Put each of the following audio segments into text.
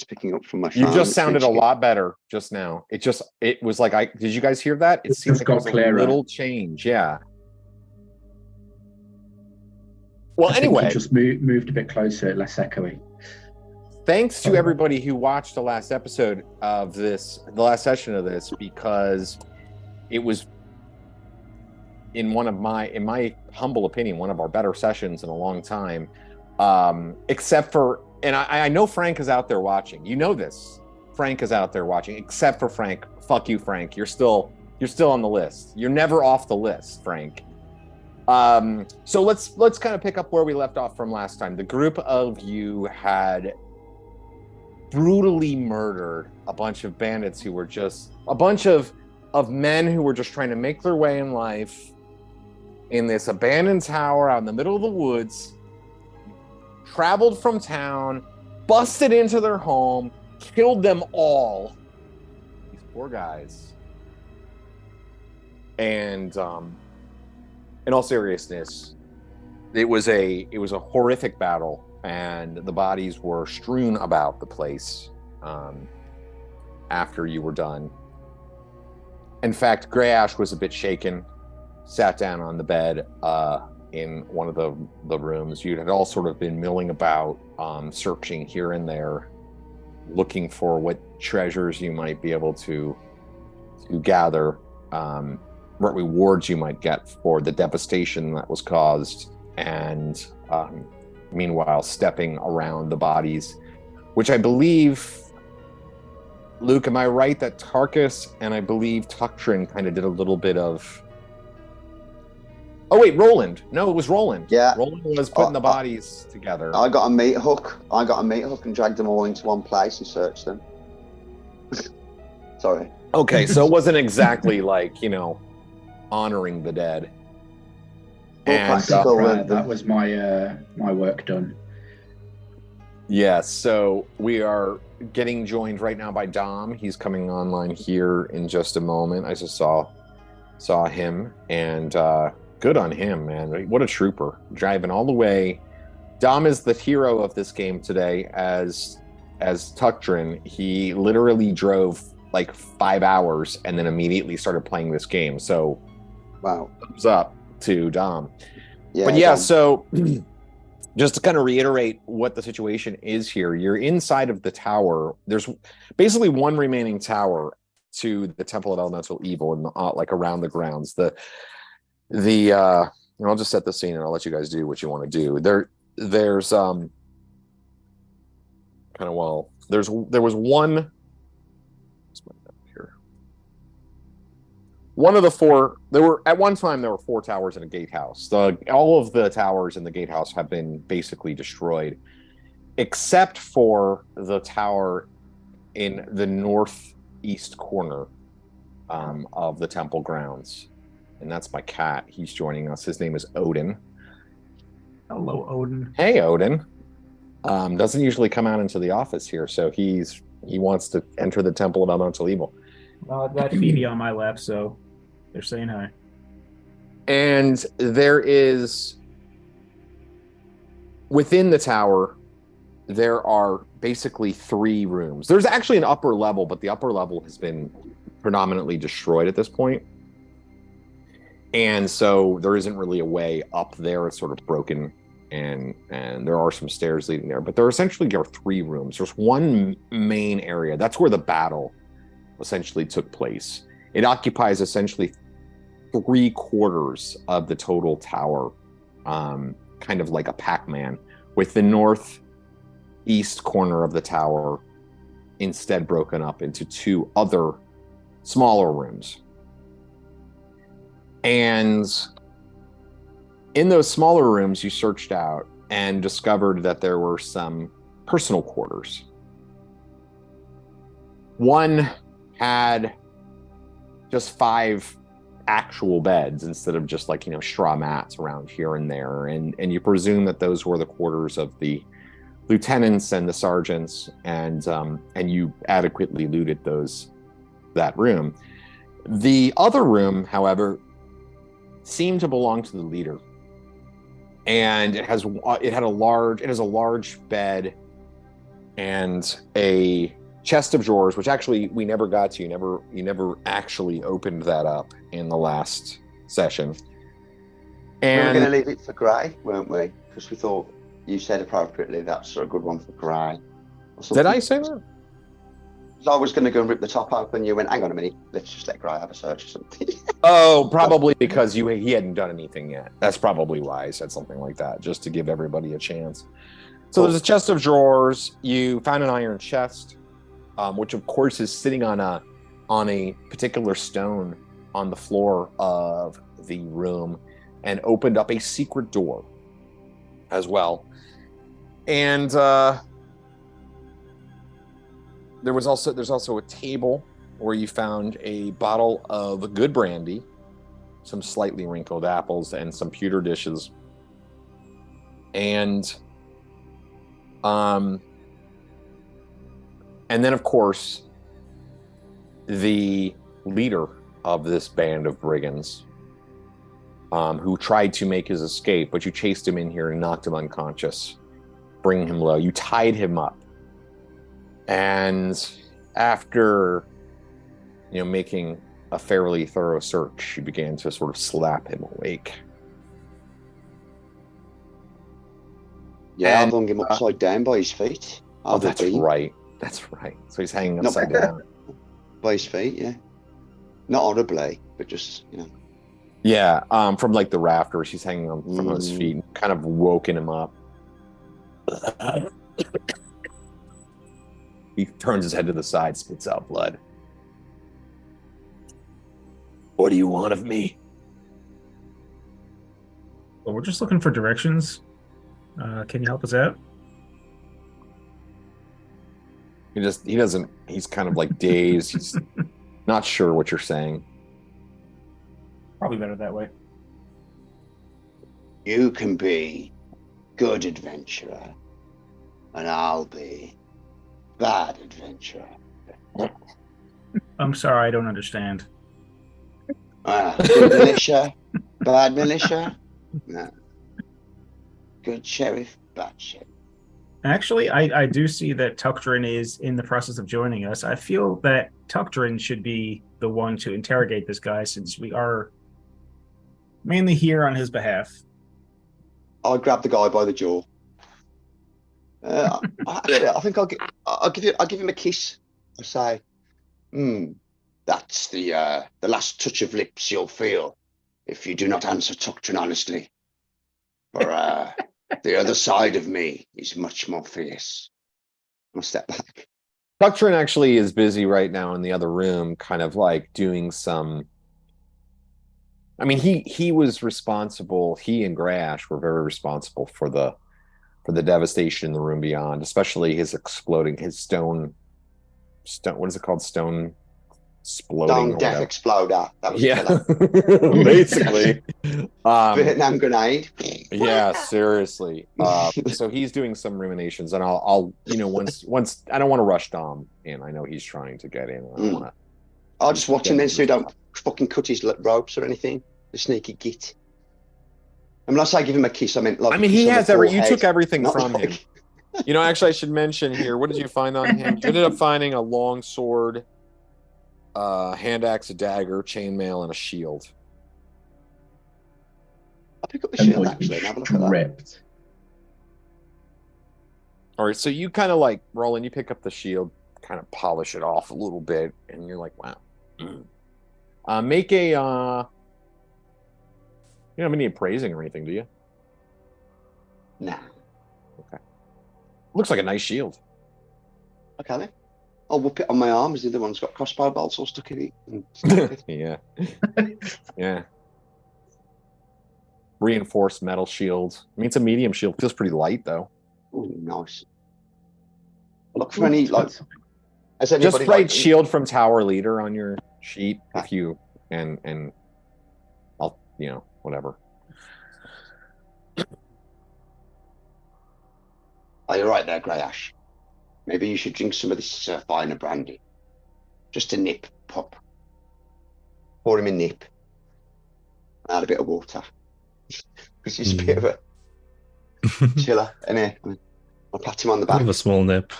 picking up from my You phone. just sounded a lot better just now. It was like did you guys hear that? It seemed like it was a little change. Yeah. Well, anyway, you just moved a bit closer, less echoey. Thanks to everybody who watched the last episode of this, the last session of this, because it was, in my humble opinion, one of our better sessions in a long time. Except for, and I know Frank is out there watching. You know this. Frank is out there watching. Except for Frank. Fuck you, Frank. You're still on the list. You're never off the list, Frank. So let's kind of pick up where we left off from last time. The group of you had brutally murdered a bunch of bandits who were just a bunch of men who were just trying to make their way in life in this abandoned tower out in the middle of the woods, traveled from town, busted into their home, killed them all. These poor guys. And in all seriousness, it was a horrific battle, and the bodies were strewn about the place after you were done. In fact, Grey Ash was a bit shaken, sat down on the bed in one of the rooms. You had all sort of been milling about, searching here and there, looking for what treasures you might be able to gather, what rewards you might get for the devastation that was caused, and meanwhile stepping around the bodies, which I believe, Luke, am I right that Tarkus and I believe Tuktrin kind of did a little bit of... Oh wait, Roland. No, it was Roland. Yeah. Roland was putting the bodies together. I got a meat hook. And dragged them all into one place and searched them. Sorry. Okay, so it wasn't exactly like, honoring the dead. And that was my work done. Yeah, so we are getting joined right now by Dom. He's coming online here in just a moment. I just saw him, and good on him, man. What a trooper, driving all the way. Dom is the hero of this game today, as Tuktrin. He literally drove like 5 hours and then immediately started playing this game. So, wow, thumbs up to Dom. Yeah, but yeah, Dom. So just to kind of reiterate what the situation is here, you're inside of the tower. There's basically one remaining tower to the Temple of Elemental Evil, and like around the grounds. And I'll just set the scene, and I'll let you guys do what you want to do. There's there was one. One of the four, at one time there were 4 towers in a gatehouse. All of the towers in the gatehouse have been basically destroyed, except for the tower in the northeast corner of the temple grounds. And that's my cat. He's joining us. His name is Odin. Hello, Odin. Hey, Odin. Doesn't usually come out into the office here, so he wants to enter the Temple of Elemental Evil. I've got Phoebe on my lap, so they're saying hi. And there is, within the tower, there are basically 3 rooms. There's actually an upper level, but the upper level has been predominantly destroyed at this point. And so there isn't really a way up there. It's sort of broken, and there are some stairs leading there. But there are 3 rooms. There's one main area. That's where the battle essentially took place. It occupies essentially 3/4 of the total tower, kind of like a Pac-Man, with the northeast corner of the tower instead broken up into 2 other smaller rooms. And in those smaller rooms, you searched out and discovered that there were some personal quarters. One had just 5 actual beds instead of just like, straw mats around here and there. And you presume that those were the quarters of the lieutenants and the sergeants, and you adequately looted that room. The other room, however, seemed to belong to the leader. And it has a large bed and a chest of drawers, which actually we never got to. You never actually opened that up in the last session. And we were going to leave it for Gray, weren't we? Because we thought you said appropriately that's a good one for Gray. Did I say that? I was going to go and rip the top open. You went, hang on a minute, let's just let Gray have a search or something. Oh, probably because he hadn't done anything yet. That's probably why I said something like that, just to give everybody a chance. So there's a chest of drawers. You found an iron chest, which of course is sitting on a particular stone on the floor of the room, and opened up a secret door as well. And there's also a table where you found a bottle of good brandy, some slightly wrinkled apples, and some pewter dishes. And then of course the leader of this band of brigands, who tried to make his escape, but you chased him in here and knocked him unconscious, bringing him low. You tied him up. And after, making a fairly thorough search, you began to sort of slap him awake. Yeah, I've hung him upside down by his feet. Oh, that's right. That's right. So he's hanging upside down. By his feet, yeah. Not horribly, but just, Yeah, from like the rafters, he's hanging on from his feet, kind of woken him up. He turns his head to the side, spits out blood. What do you want of me? Well, we're just looking for directions. Can you help us out? He's kind of like dazed. He's not sure what you're saying. Probably better that way. You can be good adventurer, and I'll be bad adventurer. I'm sorry, I don't understand. Good militia, bad militia. No. Good sheriff, bad sheriff. Actually, I do see that Tuckdrin is in the process of joining us. I feel that Tuckdrin should be the one to interrogate this guy, since we are mainly here on his behalf. I'll grab the guy by the jaw. I think I'll give him a kiss. I say, that's the last touch of lips you'll feel if you do not answer Tuckdrin honestly. For the other side of me is much more fierce. I'll step back. Tuckdrin actually is busy right now in the other room, kind of like doing some. I mean, he was responsible. He and Greyhawk were very responsible for the devastation in the room beyond, especially his exploding, his stone. What is it called? Stone exploding. Stone death exploder. That was basically. Vietnam grenade. Yeah, seriously. So he's doing some ruminations, and I'll once I don't want to rush Dom in. I know he's trying to get in. I don't want to. I'll just watch him then, so he don't fucking cut his ropes or anything. The sneaky git. And when I say give him a kiss, I meant like. I mean, he has you took everything from like... him. Actually, I should mention here. What did you find on him? You ended up finding a long sword, hand axe, a dagger, chainmail, and a shield. I'll pick up the shield actually and have a look at that. All right, so you kind of like Roland. You pick up the shield, kind of polish it off a little bit, and you're like, wow. Make a. You don't have any appraising or anything, do you? Nah. Okay. Looks like a nice shield. Okay then. I'll whip it on my arm as the other one's got crossbow bolts all stuck in it. Yeah. Yeah. Reinforced metal shield. I mean, it's a medium shield. Feels pretty light though. Ooh, nice. Look for any like. Just write shield from Tower Leader on your sheet if you and I'll whatever. Oh, you're right there, Greyhawk. Maybe you should drink some of this finer brandy. Just a nip, pop. Pour him a nip. Add a bit of water. Because he's a bit of a chiller, isn't he? I'll pat him on the back. Kind of a small nip.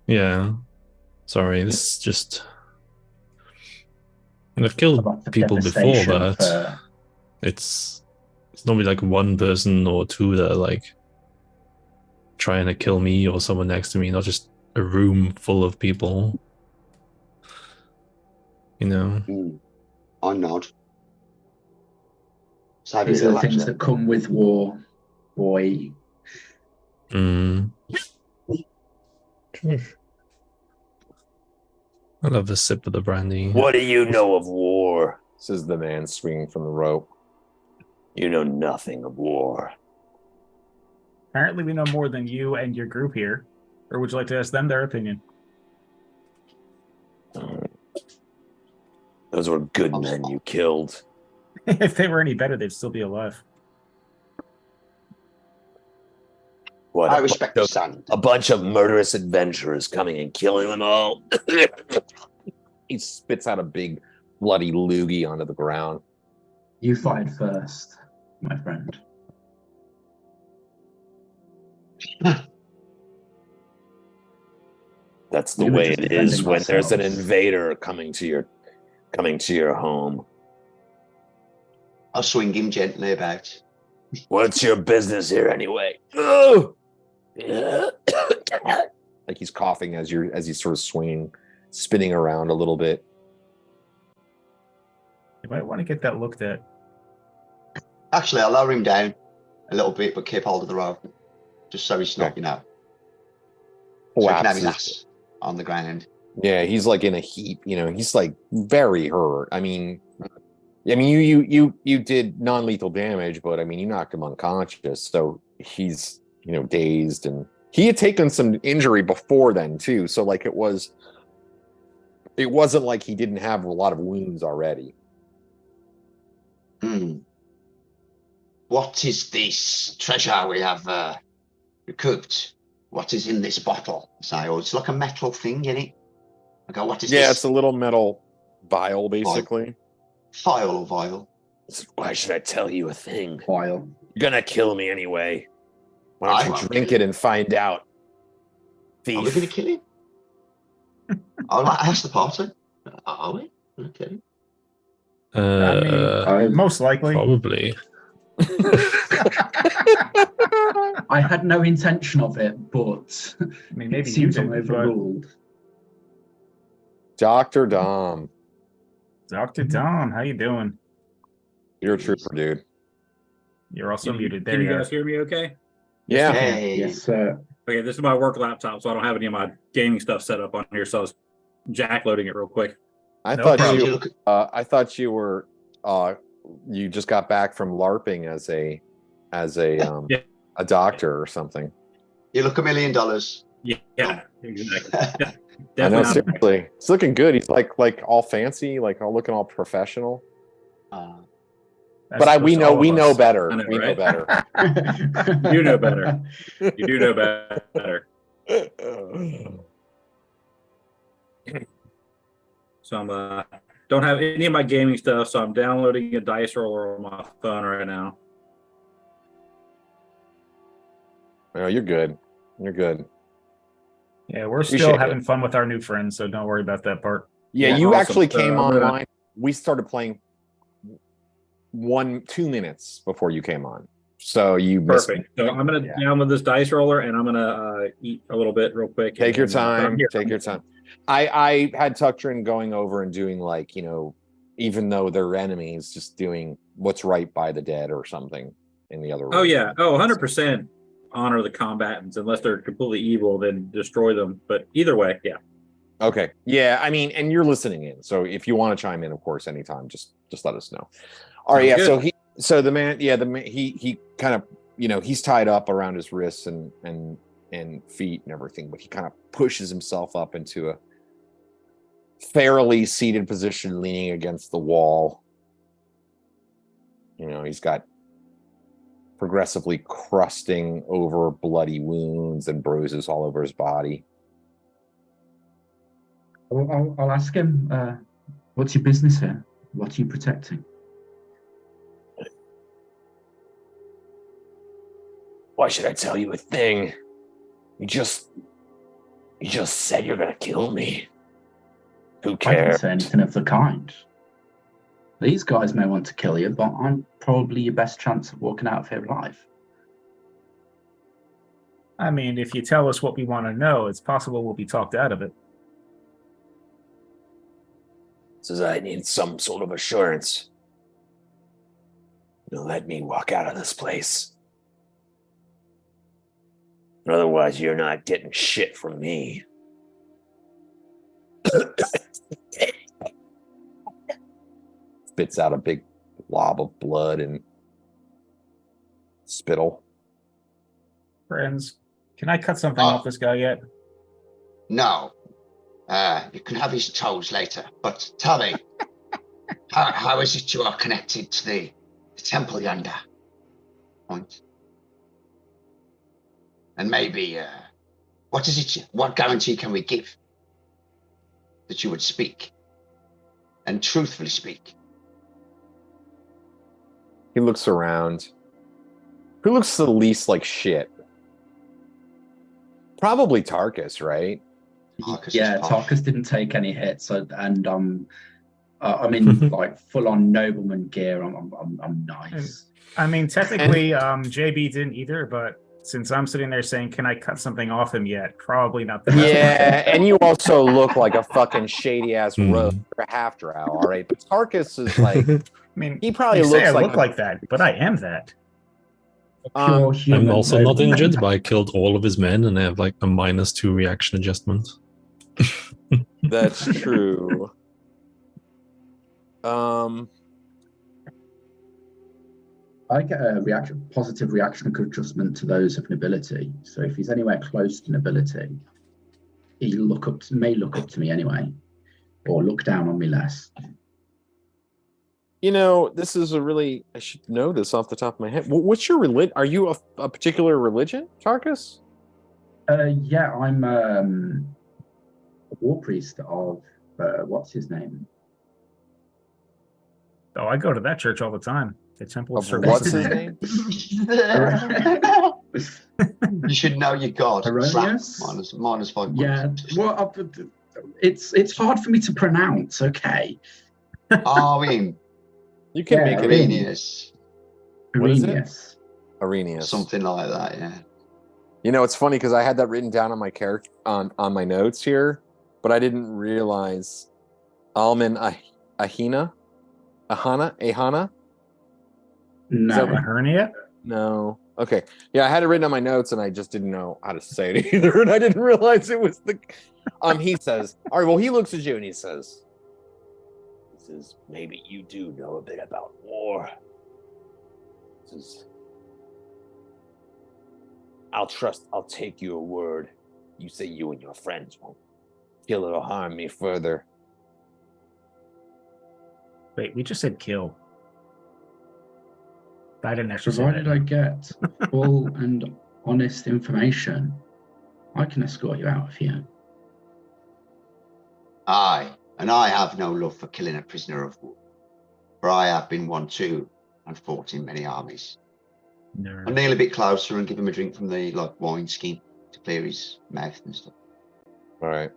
Yeah. Sorry, this is just... And I've killed people before, but it's normally like one person or two that are like trying to kill me or someone next to me, not just a room full of people. You know? I nod. These are the things that come with war, boy. I love the sip of the brandy. What do you know of war? Says the man swinging from the rope. You know nothing of war. Apparently, we know more than you and your group here. Or would you like to ask them their opinion? Those were good men you killed. If they were any better, they'd still be alive. What, I respect the sand. A bunch of murderous adventurers coming and killing them all. He spits out a big bloody loogie onto the ground. You fired first, my friend. That's the way it is when there's an invader coming to your home. I'll swing him gently about. What's your business here anyway? Oh! Like he's coughing as he's sort of swinging, spinning around a little bit. You might want to get that looked at. Actually, I'll lower him down a little bit, but keep hold of the rope, just so he's not, so he can have his ass on the ground. Yeah, he's like in a heap. He's like very hurt. I mean, you did non-lethal damage, but I mean, you knocked him unconscious, so he's dazed, and he had taken some injury before then too. So like it wasn't like he didn't have a lot of wounds already. What is this treasure we have recouped? What is in this bottle? So it's like a metal thing in it. I go, what is this? Yeah, it's a little metal vial, basically. Vial or vial? Why should I tell you a thing? Vial. You're gonna kill me anyway. Why don't you drink it and find out? Thief. Are we gonna kill him? I'll ask the party. Are we? Okay. I mean, most likely. Probably. I had no intention of it, but maybe it seems I'm overruled. Dr. Dom. Dr. Dom, how you doing? You're a trooper, dude. You're also muted. There Can you you guys hear me okay? Yeah. Hey. Yes, sir. Okay, this is my work laptop, so I don't have any of my gaming stuff set up on here, so I was jack loading it real quick. I thought you were you just got back from LARPing as a doctor or something. You look $1 million. Yeah, exactly. Yeah, I know, definitely. seriously. It's looking good. He's like all fancy, like all looking all professional. But we know better. I know, we right? know better. You know better. You do know better. So I'm don't have any of my gaming stuff, so I'm downloading a dice roller on my phone right now. No, you're good. You're good. Yeah, we're still having fun with our new friends, so don't worry about that part. Yeah, you awesome. Actually came online. We started playing 2 minutes before you came on. So you perfect. So I'm gonna download this dice roller and I'm gonna eat a little bit real quick. Take your time. Take your time. I had Tucktrin going over and doing like, even though they're enemies, just doing what's right by the dead or something in the other room. Oh yeah. Oh, 100% honor the combatants. Unless they're completely evil, then destroy them. But either way, yeah. Okay. Yeah, I mean, and you're listening in. So if you want to chime in, of course, anytime, just let us know. All right, yeah. Good. So the man he kind of, he's tied up around his wrists and feet and everything, but he kind of pushes himself up into a fairly seated position, leaning against the wall. He's got progressively crusting over bloody wounds and bruises all over his body. I'll ask him, what's your business here? What are you protecting? Why should I tell you a thing? You just You just said you're gonna kill me. Who I didn't cares? say anything of the kind. These guys may want to kill you, but I'm probably your best chance of walking out of here alive. I mean, if you tell us what we want to know, it's possible we'll be talked out of it. Says I need some sort of assurance. You'll let me walk out of this place. Otherwise, you're not getting shit from me. Spits out a big blob of blood and spittle. Friends, can I cut something off this guy yet? No. You can have his toes later. But tell me, how is it you are connected to the temple yonder? Point. And maybe, what guarantee can we give that you would speak and truthfully speak? He looks around. Who looks the least like shit? Probably Tarkus, right? Tarkus didn't take any hits, and I'm in like full-on nobleman gear. I'm nice. I mean, technically, JB didn't either, but since I'm sitting there saying, "Can I cut something off him yet?" Probably not the best. Yeah, and you also look like a fucking shady ass rogue or a half drow. All right, but Tarkus is like. I mean, he probably you looks say I like look like that, but I am that. Pure human I'm also not nobleman. injured, but I killed all of his men and I have like a -2 reaction adjustment. That's true. I get a positive reaction adjustment to those of nobility. So if he's anywhere close to nobility, he may look up to me anyway, or look down on me less. You know, this is I should know this off the top of my head. What's your religion? Are you a particular religion, Tarkus? Yeah, I'm a war priest of, what's his name? Oh, I go to that church all the time. The Temple of Of Service. what's his name? You should know your God. Erroneous? Minus 5 points. Yeah, well, it's hard for me to pronounce, okay? Arwin. You can make it Arrhenius. What is it? Arrhenius. Arrhenius. Something like that, yeah. You know, it's funny because I had that written down on my character on my notes here, but I didn't realize Alman Ahana. No. Is that A hernia? No. Okay. Yeah, I had it written on my notes and I just didn't know how to say it either. And I didn't realize it was the he says, all right, well, he looks at you and he says, Maybe you do know a bit about war. I'll take your word. You say you and your friends won't kill or harm me further. Wait, we just said kill. I didn't actually say that. Provided I get full and honest information, I can escort you out of here. Aye, and I have no love for killing a prisoner of war, for I have been one too, and fought in many armies. Nerd. I'll kneel a bit closer and give him a drink from the wine skin to clear his mouth and stuff. all right.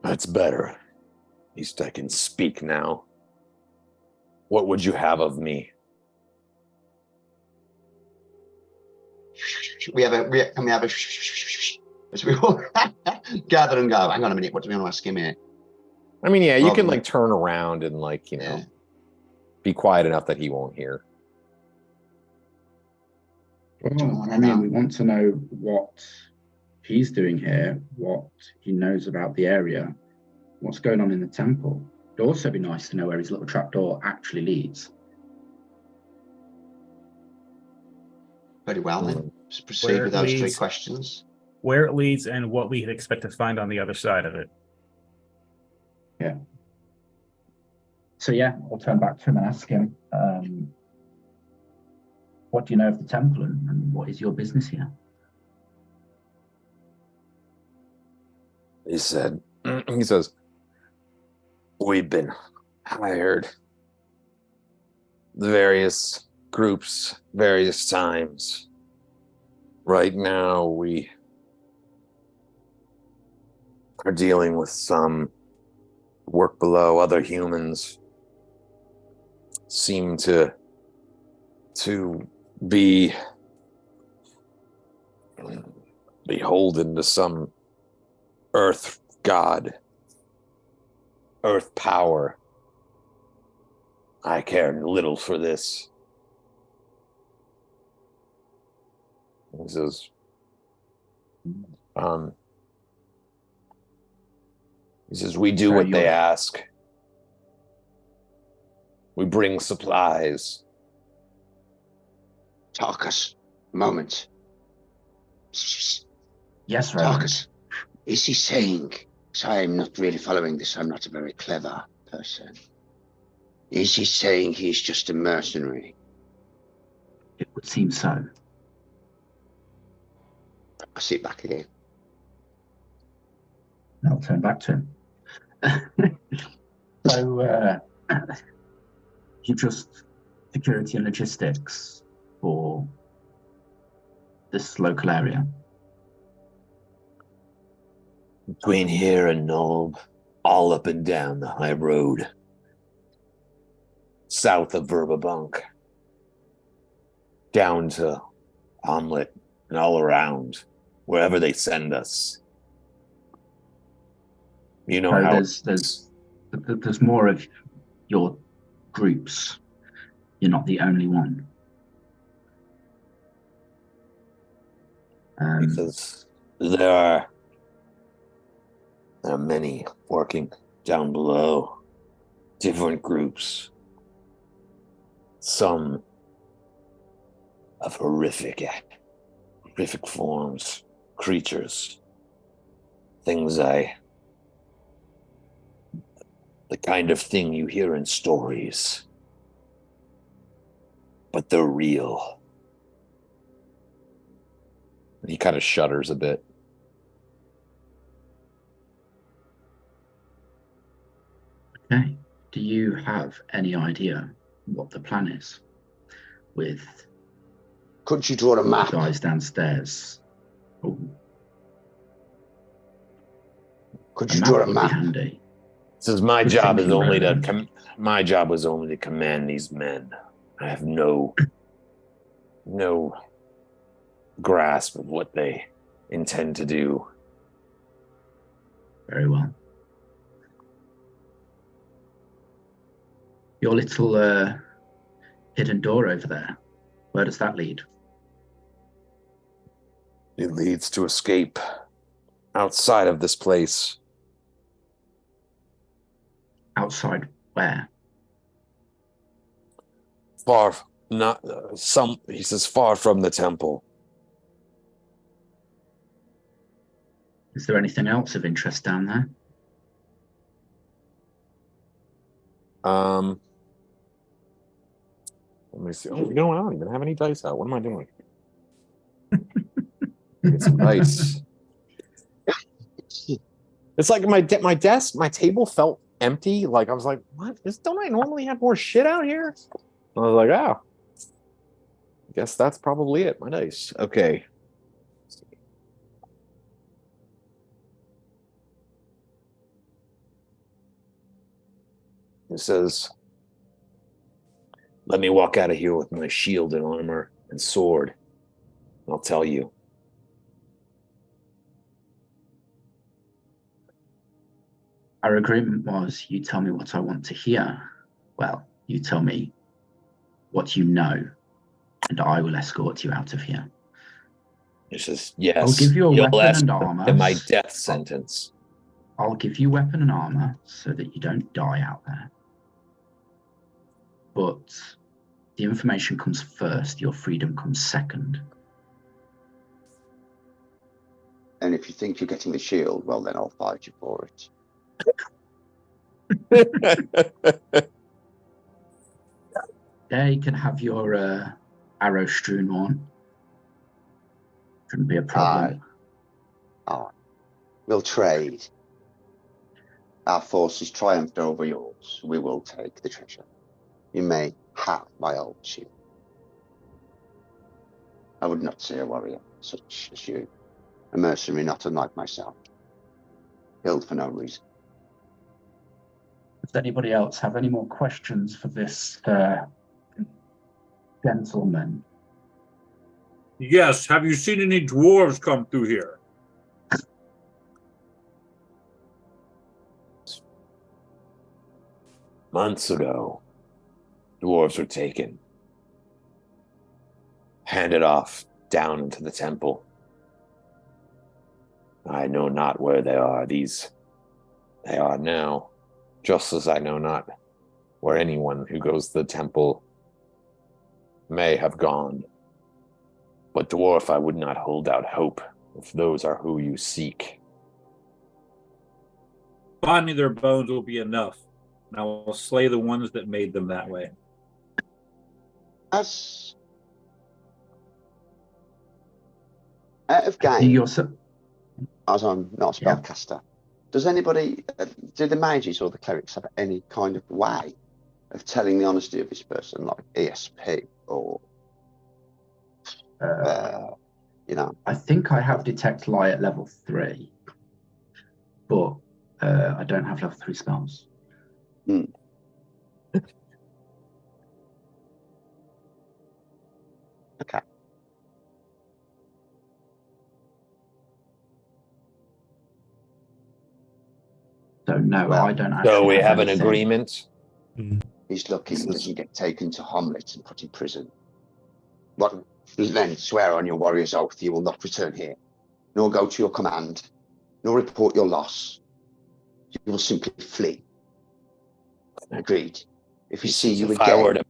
That's better. At least I can speak now. What would you have of me? Can we have a as we all gather and go, hang on a minute, what do we want to ask him here? I mean, yeah, you can Probably. turn around and Yeah. be quiet enough that he won't hear. Well, I mean, we want to know what he's doing here, what he knows about the area, what's going on in the temple. It'd also be nice to know where his little trapdoor actually leads. Very well then. Let's proceed Where with it those 3 leads. questions. Where it leads and what we expect to find on the other side of it. Yeah. So yeah, I'll turn back to him and ask him, what do you know of the temple and what is your business here? He says, we've been hired. The various groups, various times. Right now, we are dealing with some work below. Other humans seem to be beholden to some earth god, earth power. I care little for this. This is he says, we do what they ask. We bring supplies. Tarkus, moment. Yes, Reverend. Tarkus, is he saying, so I'm not really following this, I'm not a very clever person. Is he saying he's just a mercenary? It would seem so. I'll sit back again. I'll turn back to him. So, you just security and logistics for this local area? Between here and Nulb, all up and down the high road, south of Verbabunk, down to Hommlet, and all around, wherever they send us. You know how there's more of your groups. You're not the only one. Because there are many working down below, different groups, some of horrific forms, creatures, things the kind of thing you hear in stories, but they're real. He kind of shudders a bit. Okay. Do you have any idea what the plan is with Could you draw a map? guys downstairs? Oh, Could you draw a would map? be handy. Says my Good job is thinking, only Reverend. my job was only to command these men. I have no grasp of what they intend to do. Very well. Your little hidden door over there, where does that lead? It leads to escape outside of this place. Outside where? Far, not he says, far from the temple. Is there anything else of interest down there? Let me see. Oh, you know what? I don't even have any dice out. What am I doing? Get some dice. It's like my desk, my table felt empty. Like I was like, what? Don't I normally have more shit out here? I was like, oh, I guess that's probably it. My dice. Okay. It says, let me walk out of here with my shield and armor and sword. I'll tell you. Our agreement was you tell me what I want to hear. Well, you tell me what you know, and I will escort you out of here. It says, yes. I'll give you a you'll weapon and escort armor. to my death sentence. I'll give you weapon and armor so that you don't die out there. But the information comes first, your freedom comes second. And if you think you're getting the shield, well, then I'll fight you for it. Yeah, you can have your arrow-strewn one. Shouldn't be a problem. All right. We'll trade. Our forces triumphed over yours. We will take the treasure. You may have my old shield. I would not say a warrior. such as you. A mercenary not unlike myself. Killed for no reason. Does anybody else have any more questions for this gentleman? Yes, have you seen any dwarves come through here? Months ago, dwarves were taken, handed off down into the temple. I know not where they are. They are now, just as I know not where anyone who goes to the temple may have gone. But dwarf, I would not hold out hope if those are who you seek. Find me their bones will be enough. And I will slay the ones that made them that way. As out of game, as I'm not a spellcaster, does anybody, do the mages or the clerics have any kind of way of telling the honesty of this person, like ESP or, you know? I think I have detect lie at level 3, but I don't have level 3 spells. Okay. So no, Well, I don't actually. So we have an anything. agreement. He's lucky he doesn't get taken to Hommlet and put in prison. What, then swear on your warrior's oath you will not return here, nor go to your command, nor report your loss. You will simply flee. Agreed. If you see you If again, I were to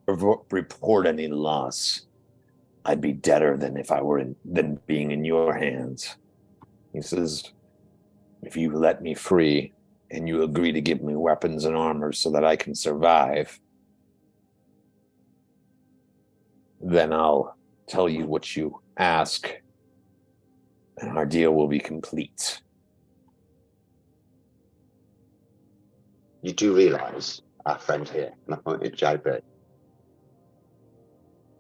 report any loss, I'd be deader than if I were than being in your hands. He says, if you let me free and you agree to give me weapons and armor so that I can survive, then I'll tell you what you ask, and our deal will be complete. you do realise our friend here, and I pointed at JB,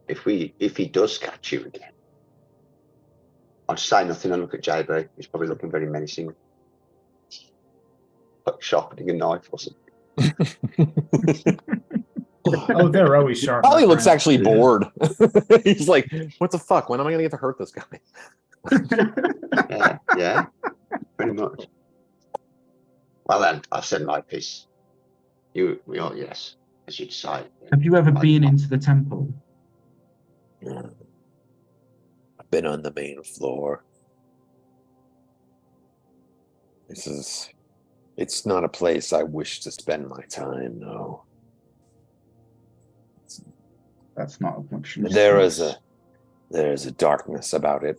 if he does catch you again, I'd say nothing and look at JB. He's probably looking very menacing. Like sharpening a knife or something. Oh, they're always sharp. Probably my looks friend. actually bored. He's like, what the fuck? When am I going to get to hurt this guy? Yeah, pretty much. Well then, I've said my piece. We all, yes, as you decide. Have you ever been into the temple? I've been on the main floor. It's not a place I wish to spend my time, no. That's not much. There is a darkness about it.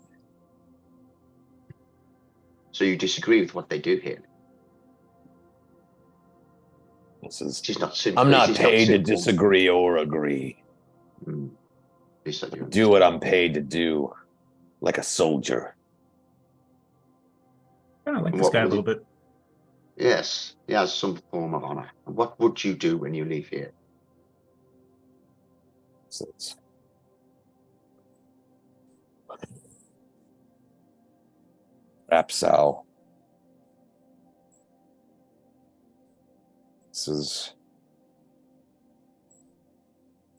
So you disagree with what they do here? She's not simple. I'm not paid to disagree or agree. Do what I'm paid to do, like a soldier. I like this guy a little bit. Yes, he has some form of honor. What would you do when you leave here? Perhaps I'll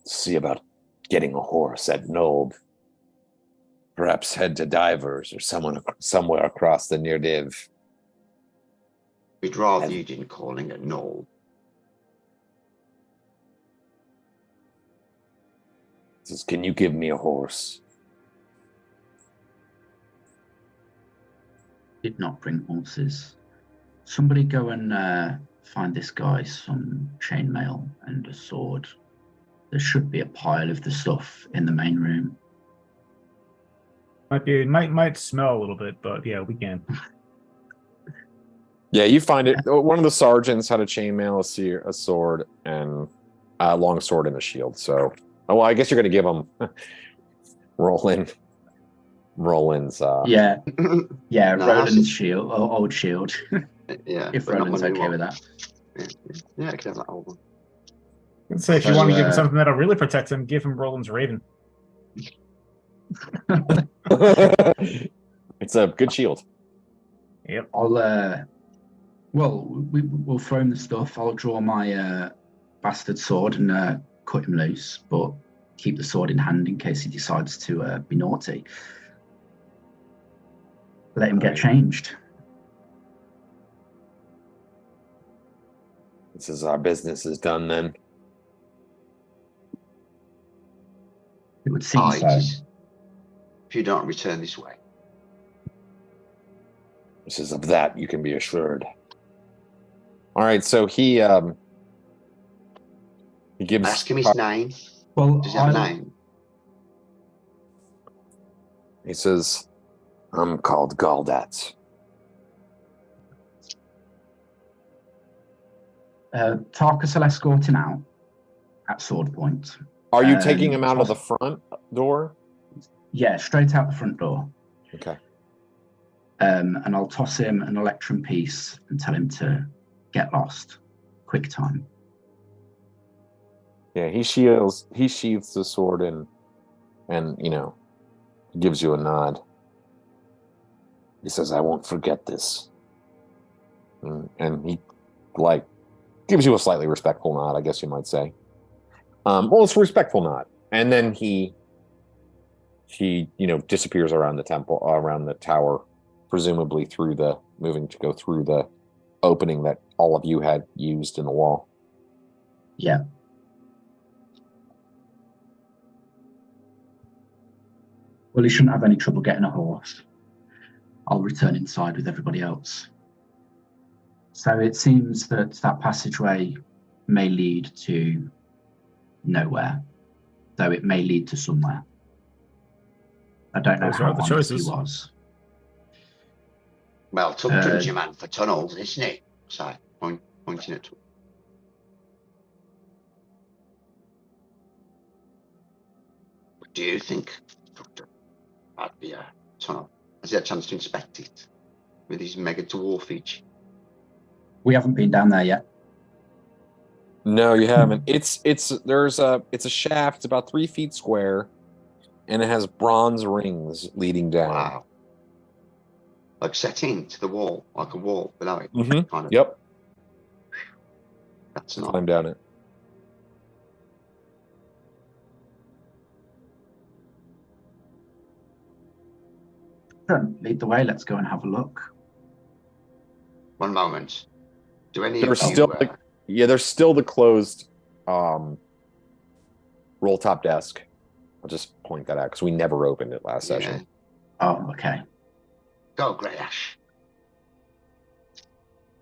see about getting a horse at Nold. Perhaps head to Divers or somewhere across the near div. We'd rather you didn't calling at Nold. Says, can you give me a horse? Did not bring horses. Somebody go and find this guy some chainmail and a sword. There should be a pile of the stuff in the main room. Might smell a little bit, but yeah, we can. Yeah, you find it. One of the sergeants had a chainmail, a sword, and a long sword and a shield. So, well, I guess you're going to give him Roland's. Yeah, No, Roland's shield, old shield. Yeah, If but not Roland's my new okay one. with that. Yeah, I can have that old one. Let's say if you want to give him something that'll really protect him, give him Roland's Raven. It's a good shield. Yep. I'll we'll throw him the stuff. I'll draw my bastard sword and cut him loose, but keep the sword in hand in case he decides to be naughty. Let him get changed. This is our business is done then. It would seem so. If you don't return this way. This is of that you can be assured. All right, so he gives. Ask him his name. Well, does he have a name? He says, "I'm called Galdat." Tarkus will escort him out at sword point. Are you taking him out of the front door? Yeah, straight out the front door. Okay. And I'll toss him an electrum piece and tell him to get lost. Quick time. Yeah, he sheathes the sword and gives you a nod. He says, "I won't forget this." And he gives you a slightly respectful nod, I guess you might say. Well, it's a respectful nod. And then he disappears around the temple, around the tower, presumably moving to go through the opening that all of you had used in the wall. Yeah. Well, he shouldn't have any trouble getting a horse. I'll return inside with everybody else. So it seems that passageway may lead to nowhere, though it may lead to somewhere. I don't know how the honest he choices. was. Well, Tugtrin's your man for tunnels, isn't he? So, pointing at Tug. Do you think Tugtrin might be a tunnel? Has he had a chance to inspect it with his mega dwarfage? We haven't been down there yet. No, you haven't. It's a shaft. It's about 3 feet square, and it has bronze rings leading down. Wow. Like set into the wall, like a wall below it. Mm-hmm. Kind of. Yep. That's not. Climb down it. Sure, lead the way. Let's go and have a look. One moment. Do any There's of you... still there's still the closed roll top desk. I'll just point that out because we never opened it last session. Oh, okay. Go, Greyash.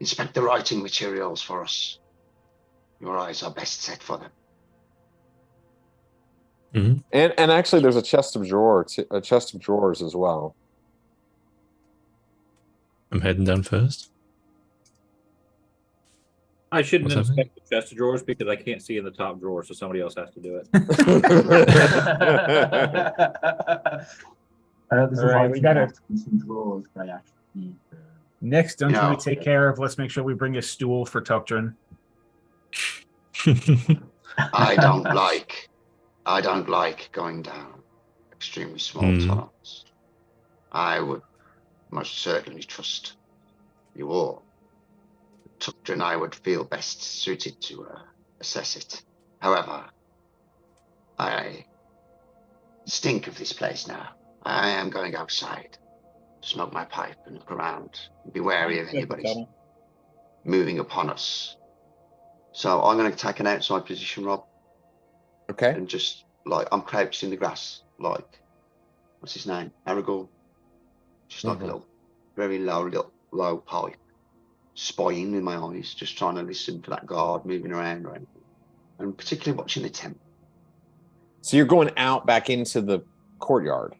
Inspect the writing materials for us. Your eyes are best set for them. Mm-hmm. And actually, there's a chest of drawers as well. I'm heading down first. I shouldn't What's inspect the chest of drawers because I can't see in the top drawer, so somebody else has to do it. There's All right, we gotta- some drawers, Greyash. Next, don't No. we take care of? Let's make sure we bring a stool for Tuktrin. I don't like going down extremely small tunnels. I would most certainly trust you all. Tuktrin and I would feel best suited to assess it. However, I stink of this place now. I am going outside to smoke my pipe and look around and be wary of anybody moving upon us. So I'm going to take an outside position, Rob. Okay. And just I'm crouched in the grass, what's his name? Aragorn. Just like a little, very low pipe, spying with my eyes, just trying to listen for that guard moving around or anything. And particularly watching the temple. So you're going out back into the courtyard.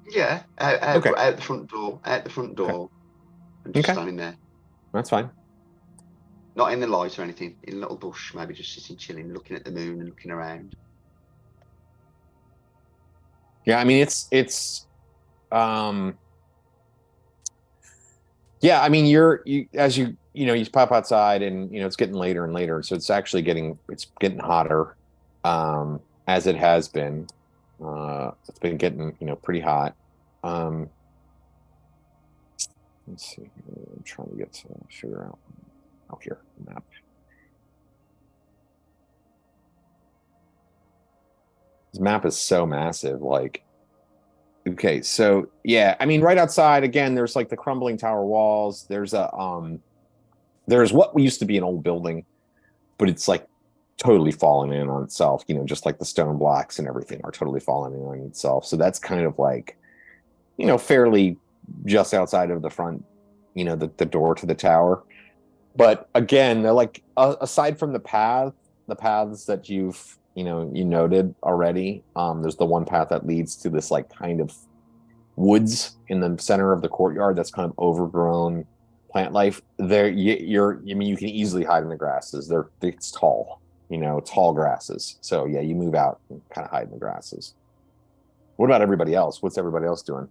Yeah, out the front door, Okay. and just Okay. standing there. That's fine. Not in the light or anything, in a little bush, maybe just sitting chilling, looking at the moon and looking around. Yeah, I mean yeah, I mean you pop outside and it's getting later and later, so it's actually getting hotter as it has been. It's been getting, pretty hot. Let's see. I'm trying to get to figure out. Oh, here, map. This map is so massive. Like, okay, so yeah, I mean, right outside again, there's like the crumbling tower walls. There's there's what used to be an old building, but it's like totally fallen in on itself. Just like the stone blocks and everything are totally falling in on itself. So that's kind of like, fairly just outside of the front, the door to the tower. But again, they're like aside from the paths that you've you noted already. There's the one path that leads to this like kind of woods in the center of the courtyard that's kind of overgrown plant life. There, you can easily hide in the grasses. It's tall, tall grasses. So yeah, you move out and kind of hide in the grasses. What about everybody else? What's everybody else doing?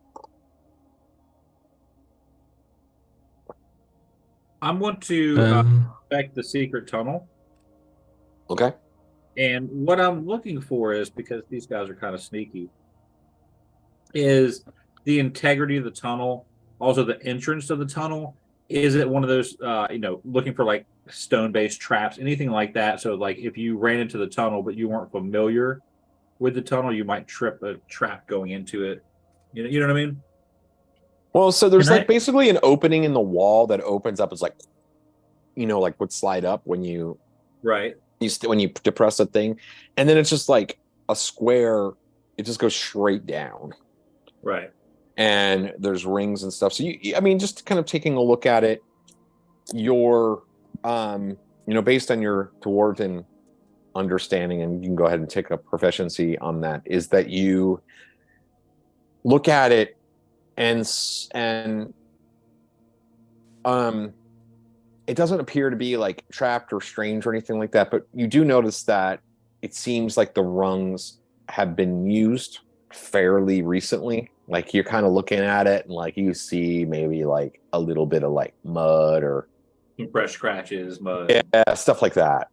I want to inspect the secret tunnel. Okay. And what I'm looking for is, because these guys are kind of sneaky, is the integrity of the tunnel, also the entrance of the tunnel. Is it one of those, looking for like stone-based traps, anything like that? So like if you ran into the tunnel but you weren't familiar with the tunnel, you might trip a trap going into it. You know what I mean? Well, so there's basically an opening in the wall that opens up. It's like, like would slide up when you when you depress a thing, and then it's just like a square. It just goes straight down. Right. And there's rings and stuff. So just kind of taking a look at it, your, based on your dwarven understanding, and you can go ahead and take a proficiency on that, is that you look at it and it doesn't appear to be like trapped or strange or anything like that, but you do notice that it seems like the rungs have been used fairly recently. Like you're kind of looking at it and like you see maybe like a little bit of like mud or some fresh scratches, mud. Yeah, stuff like that,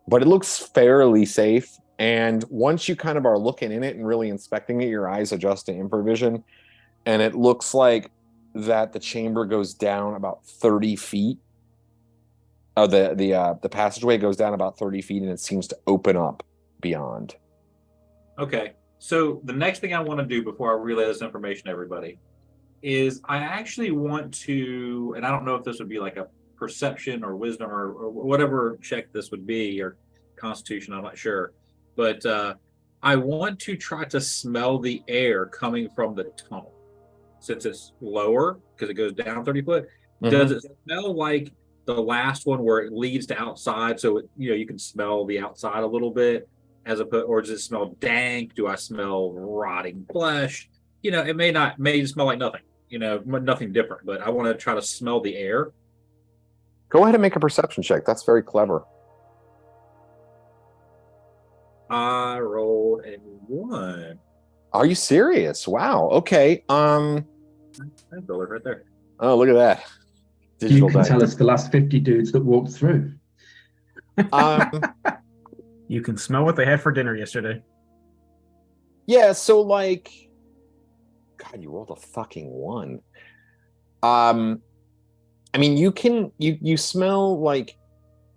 but it looks fairly safe. And once you kind of are looking in it and really inspecting it, your eyes adjust to improvision, and it looks like that the chamber goes down about 30 feet. Oh, the passageway goes down about 30 feet, and it seems to open up beyond. Okay, so the next thing I want to do before I relay this information to everybody is I actually want to, and I don't know if this would be like a perception or wisdom or whatever check this would be, or constitution, I'm not sure. But I want to try to smell the air coming from the tunnel. Since it's lower, because it goes down 30 foot, does it smell like the last one where it leads to outside? So, you can smell the outside a little bit, or does it smell dank? Do I smell rotting flesh? It may smell like nothing, nothing different, but I want to try to smell the air. Go ahead and make a perception check. That's very clever. I rolled a 1. Are you serious? Wow. Okay. Right there. Oh, look at that. Digital you can tell us the last 50 dudes that walked through. You can smell what they had for dinner yesterday. Yeah, so like, God, you rolled a fucking 1. You smell like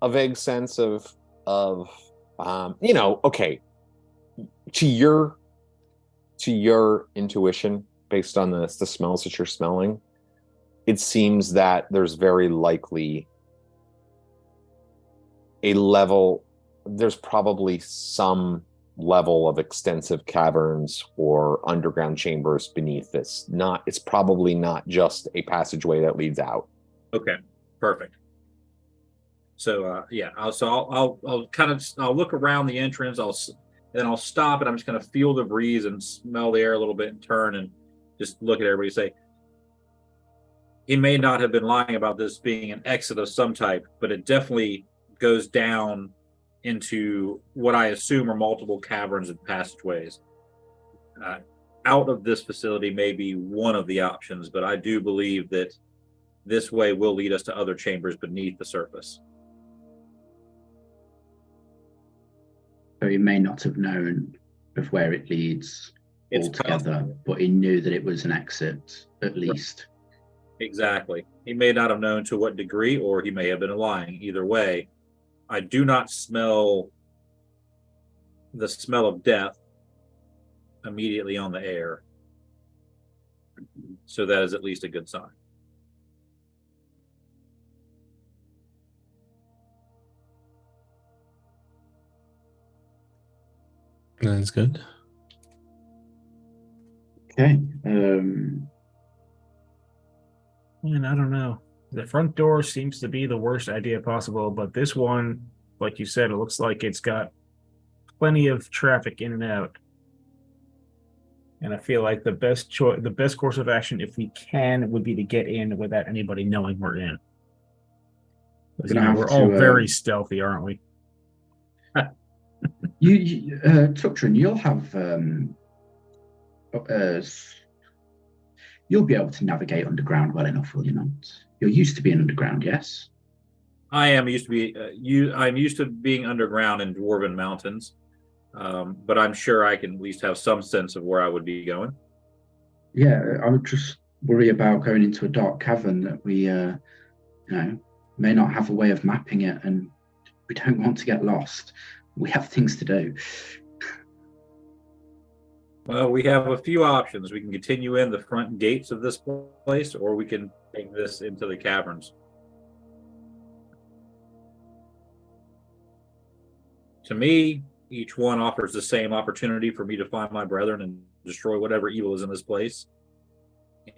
a vague sense of okay, to your intuition, based on the smells that you're smelling, it seems that there's very likely there's probably some level of extensive caverns or underground chambers beneath this. It's probably not just a passageway that leads out. Okay, perfect. So I'll look around the entrance. I'll stop, and I'm just going to feel the breeze and smell the air a little bit and turn and just look at everybody and say, he may not have been lying about this being an exit of some type, but it definitely goes down into what I assume are multiple caverns and passageways. Out of this facility may be one of the options, but I do believe that this way will lead us to other chambers beneath the surface. So he may not have known of where it leads altogether, but he knew that it was an exit at least. Exactly. He may not have known to what degree, or he may have been lying. Either way, I do not smell the smell of death immediately on the air. So that is at least a good sign. That's good. Okay. And I don't know. The front door seems to be the worst idea possible, but this one, like you said, it looks like it's got plenty of traffic in and out. And I feel like the best course of action, if we can, would be to get in without anybody knowing we're in. Because we're all very stealthy, aren't we? Tuctrin, you'll have you'll be able to navigate underground well enough, will you not? You're used to being underground, yes? I am used to be. I'm used to being underground in dwarven mountains, but I'm sure I can at least have some sense of where I would be going. Yeah, I would just worry about going into a dark cavern that we, may not have a way of mapping it, and we don't want to get lost. We have things to do. Well, we have a few options. We can continue in the front gates of this place, or we can take this into the caverns. To me, each one offers the same opportunity for me to find my brethren and destroy whatever evil is in this place,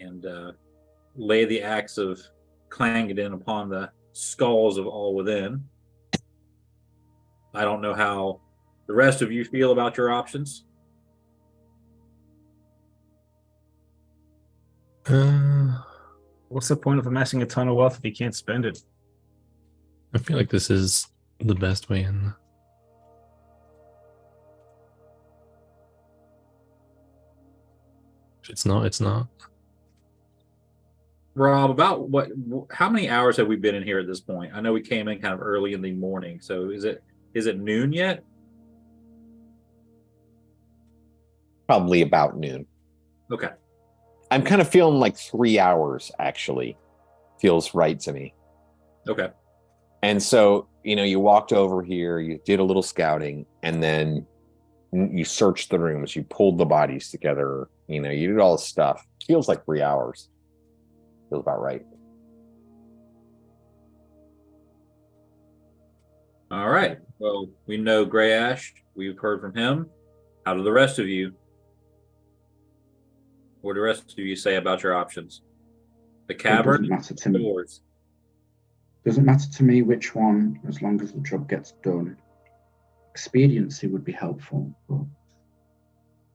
and lay the axe of Clangeddon upon the skulls of all within. I don't know how the rest of you feel about your options. What's the point of amassing a ton of wealth if you can't spend it? I feel like this is the best way in. If it's not, it's not. Rob, how many hours have we been in here at this point? I know we came in kind of early in the morning, so is it noon yet? Probably about noon. Okay. I'm kind of feeling like 3 hours, actually. Feels right to me. Okay. And so, you walked over here, you did a little scouting, and then you searched the rooms, you pulled the bodies together, you did all this stuff. Feels like 3 hours. Feels about right. All right. Well, we know Grey Ash. We've heard from him. How do the rest of you? What do the rest of you say about your options? The cavern, It doesn't matter to me. doors. Doesn't matter to me which one, as long as the job gets done. Expediency would be helpful. But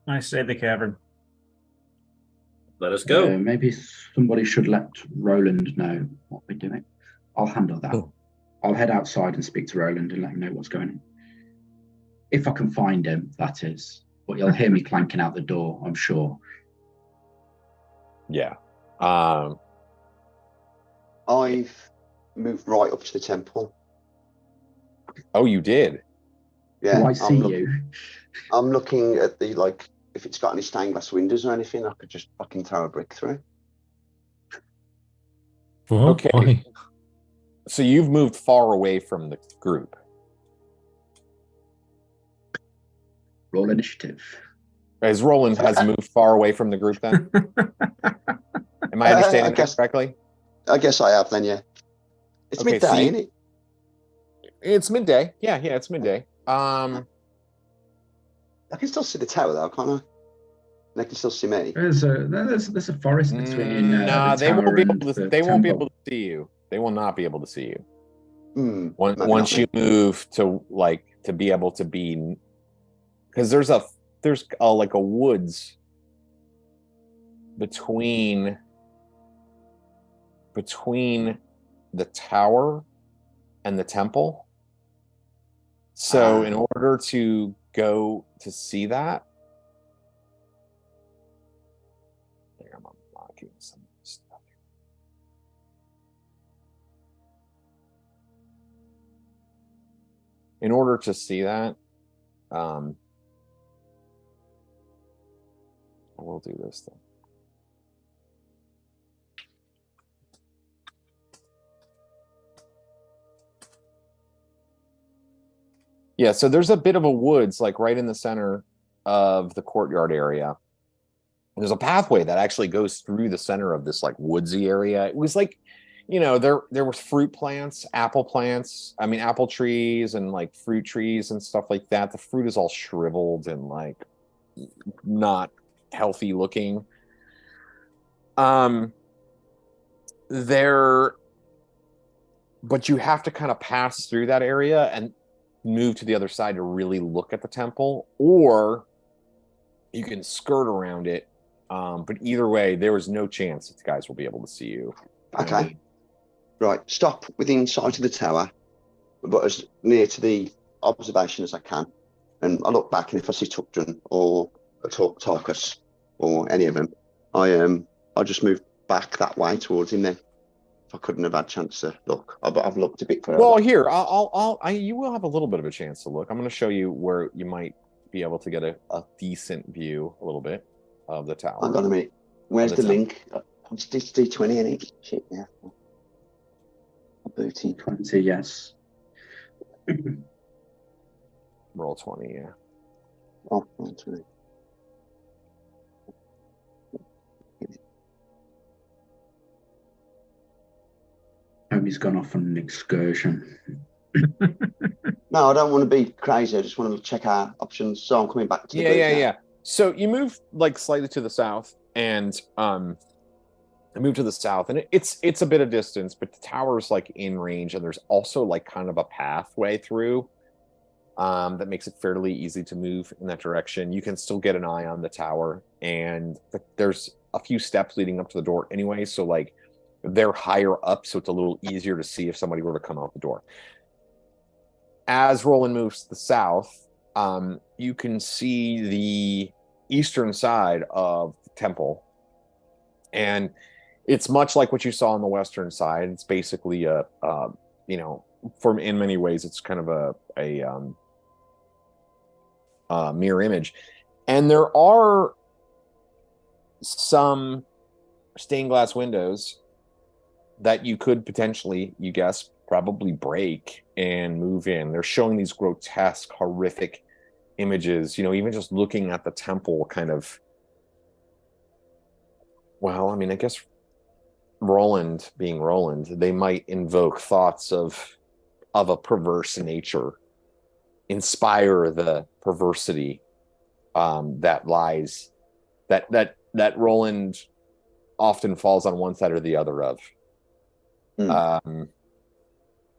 I say the cavern. Let us go. maybe somebody should let Roland know what we're doing. I'll handle that. Oh. I'll head outside and speak to Roland and let him know what's going on. If I can find him, that is. But you'll hear me clanking out the door, I'm sure. Yeah. I've moved right up to the temple. Oh, you did? Yeah. Oh, I see you. I'm looking at the, if it's got any stained glass windows or anything, I could just fucking throw a brick through. Well, Okay. why? So you've moved far away from the group. Roll initiative. As Roland has moved far away from the group then? Am I understanding that correctly? I guess I have then, yeah. It's midday, isn't it? It's midday. Yeah, it's midday. I can still see the tower though, can't I? And they can still see me. There's a forest between the they won't tower be and able to, the they won't be temple. able to see you. They will not be able to see you. Maybe Once not you me. move to be able to be, because there's a woods between the tower and the temple. So in order to go to see that, I'm unlocking some stuff. In order to see that, I will do this then. Yeah, so there's a bit of a woods, like right in the center of the courtyard area. And there's a pathway that actually goes through the center of this like woodsy area. It was like, there was fruit plants, apple trees and like fruit trees and stuff like that. The fruit is all shriveled and like not healthy looking. But you have to kind of pass through that area and move to the other side to really look at the temple, or you can skirt around it. But either way, there is no chance that the guys will be able to see you. Okay. Right. Stop within sight of the tower, but as near to the observation as I can. And I look back, and if I see Tucton or Tarkus or any of them, I'll just move back that way towards him then. I couldn't have had a chance to look. I've looked a bit further. Well, here, you will have a little bit of a chance to look. I'm going to show you where you might be able to get a decent view, a little bit, of the tower. Hang on a minute. Where's the link? It's D20 in it. Shit, yeah. Booty 20, yes. Roll 20, yeah. Oh, 20. He's gone off on an excursion. No, I don't want to be crazy. I just want to check our options. So I'm coming back to the yeah. So you move like slightly to the south, and I move to the south, and it's a bit of distance, but the tower's like in range, and there's also like kind of a pathway through that makes it fairly easy to move in that direction. You can still get an eye on the tower, and there's a few steps leading up to the door anyway, so like they're higher up, so it's a little easier to see if somebody were to come out the door. As Roland moves to the south, you can see the eastern side of the temple, and it's much like what you saw on the western side. It's basically in many ways, it's kind of a mirror image, and there are some stained glass windows that you could potentially, you guess, probably break and move in. They're showing these grotesque, horrific images, even just looking at the temple kind of, well, I mean, I guess Roland being Roland, they might invoke thoughts of a perverse nature, inspire the perversity that lies, that Roland often falls on one side or the other of.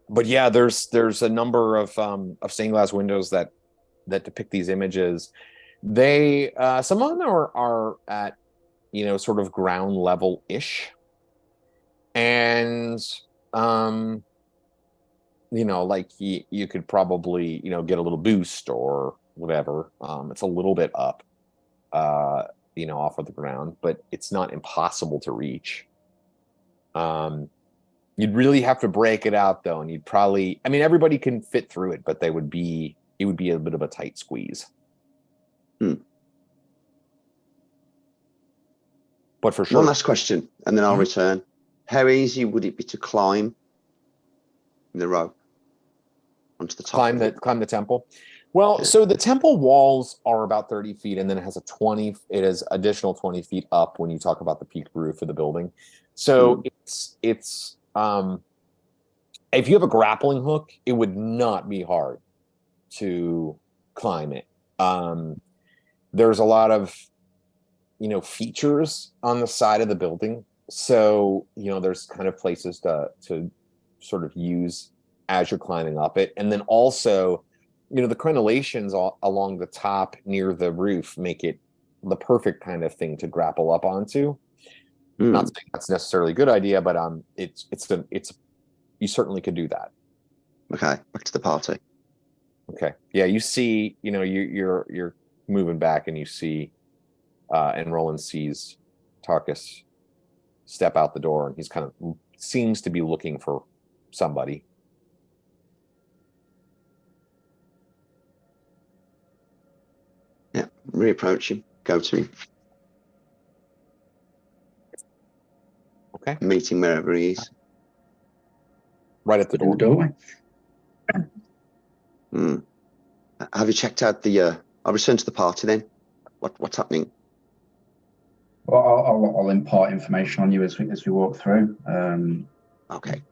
But yeah, there's a number of stained glass windows that depict these images. They some of them are at sort of ground level ish, and like you could probably get a little boost or whatever. It's a little bit up off of the ground, but it's not impossible to reach. You'd really have to break it out though, and you'd probably, everybody can fit through it, but it would be a bit of a tight squeeze. But for sure. One last question, and then I'll return. How easy would it be to climb the rope onto the top? Climb the temple? Well, so the temple walls are about 30 feet, and then it has additional 20 feet up when you talk about the peaked roof of the building. So it's if you have a grappling hook, it would not be hard to climb it. There's a lot of features on the side of the building, so there's kind of places to sort of use as you're climbing up it, and then also the crenellations along the top near the roof make it the perfect kind of thing to grapple up onto. Not saying that's necessarily a good idea, but it's you certainly could do that. Okay, back to the party. Okay, yeah, you see, you're moving back, and you see, and Roland sees Tarkus step out the door, and he's kind of seems to be looking for somebody. reapproach him, go to him. Okay. Meet him wherever he is. Right at the In the door. doorway. Have you checked out the? I'll return to the party then. What's happening? Well, I'll impart information on you as we walk through. Okay.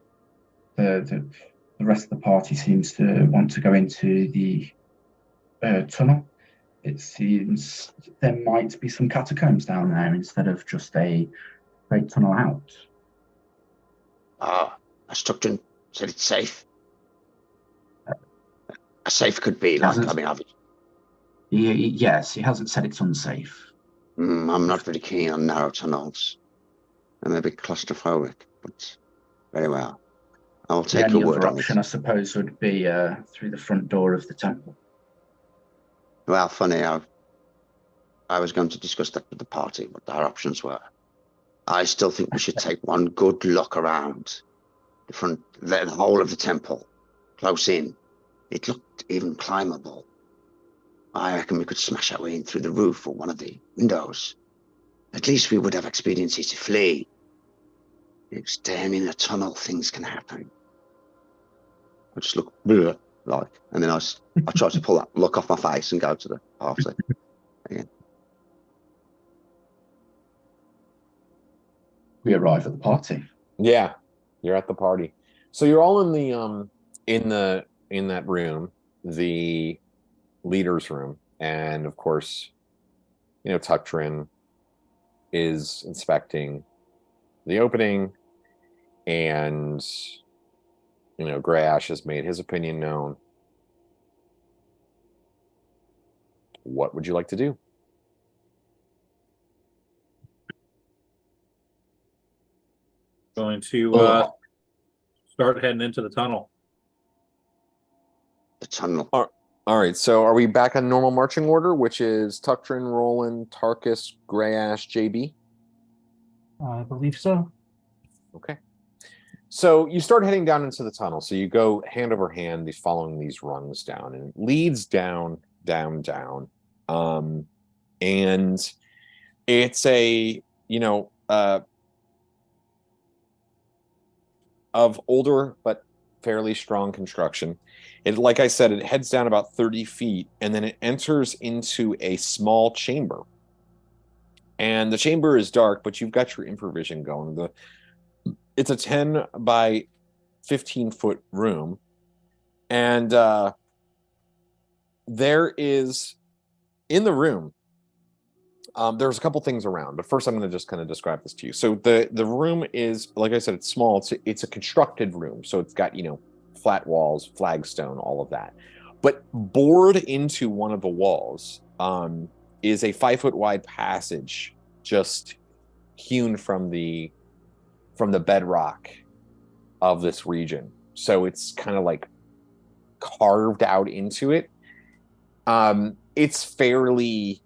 The rest of the party seems to want to go into the tunnel. It seems there might be some catacombs down there instead of just a straight tunnel out. Stockton said it's safe. A safe could be like, I mean, yes, he hasn't said it's unsafe. I'm not very keen on narrow tunnels. I'm a bit claustrophobic, but very well. I'll take your word on it. Option, I suppose, would be through the front door of the temple. Well, funny, I was going to discuss that with the party, what our options were. I still think we should take one good look around the whole of the temple, close in. It looked even climbable. I reckon we could smash our way in through the roof or one of the windows. At least we would have expediency to flee. If staying in a tunnel, things can happen. I just look like, and then I try to pull that look off my face and go to the party again. We arrive at the party. Yeah, you're at the party. So you're all in that room, the leader's room, and of course, Tuctrin is inspecting the opening, and Greyhawk has made his opinion known. What would you like to do? Going to start heading into the tunnel. The tunnel. All right, so are we back on normal marching order, which is Tuctrin, Roland, Tarkus, Greyhawk, JB? I believe so. Okay. So you start heading down into the tunnel. So you go hand over hand, following these rungs down, and it leads down, down, down. And it's a, of older but fairly strong construction. It, like I said, it heads down about 30 feet, and then it enters into a small chamber. And the chamber is dark, but you've got your infravision going. It's a 10 by 15-foot room, and there is, in the room, there's a couple things around, but first I'm going to just kind of describe this to you. So the room is, like I said, it's small. It's a constructed room, so it's got flat walls, flagstone, all of that. But bored into one of the walls is a 5-foot wide passage, just hewn from the bedrock of this region. So it's kind of like carved out into it. It's fairly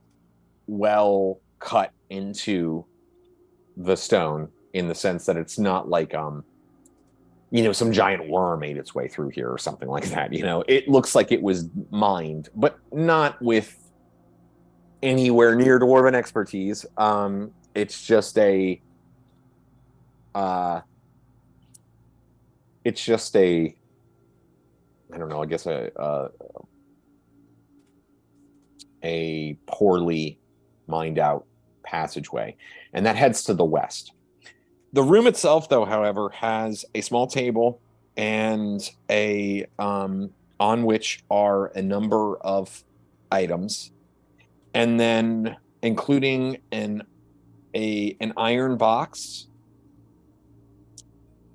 well cut into the stone, in the sense that it's not like some giant worm ate its way through here or something like that. It looks like it was mined, but not with anywhere near dwarven expertise. It's just a I don't know, I guess a poorly mined out passageway, and that heads to the west. The room itself, though, however, has a small table and a on which are a number of items, and then including an iron box,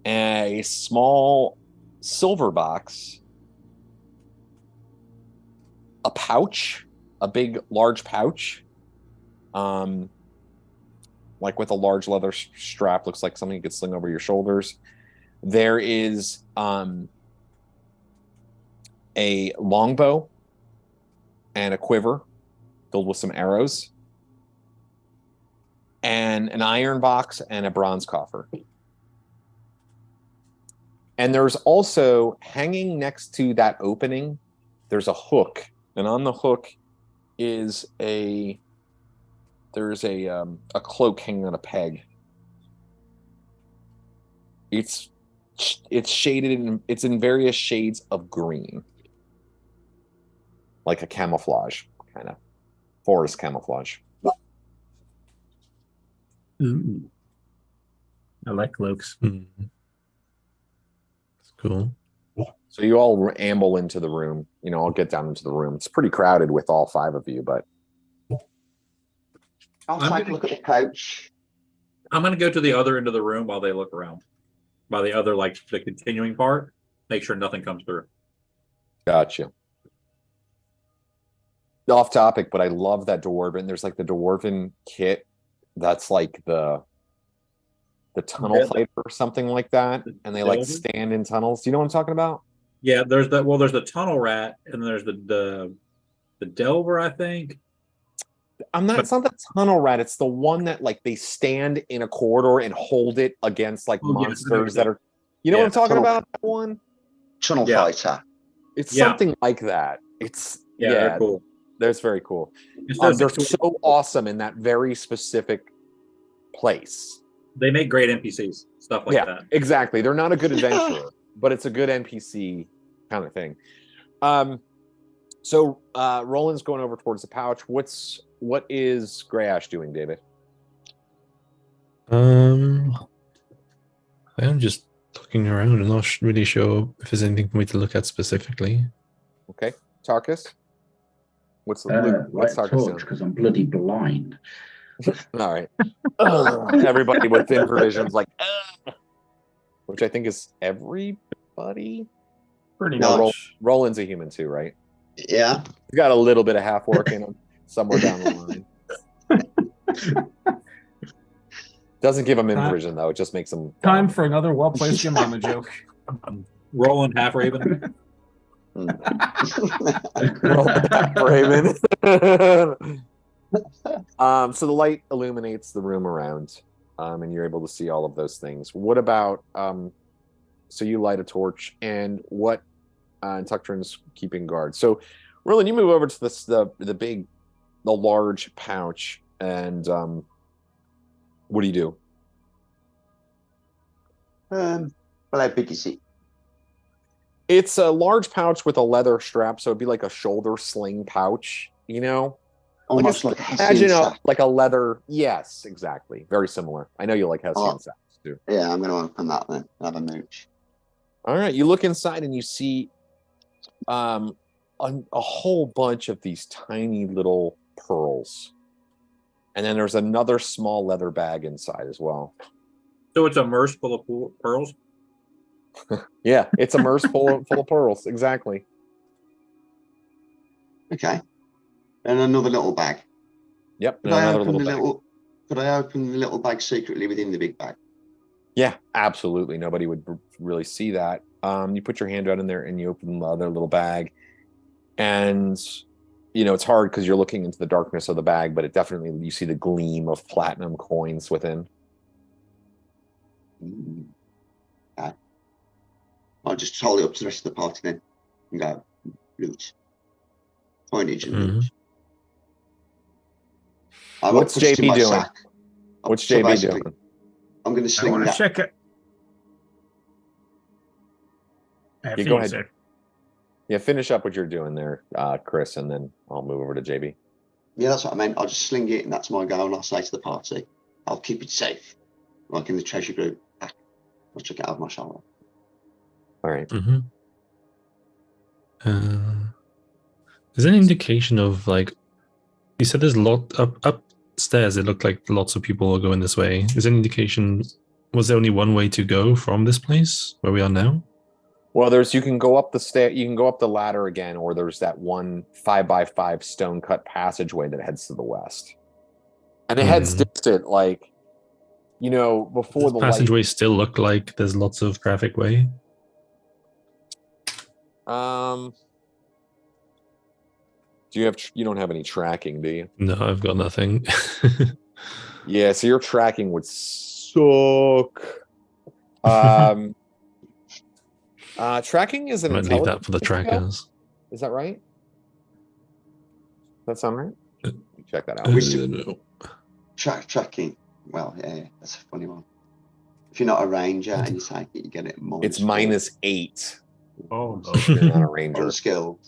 a small silver box, a pouch, a big, large pouch, like with a large leather strap, looks like something you could sling over your shoulders. There is a longbow and a quiver filled with some arrows, and an iron box and a bronze coffer. And there's also, hanging next to that opening, there's a hook, and on the hook is there's a cloak hanging on a peg. It's shaded in, it's in various shades of green, like a camouflage kind of forest camouflage. Ooh. I like cloaks. That's cool. So you all amble into the room. I'll get down into the room. It's pretty crowded with all 5 of you, but I'll take a look at the couch. I'm going to go to the other end of the room while they look around. By the other, like the continuing part, make sure nothing comes through. Gotcha. Off topic, but I love that dwarven. There's like the dwarven kit that's like the tunnel fighter or something like that, and they like stand in tunnels. Do you know what I'm talking about? Yeah, there's the tunnel rat, and there's the delver, I think. It's not the tunnel rat. It's the one that like they stand in a corridor and hold it against like monsters that are. You know what I'm talking about? That one tunnel fighter. It's something like that. It's they're cool. That's very cool. They're so awesome in that very specific place. They make great NPCs, stuff like that. Exactly. They're not a good adventurer, but it's a good NPC kind of thing. So Roland's going over towards the pouch. What is Greyash doing, David? I'm just looking around and not really sure if there's anything for me to look at specifically. Okay, Tarkus. What's Tarkus doing? Because I'm bloody blind. All right. Everybody with thin provisions, like, which I think is everybody. Pretty much. Roland's a human too, right? Yeah. He's got a little bit of half work in him somewhere down the line. Doesn't give him improvision though. It just makes him. Time for another well-placed Jemima joke. Roland half raven. Raven. So the light illuminates the room around, and you're able to see all of those things. What about so you light a torch, and what Tuctrin's keeping guard. So Roland, you move over to the large pouch, and what do you do? Well, how big is it? It's a large pouch with a leather strap, so it'd be like a shoulder sling pouch, Almost like a imagine like a leather. Yes, exactly. Very similar. I know you like Hessian sacks too. Yeah, I'm going to open that then. Have a mooch. All right, you look inside and you see a whole bunch of these tiny little pearls, and then there's another small leather bag inside as well. So it's immersed full of pearls. Yeah, it's immersed full of pearls. Exactly. Okay. And another little bag. Yep. Could I open the little bag secretly within the big bag? Yeah, absolutely. Nobody would really see that. You put your hand out in there and you open the other little bag, and it's hard because you're looking into the darkness of the bag, but you see the gleam of platinum coins within. Okay. I'll just hold it up to the rest of the party then and go loot. Coinage and loot. What's JB doing? What's JB doing? I'm going to sling that. Check it. Yeah, go ahead. Yeah, finish up what you're doing there, Chris, and then I'll move over to JB. Yeah, that's what I meant. I'll just sling it, and that's my goal. And I'll say to the party, I'll keep it safe, like in the treasure group. I'll check it out of my shoulder. All right. Mm-hmm. Is there any indication of like? You said there's a lot upstairs. It looked like lots of people are going this way. Is there any indication? Was there only one way to go from this place where we are now? Well, you can go up the ladder again, or there's that one 5x5 stone cut passageway that heads to the west, and it heads distant, like before Does the passageway light. Still look like there's lots of traffic way. You don't have any tracking, do you? No, I've got nothing. Yeah, so your tracking would suck. Tracking is an Might leave that for the intelligence check. trackers. Is that right? that sound right? Check that out. No. Tracking. Well, yeah, that's a funny one. If you're not a ranger and you take it, you get it It's -8. Oh, If you're not a ranger. Unskilled.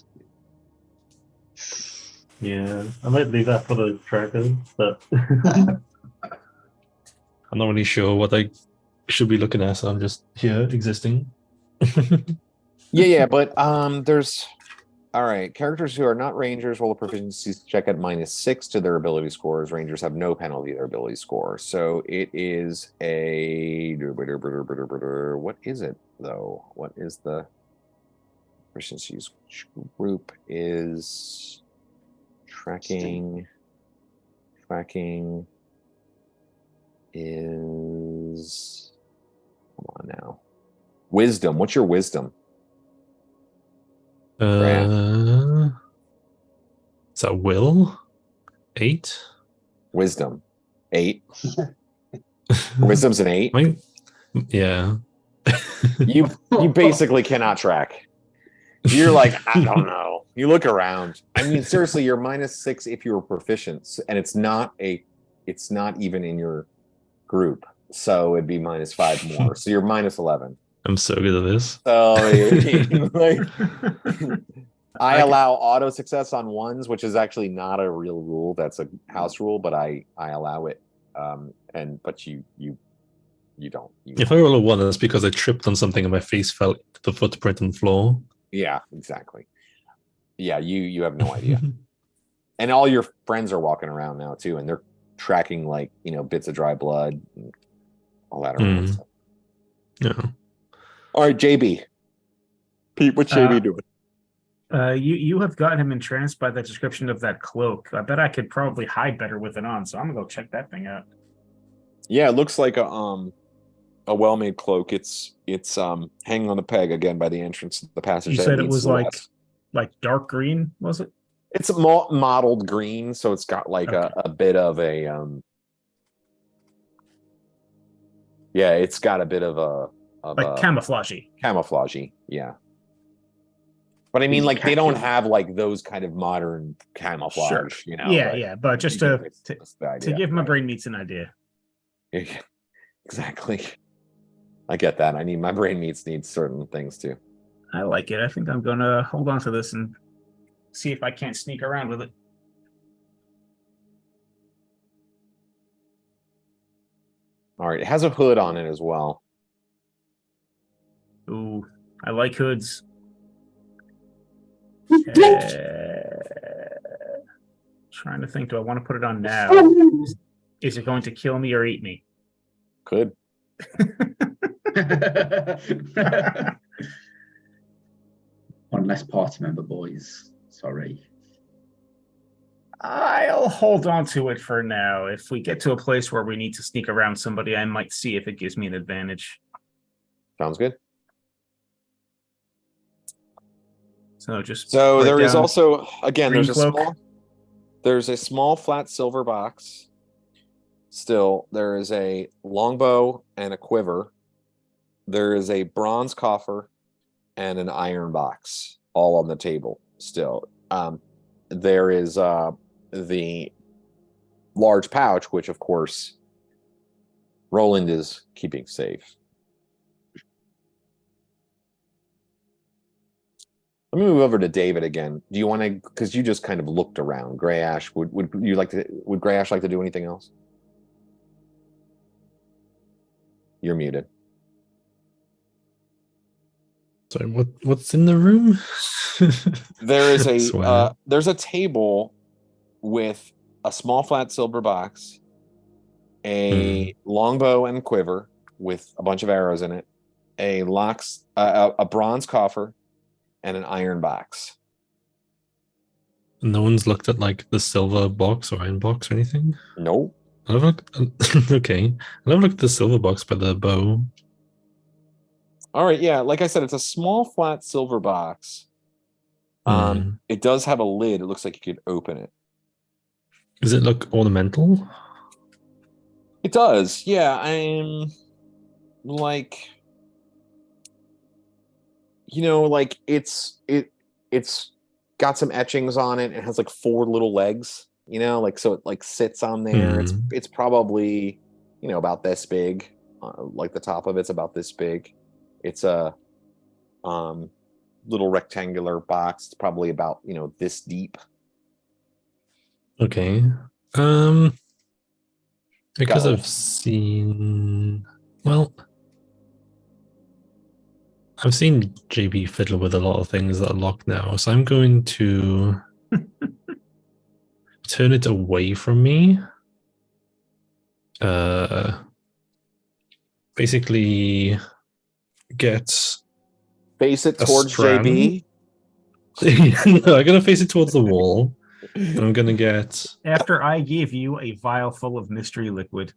Yeah, I might leave that for the tracker, but I'm not really sure what I should be looking at, so I'm just here existing. Yeah, but there's all right. Characters who are not rangers roll a proficiency check at -6 to their ability scores. Rangers have no penalty to their ability score. So it is a what is it though? What is the proficiencies group is tracking is come on now. Wisdom. What's your wisdom? Is that will? 8? Wisdom. 8. Wisdom's an 8. Yeah. You basically cannot track. You're like, I don't know. You look around. I mean, seriously, you're -6 if you're proficient, and it's not even in your group. So it'd be -5 more. So you're -11. I'm so good at this. So I allow auto success on ones, which is actually not a real rule. That's a house rule, but I allow it. But you don't. If I roll a 1, that's because I tripped on something and my face fell to the footprint on the floor. Yeah, exactly. Yeah, you have no idea. And all your friends are walking around now too, and they're tracking bits of dry blood and all that around stuff. Yeah. All right, JB. Pete, what's JB doing? You have gotten him entranced by the description of that cloak. I bet I could probably hide better with it on, so I'm gonna go check that thing out. Yeah, it looks like a well-made cloak. It's hanging on the peg again by the entrance to the passage. You said it was like dark green, was it? It's a mottled green, so it's got a bit of a it's got a bit of a camouflagey, yeah. But I mean, they don't have those kind of modern camouflage, sure. Yeah, but just to give my brain meats an idea. Exactly. I get that. I need my brain needs certain things too. I like it. I think I'm gonna hold on to this and see if I can't sneak around with it. All right, it has a hood on it as well. Ooh, I like hoods. Trying to think, do I want to put it on now? Is it going to kill me or eat me? Could. One less party member, boys. Sorry. I'll hold on to it for now. If we get to a place where we need to sneak around somebody, I might see if it gives me an advantage. Sounds good. So there is also, again, there's a small flat silver box. Still, there is a longbow and a quiver. There is a bronze coffer and an iron box, all on the table. Still, there is the large pouch, which of course Roland is keeping safe. Let me move over to David again. Do you want to? Because you just kind of looked around. Greyash, would Greyash like to do anything else? You're muted. Sorry, what's in the room? There is there's a table with a small flat silver box, a longbow and quiver with a bunch of arrows in it, a bronze coffer, and an iron box. No one's looked at the silver box or iron box or anything? Nope. Okay. I've looked at the silver box by the bow. All right, yeah. Like I said, it's a small flat silver box. It does have a lid. It looks like you could open it. Does it look ornamental? It does, yeah. I'm it's got some etchings on it. It has like 4 little legs, you know, like so it like sits on there. It's probably, you know, about this big. Like the top of it's about this big. It's a little rectangular box. It's probably about, you know, this deep. Okay. Because I've seen, well, I've seen JB fiddle with a lot of things that are locked now, so I'm going to turn it away from me. Basically face it towards JB. No, I'm gonna face it towards the wall. I'm gonna get. After I gave you a vial full of mystery liquid.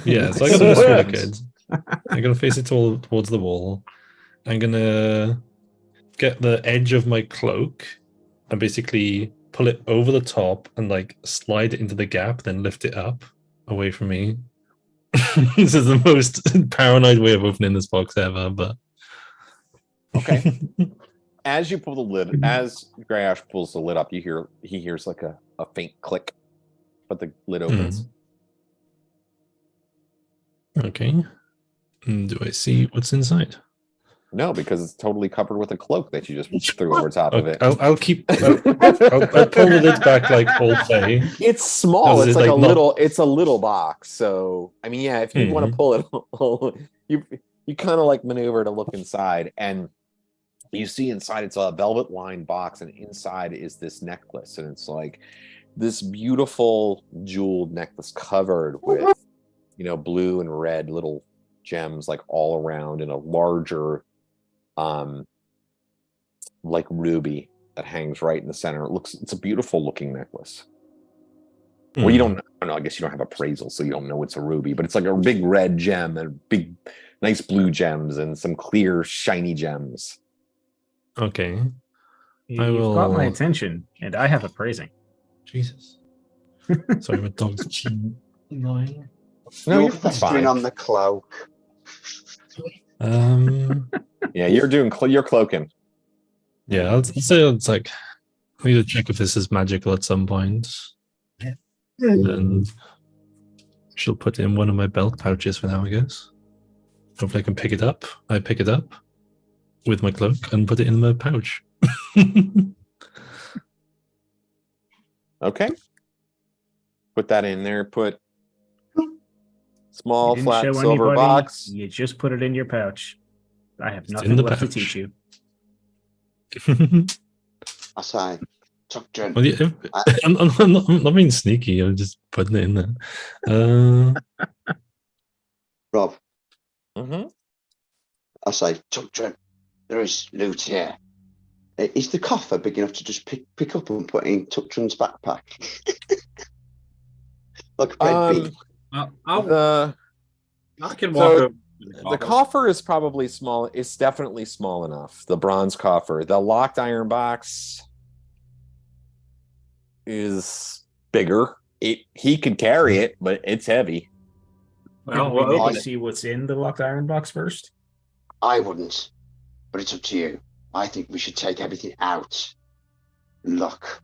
Yeah, so I got the mystery liquid. I'm gonna face it towards the wall. I'm gonna get the edge of my cloak and basically pull it over the top and like slide it into the gap, then lift it up away from me. This is the most paranoid way of opening this box ever, but okay. As you pull the lid, as Greyhawk pulls the lid up, he hears like a faint click, but the lid opens. Okay. Do I see what's inside? No, because it's totally covered with a cloak that you just threw over top of it. I'll keep. I'll pull the lid back like all day. It's small. It's like a little. It's a little box. So I mean, yeah, if you want to pull it, you kind of like maneuver to look inside, and you see inside it's a velvet lined box, and inside is this necklace, and it's like this beautiful jeweled necklace covered with, you know, blue and red little gems like all around in a larger like ruby that hangs right in the center. It's a beautiful looking necklace. Well, you don't know, I guess you don't have appraisal, so you don't know it's a ruby, but it's like a big red gem and big nice blue gems and some clear shiny gems. Okay. You've got my attention, and I have appraising. Jesus. Sorry, my dog's annoying. No, you're fine. On the cloak. Yeah, you're cloaking. Yeah, I'll say it's like I need to check if this is magical at some point. And she'll put it in one of my belt pouches for now, I guess. Hopefully I can pick it up. I pick it up with my cloak and put it in my pouch. Okay. Put that in there. Put small flat silver box. You just put it in your pouch. I have nothing left to teach you. I say, Tuckton. Well, yeah, I'm not being sneaky. I'm just putting it in there. Rob. Mm-hmm. I say, Tuckton, there is loot here. Is the coffer big enough to just pick up and put in Tuckton's backpack? Like a bread bin. I can walk over. The coffer is probably small. It's definitely small enough. The bronze coffer. The locked iron box is bigger. He could carry it, but it's heavy. Well, we need to see what's in the locked iron box first. I wouldn't, but it's up to you. I think we should take everything out. Look.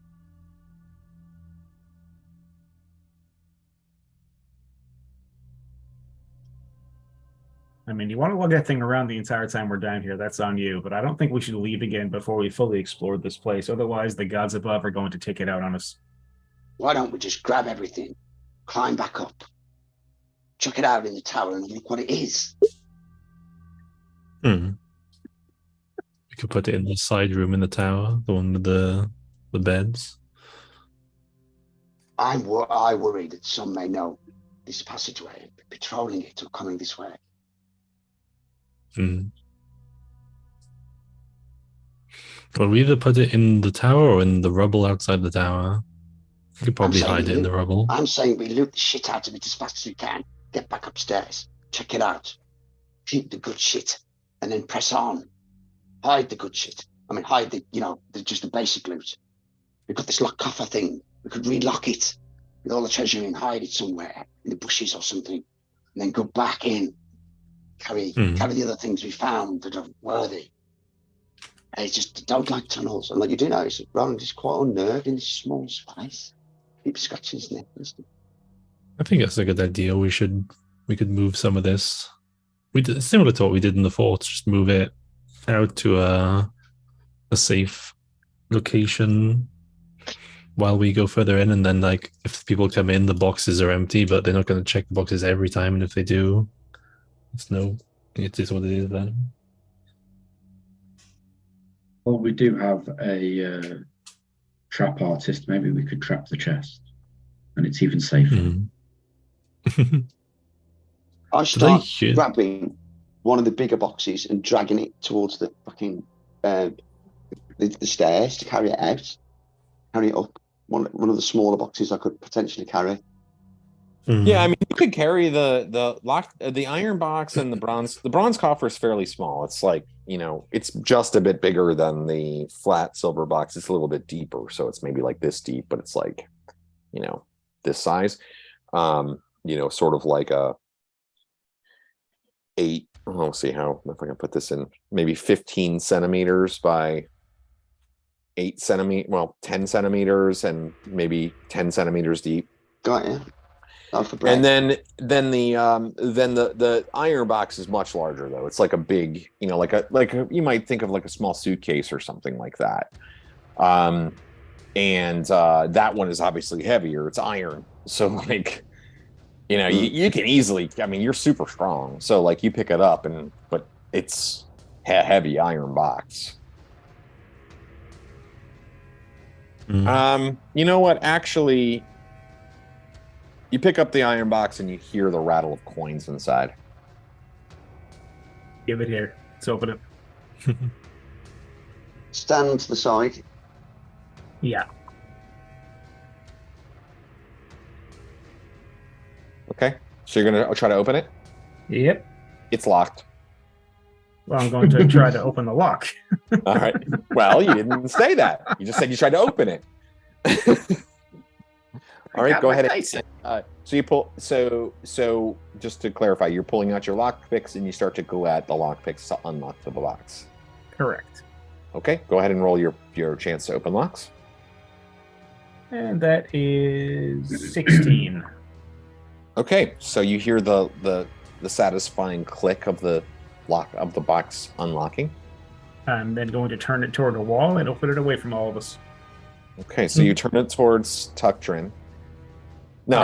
I mean, you want to lug that thing around the entire time we're down here, that's on you, but I don't think we should leave again before we fully explore this place. Otherwise, the gods above are going to take it out on us. Why don't we just grab everything, climb back up, chuck it out in the tower, and look what it is? We could put it in the side room in the tower, the one with the beds. I worry that some may know this passageway, patrolling it or coming this way. Well, we either put it in the tower or in the rubble outside the tower. You could probably hide it in the rubble. I'm saying we loot the shit out of it as fast as we can. Get back upstairs, check it out, keep the good shit, and then press on. Hide the good shit. I mean, hide just the basic loot. We've got this lock coffer thing. We could relock it with all the treasure and hide it somewhere in the bushes or something, and then go back in, carry the other things we found that are worthy. I just don't like tunnels. And like you do notice, Roland is quite unnerved in this small space. Keep scratching his neck. I think that's a good idea. We could move some of this. We did similar to what we did in the fort. Just move it out to a safe location while we go further in, and then like if people come in, the boxes are empty, but they're not going to check the boxes every time. And if they do, it is what it is then. Well, we do have a trap artist. Maybe we could trap the chest, and it's even safer. Mm-hmm. I start grabbing one of the bigger boxes and dragging it towards the fucking the stairs to carry it out. Carry it up. One of the smaller boxes I could potentially carry. Mm-hmm. Yeah, I mean, you could carry the iron box and the bronze. The bronze coffer is fairly small. It's like, it's just a bit bigger than the flat silver box. It's a little bit deeper, so it's maybe like this deep, but it's like, this size. Sort of like a 8. Let's see if I can put this in. Maybe 15 centimeters by 8 centimeters. Well, 10 centimeters and maybe 10 centimeters deep. Got you. And then the iron box is much larger though. It's like a big, like you might think of like a small suitcase or something like that. And that one is obviously heavier. It's iron, so like, you can easily. I mean, you're super strong, so like you pick it up, but it's a heavy iron box. You know what? Actually, you pick up the iron box and you hear the rattle of coins inside. Give it here. Let's open it. Stand to the side. Yeah. Okay. So you're going to try to open it? Yep. It's locked. Well, I'm going to try to open the lock. All right. Well, you didn't say that. You just said you tried to open it. All right, go ahead. So you pull. So just to clarify, you're pulling out your lock picks and you start to go at the lock picks to unlock the box. Correct. Okay, go ahead and roll your chance to open locks. And that is 16. Okay, so you hear the satisfying click of the lock of the box unlocking. I'm then going to turn it toward a wall and open it away from all of us. Okay, so you turn it towards Tuctrin. No,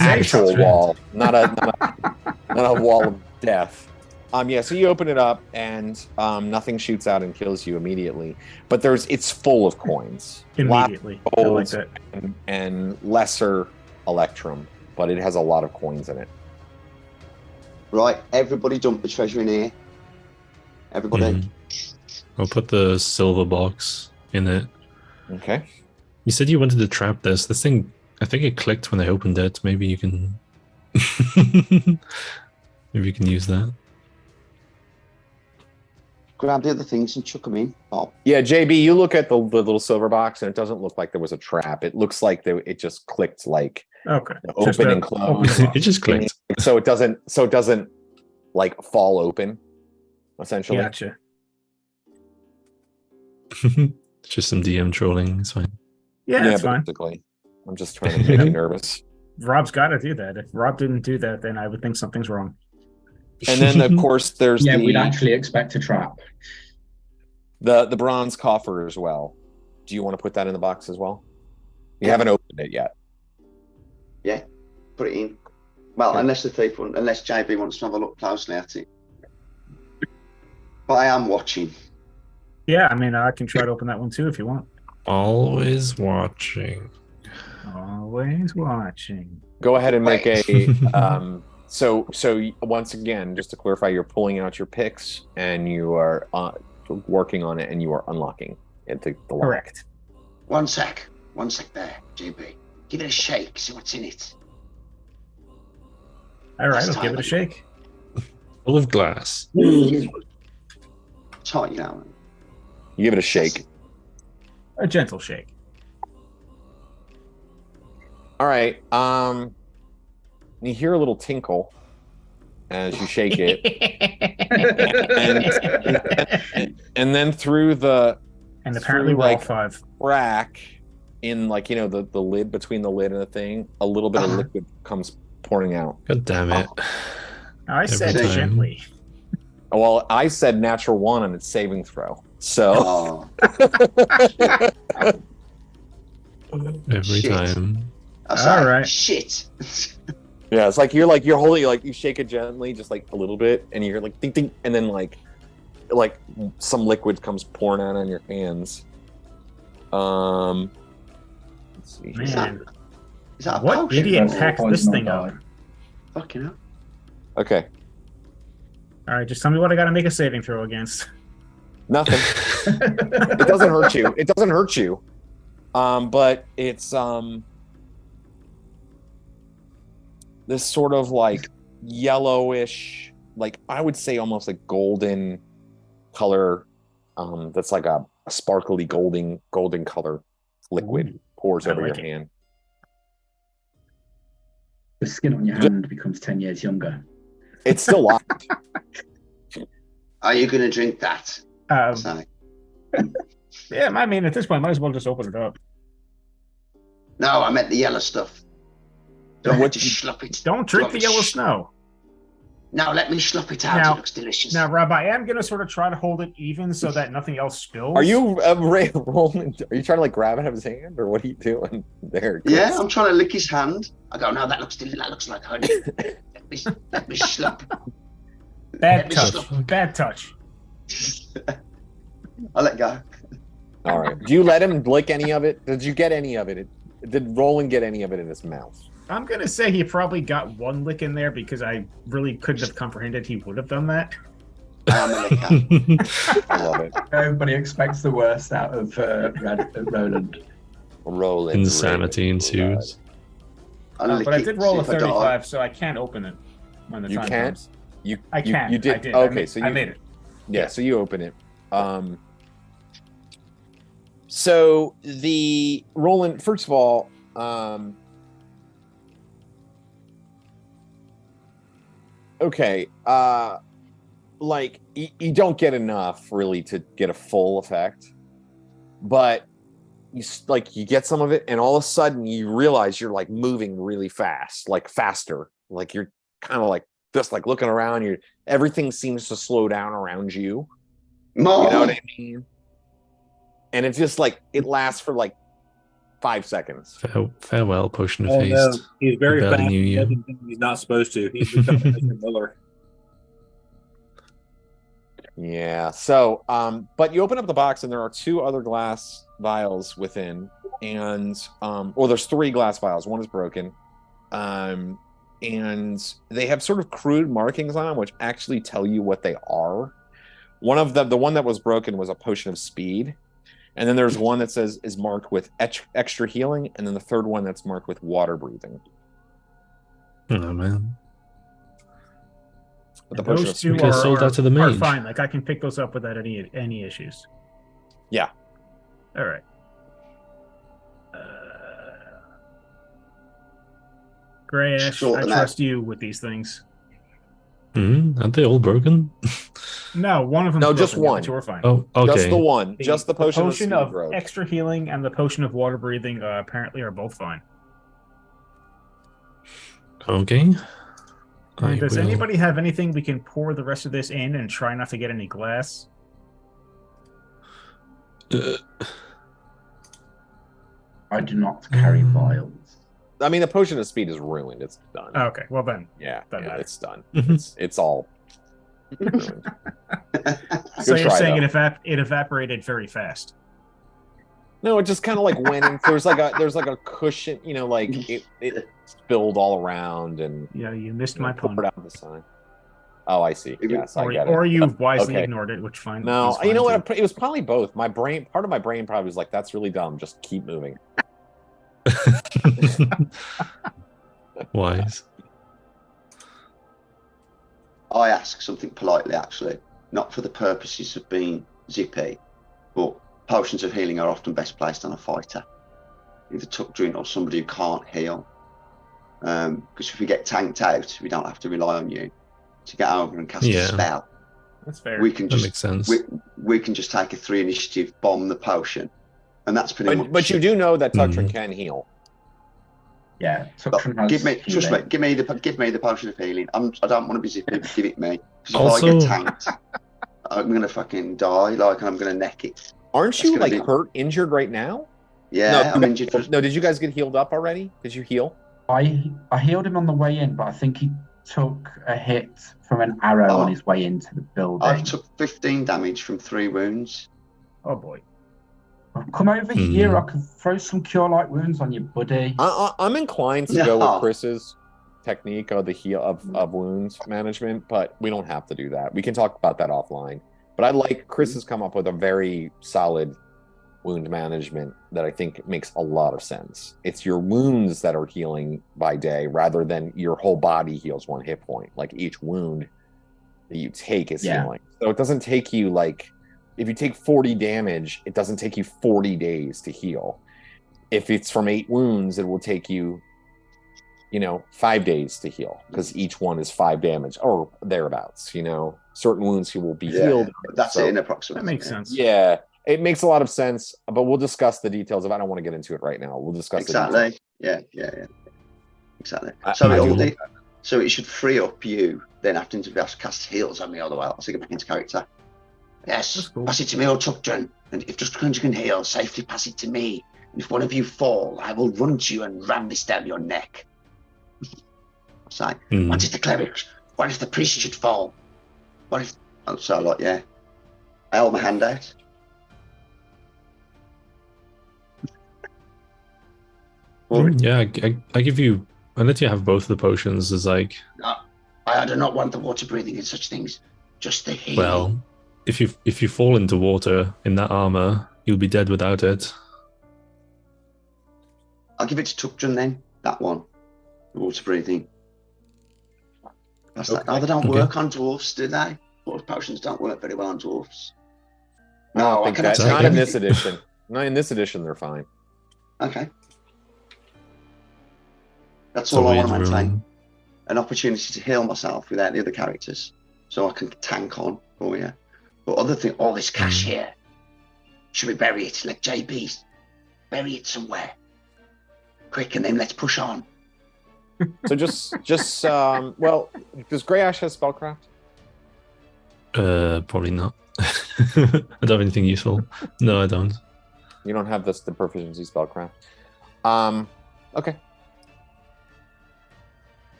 actual wall, not a wall of death. Yeah, so you open it up and nothing shoots out and kills you immediately, but it's full of coins. Immediately, I like that. And lesser electrum, but it has a lot of coins in it. Right, everybody dump the treasure in here. Everybody. I'll put the silver box in it. Okay. You said you wanted to trap this. This thing, I think it clicked when I opened it. Maybe you can maybe you can use that. Grab the other things and chuck them in. Bob. Yeah, JB, you look at the little silver box and it doesn't look like there was a trap. It looks like it just clicked like open and close. It just clicked. So it doesn't like fall open, essentially. Gotcha. Just some DM trolling. It's fine. Yeah, that's fine. Basically. I'm just trying to make you nervous. Rob's got to do that. If Rob didn't do that, then I would think something's wrong. And then, of course, there's we'd actually expect a trap. The bronze coffer as well. Do you want to put that in the box as well? You haven't opened it yet. Yeah, put it in. Well, unless JB wants to have a look closely at it. But I am watching. Yeah, I mean, I can try to open that one too if you want. Always watching. Always watching. Go ahead and make a. So once again, just to clarify, you're pulling out your picks and you are working on it and you are unlocking it. The lock. Correct. One sec there, JB. Give it a shake. See what's in it. All right, I'll give it a shake. Full of glass. Tight now. You give it a shake. A gentle shake. All right. You hear a little tinkle, as you shake it, and then through the and apparently we're all 5 crack in the lid between the lid and the thing, a little bit of liquid comes pouring out. God damn it! I said gently. Well, I said natural 1 and it's saving throw. So every time. All right. Shit. Yeah, it's like you're holding, you shake it gently, just like a little bit, and you hear ding ding, and then like some liquid comes pouring out on your hands. Let's see. Man, Is that a what potion? idiot packed this thing up? Fucking hell. Okay. All right, just tell me what I got to make a saving throw against. Nothing. It doesn't hurt you. It doesn't hurt you. But it's this sort of yellowish, I would say almost golden color. That's like a sparkly golden color liquid pours over your hand. The skin on your hand becomes 10 years younger. It's still locked. Are you going to drink that? Sonic? Yeah, I mean, at this point, might as well just open it up. No, I meant the yellow stuff. Don't want to slop it. Don't drink the yellow snow. No, let me slop it out. Now, it looks delicious. Now, Rob, I am going to sort of try to hold it even so that nothing else spills. Are you rolling? Are you trying to grab it out of his hand, or what are you doing there, Chris? Yeah, I'm trying to lick his hand. I go, no, that looks like honey. let me slop. Bad touch. Bad touch. I'll let go. All right. Do you let him lick any of it? Did you get any of it? Did Roland get any of it in his mouth? I'm going to say he probably got one lick in there because I really couldn't have comprehended he would have done that. I love it. Everybody expects the worst out of Roland. Roland. Insanity ensues. But I did roll a 35, so I can't open it when the time comes. I can. You did. I did. Okay, I made it. Yeah, so you open it. So the Roland, first of all, okay, you don't get enough really to get a full effect, but you get some of it, and all of a sudden you realize you're moving really fast, faster, you're kind of just looking around. Everything seems to slow down around you. You know what I mean? And it's just it lasts for 5 seconds. Farewell, potion of haste. No. He's very fast. You. He's not supposed to. He's becoming Mr. Miller. Yeah. So, but you open up the box and there are 2 other glass vials within, and there's 3 glass vials. One is broken, and they have sort of crude markings on them, which actually tell you what they are. One of them, the one that was broken, was a potion of speed. And then there's one that is marked with extra healing, and then the third one that's marked with water breathing. Oh man! But the those 2 are fine. I can pick those up without any issues. Yeah. All right. Greyash, I trust you with these things. Aren't they all broken? No, one of them. No, just one. 2 are fine. Oh, okay. Just the one. Just the potion of extra healing and the potion of water breathing apparently are both fine. Okay. Does anybody have anything we can pour the rest of this in and try not to get any glass? I do not carry vials. I mean, the potion of speed is ruined. It's done. Okay, well then. Yeah, it's done. Mhm. It's all ruined. So you're saying it evaporated very fast? No, it just kind of went in. There's like a cushion, it spilled all around, and you missed my pun. Poured out the side. Oh, I see. Yes, I get it. Or you wisely ignored it, which fine. No, you know what? It was probably both. My brain, part of my brain, probably was like, "That's really dumb. Just keep moving." Wise. I ask something politely, actually, not for the purposes of being zippy, but potions of healing are often best placed on a fighter, either Tuckdrin or somebody who can't heal. Because if we get tanked out, we don't have to rely on you to get over and cast Yeah. a spell, That's fair. we can That just makes sense. we can just take a 3 initiative, bomb the potion, and that's pretty much. But you do know that Tuctrin can heal. Yeah, But Tuctrin has give me healing. give me the potion of healing. I don't want to be zipping. Give it me. Because if Also- I get tanked, I'm gonna fucking die. Like I'm gonna neck it. Aren't That's you gonna like be- hurt, injured right now? Yeah, I'm injured. No, did you guys get healed up already? Did you heal? I healed him on the way in, but I think he took a hit from an arrow Oh. on his way into the building. I took 15 damage from 3 wounds. Oh boy. Come over here. I can throw some cure light wounds on you, buddy. I'm inclined to go No. with Chris's technique of the heal of wounds management, but we don't have to do that. We can talk about that offline. But I like Chris has come up with a very solid wound management that I think makes a lot of sense. It's your wounds that are healing by day rather than your whole body heals 1 hit point. Like each wound that you take is Yeah. healing. So it doesn't take you like, if you take 40 damage, it doesn't take you 40 days to heal. If it's from 8 wounds, it will take you, 5 days to heal because each one is 5 damage or thereabouts. Certain wounds will be healed. But that's So- it in approximately. That makes sense. Yeah, it makes a lot of sense, but we'll discuss the details of it. I don't want to get into it right now. We'll discuss the Exactly. Yeah. Exactly. I- So I it'll do- so it should free up you then having to be able to cast heals on me, otherwise I'll get back into character. Yes, That's cool. pass it to me, old Tuctrin. And if just you can heal, safely pass it to me. And if one of you fall, I will run to you and ram this down your neck. It's like, what if the cleric? What if the priest should fall? What if? Oh, so like, yeah. I hold my hand out. Well, Yeah, I give you. I let you have both the potions. As like, I do not want the water breathing and such things. Just the healing. well, if you fall into water in that armor, you'll be dead without it. I'll give it to Tuctrin then. That one. The water breathing. That's like, they don't work on dwarfs, do they? Water potions don't work very well on dwarfs. I don't think cannot that's take not in this everything. edition. Not in this edition, they're fine. Okay. That's So all I weird want to maintain. room. An opportunity to heal myself without the other characters, so I can tank on for you. But other thing, all this cash here, should we bury it? Let JB bury it somewhere, quick, and then let's push on. So just well, does Grey Ash have spellcraft? Probably not. I don't have anything useful. No, I don't. You don't have the proficiency spellcraft. Okay.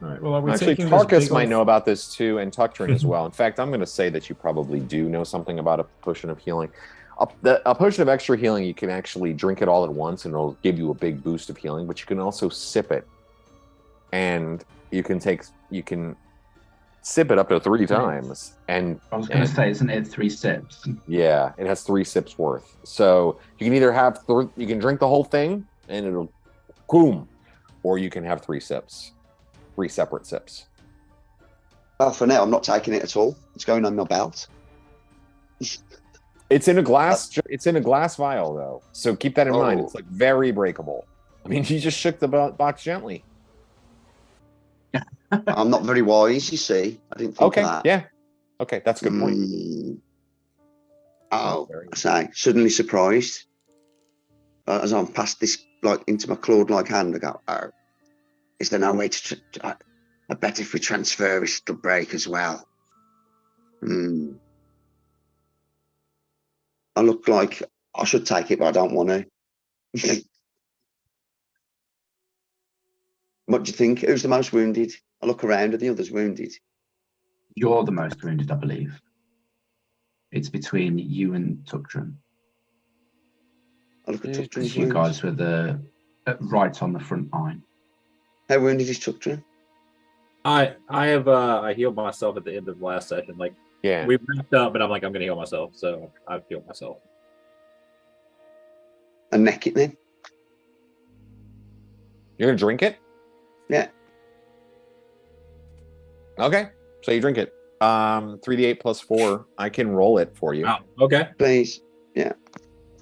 All right. Well, are we Actually, taking this Tarkus big might old- know about this too, and Tuctrin as well. In fact, I'm going to say that you probably do know something about a potion of healing. A potion of extra healing, you can actually drink it all at once, and it'll give you a big boost of healing. But you can also sip it, and you can sip it up to 3 times. And I was going to say, isn't it 3 sips? yeah, it has 3 sips worth. So you can either have you can drink the whole thing, and it'll boom, or you can have 3 sips. 3 separate sips. Well, for now, I'm not taking it at all. It's going on my belt. It's in a glass. It's in a glass vial, though. So keep that in mind. It's like very breakable. I mean, you just shook the box gently. I'm not very wise, you see. I didn't think Okay. of that. Yeah. Okay, that's a good point. Oh, I say, suddenly surprised. As I'm past this, like, into my clawed-like hand, I go, oh, is there no way to... I bet if we transfer, it'll break as well. I look like I should take it, but I don't want to. What do you think? Who's the most wounded? I look around, are the others wounded? You're the most wounded, I believe. It's between you and Tuctrin. I look at Tuctrin's You wounds. guys were the right on the front line. How wounded is Tuctrin? I have healed myself at the end of last session. Like Yeah. we wrapped up, but I'm like I'm gonna heal myself, so I've healed myself. And neck it then? You're gonna drink it? Yeah. Okay. So you drink it. 3d8 plus 4. I can roll it for you. Wow. Okay. Please. Yeah.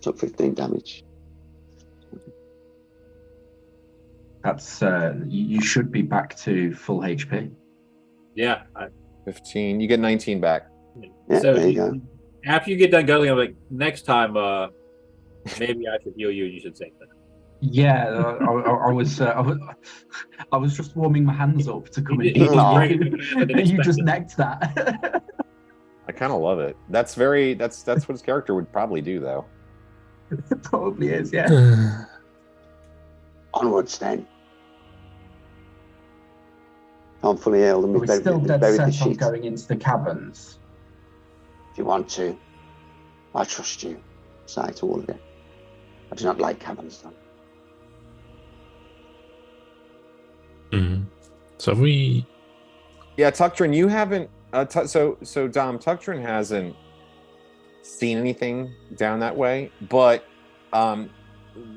Took 15 damage. That's you should be back to full HP. Yeah. 15. You get 19 back. Yeah, So there you go. after you get done guzzling, I'm like, next time, maybe I should heal you. You should say that. Yeah, I was just warming my hands up to come in. You just necked that. I kind of love it. That's what his character would probably do, though. It probably is, yeah. Onwards then. I'm fully ill and We're we've still dead buried the set on shit. going into the caverns. If you want to, I trust you. Say to all of you. I do not like caverns, though. So have we? Yeah, Tuctrin, you haven't. So Dom, Tuctrin hasn't seen anything down that way, but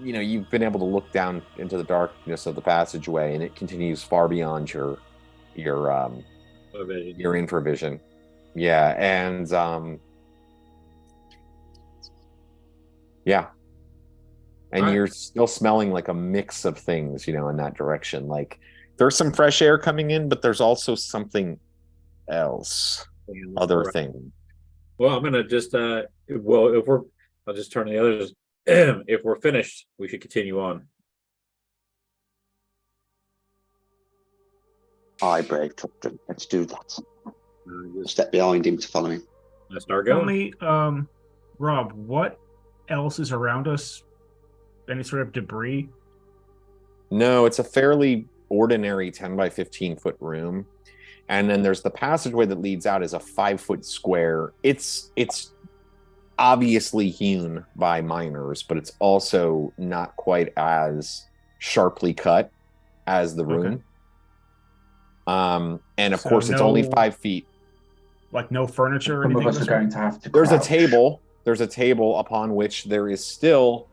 you've been able to look down into the darkness of the passageway, and it continues far beyond your infravision. Yeah, and and you're still smelling like a mix of things, in that direction. Like there's some fresh air coming in, but there's also something else, other thing. Well, I'm gonna just I'll just turn to the others. If we're finished, we should continue on. I brave Tuctrin. Let's do that. Step behind him to follow him. Let's start Tell going. me, Rob, what else is around us? Any sort of debris? No, it's a fairly ordinary 10 by 15 foot room. And then there's the passageway that leads out as a 5-foot square. It's obviously hewn by miners, but it's also not quite as sharply cut as the room. And of course, it's only 5 feet. Like no furniture or Some anything? of us are going to have to There's a crouch. table. There's a table upon which there is still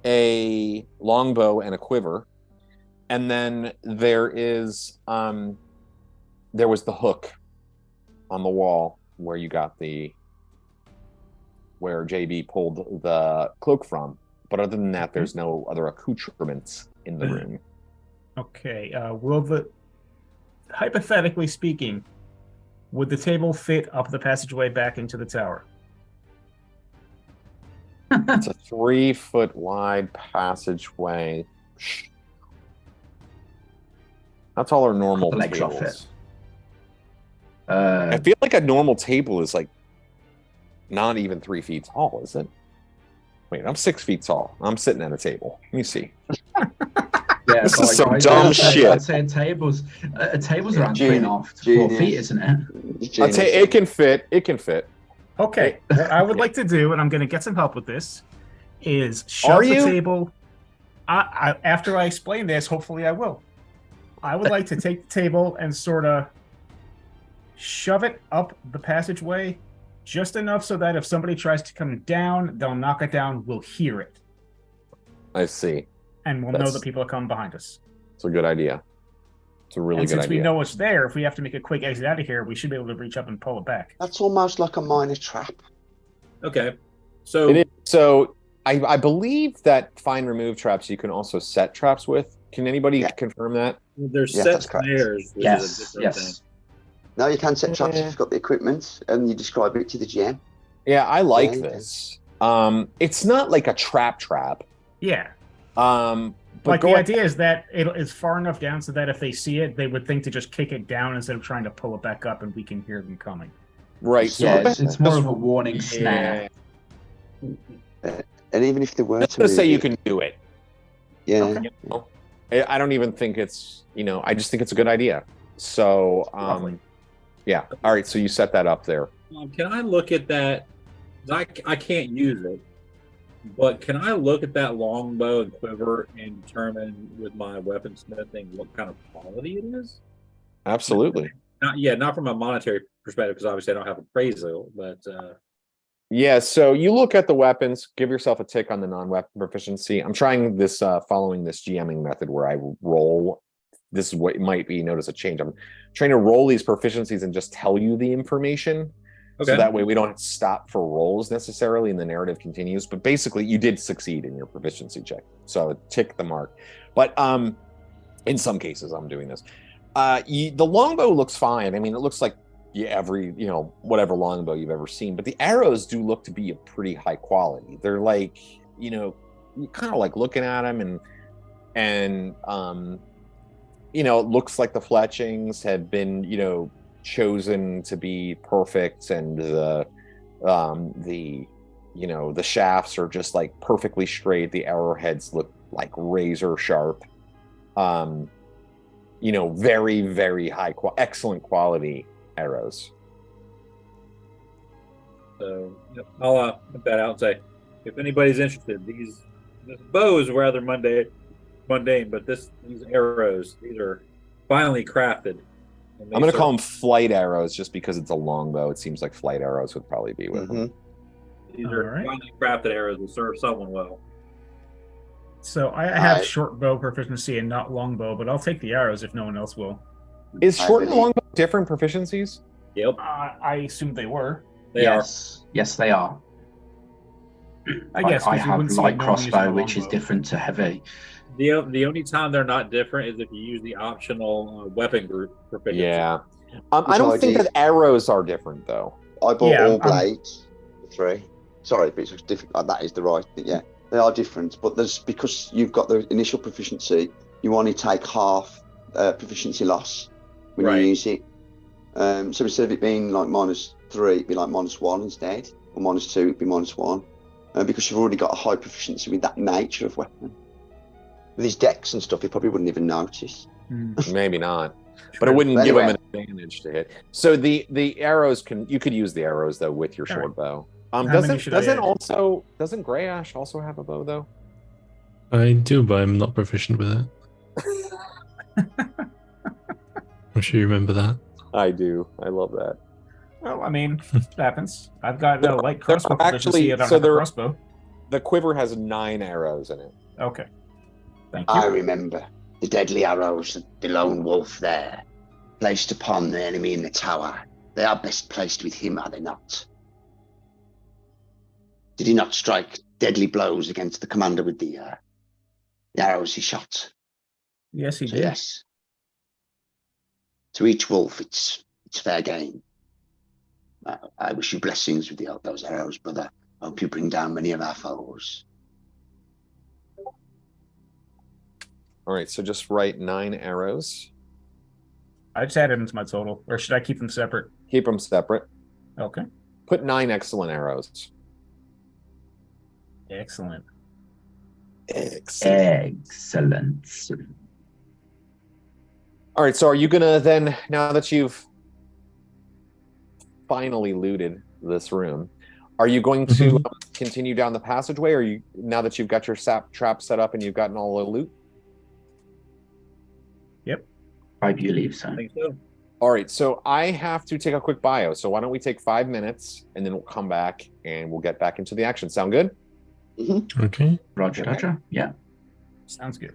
a longbow and a quiver. And then there is there was the hook on the wall where JB pulled the cloak from. But other than that, there's no other accoutrements in the room. Okay. Hypothetically speaking, would the table fit up the passageway back into the tower? It's a 3-foot wide passageway. That's all our normal tables. I feel like a normal table is like not even 3 feet tall, is it? Wait, I'm 6 feet tall. I'm sitting at a table. Let me see. Yeah, this is some dumb shit. I'd say a table's around 3.5 to 4 feet, isn't it? I'd say it can fit. It can fit. Okay. What I would like to do, and I'm going to get some help with this, is shove the table. After I explain this, hopefully I will. I would like to take the table and sort of shove it up the passageway just enough so that if somebody tries to come down, they'll knock it down. We'll hear it. I see. And we'll know that people are coming behind us. It's a good idea. It's a really good idea. Since we know it's there, if we have to make a quick exit out of here, we should be able to reach up and pull it back. That's almost like a minor trap. Okay. So I believe that find remove traps you can also set traps with. Can anybody confirm that? There's set snares, which is a different thing. No, you can set traps if you've got the equipment and you describe it to the GM. Yeah, I like this. It's not like a trap. Yeah. But like the idea is that it's far enough down so that if they see it, they would think to just kick it down instead of trying to pull it back up, and we can hear them coming. Right. Yeah, it's more of a warning snare. And even if they were to let's say you can do it. Yeah. Okay. I don't even think it's, I just think it's a good idea. So, yeah. All right. So you set that up there. Can I look at that? I can't use it, but can I look at that longbow and quiver and determine with my weaponsmithing what kind of quality it is? Absolutely. Not from a monetary perspective, because obviously I don't have appraisal, but yeah, so you look at the weapons, give yourself a tick on the non-weapon proficiency. I'm trying this, following this GMing method where I roll. This is what might be notice a change. I'm trying to roll these proficiencies and just tell you the information. Okay. So that way we don't stop for rolls necessarily and the narrative continues. But basically you did succeed in your proficiency check. So tick the mark. But in some cases I'm doing this. The longbow looks fine. I mean, it looks like whatever longbow you've ever seen, but the arrows do look to be a pretty high quality. They're like, you kind of like looking at them and it looks like the fletchings have been, chosen to be perfect, and the shafts are just like perfectly straight. The arrowheads look like razor sharp. Very, very excellent quality arrows. So I'll put that out and say, if anybody's interested, this bow is rather mundane, but these arrows, these are finely crafted. I'm going to call them flight arrows just because it's a longbow. It seems like flight arrows would probably be with them. These are finely crafted arrows that serve someone well. So I have short bow proficiency and not longbow, but I'll take the arrows if no one else will. Is short and longbow different proficiencies? Yep. I assumed they were. They are. Yes, they are. I guess I have light crossbow, which is different to heavy. The only time they're not different is if you use the optional weapon group proficiency. Yeah. I don't think that arrows are different, though. I bought all blades, 3. Sorry, but it's different. That is the right thing, yeah. They are different, but because you've got the initial proficiency, you only take half proficiency loss when you use it. So instead of it being like -3, it'd be like -1 instead, or -2, it'd be -1, because you've already got a high proficiency with that nature of weapon. With his decks and stuff, he probably wouldn't even notice. Maybe not, but it wouldn't give him an advantage to hit. So the arrows you could use the arrows though with your short bow. Doesn't Greyash also have a bow though? I do, but I'm not proficient with it. I'm sure you remember that. I do. I love that. Well, I mean, it happens. I've got a light crossbow proficiency. I don't have a crossbow. The quiver has 9 arrows in it. Okay. Thank you. I remember the deadly arrows of the lone wolf there, placed upon the enemy in the tower. They are best placed with him, are they not? Did he not strike deadly blows against the commander with the arrows he shot? Yes, he did. Yes. To each wolf, it's fair game. I wish you blessings with those arrows, brother. I hope you bring down many of our foes. All right, so just write 9 arrows. I just added them to my total, or should I keep them separate? Keep them separate. Okay. Put 9 excellent arrows. Excellent. All right, so are you gonna then, now that you've finally looted this room, are you going to continue down the passageway, or now that you've got your trap set up and you've gotten all the loot? Yep. I believe so. I think so. All right, so I have to take a quick bio. So why don't we take 5 minutes and then we'll come back and we'll get back into the action. Sound good? Okay. Roger. Yeah. Sounds good.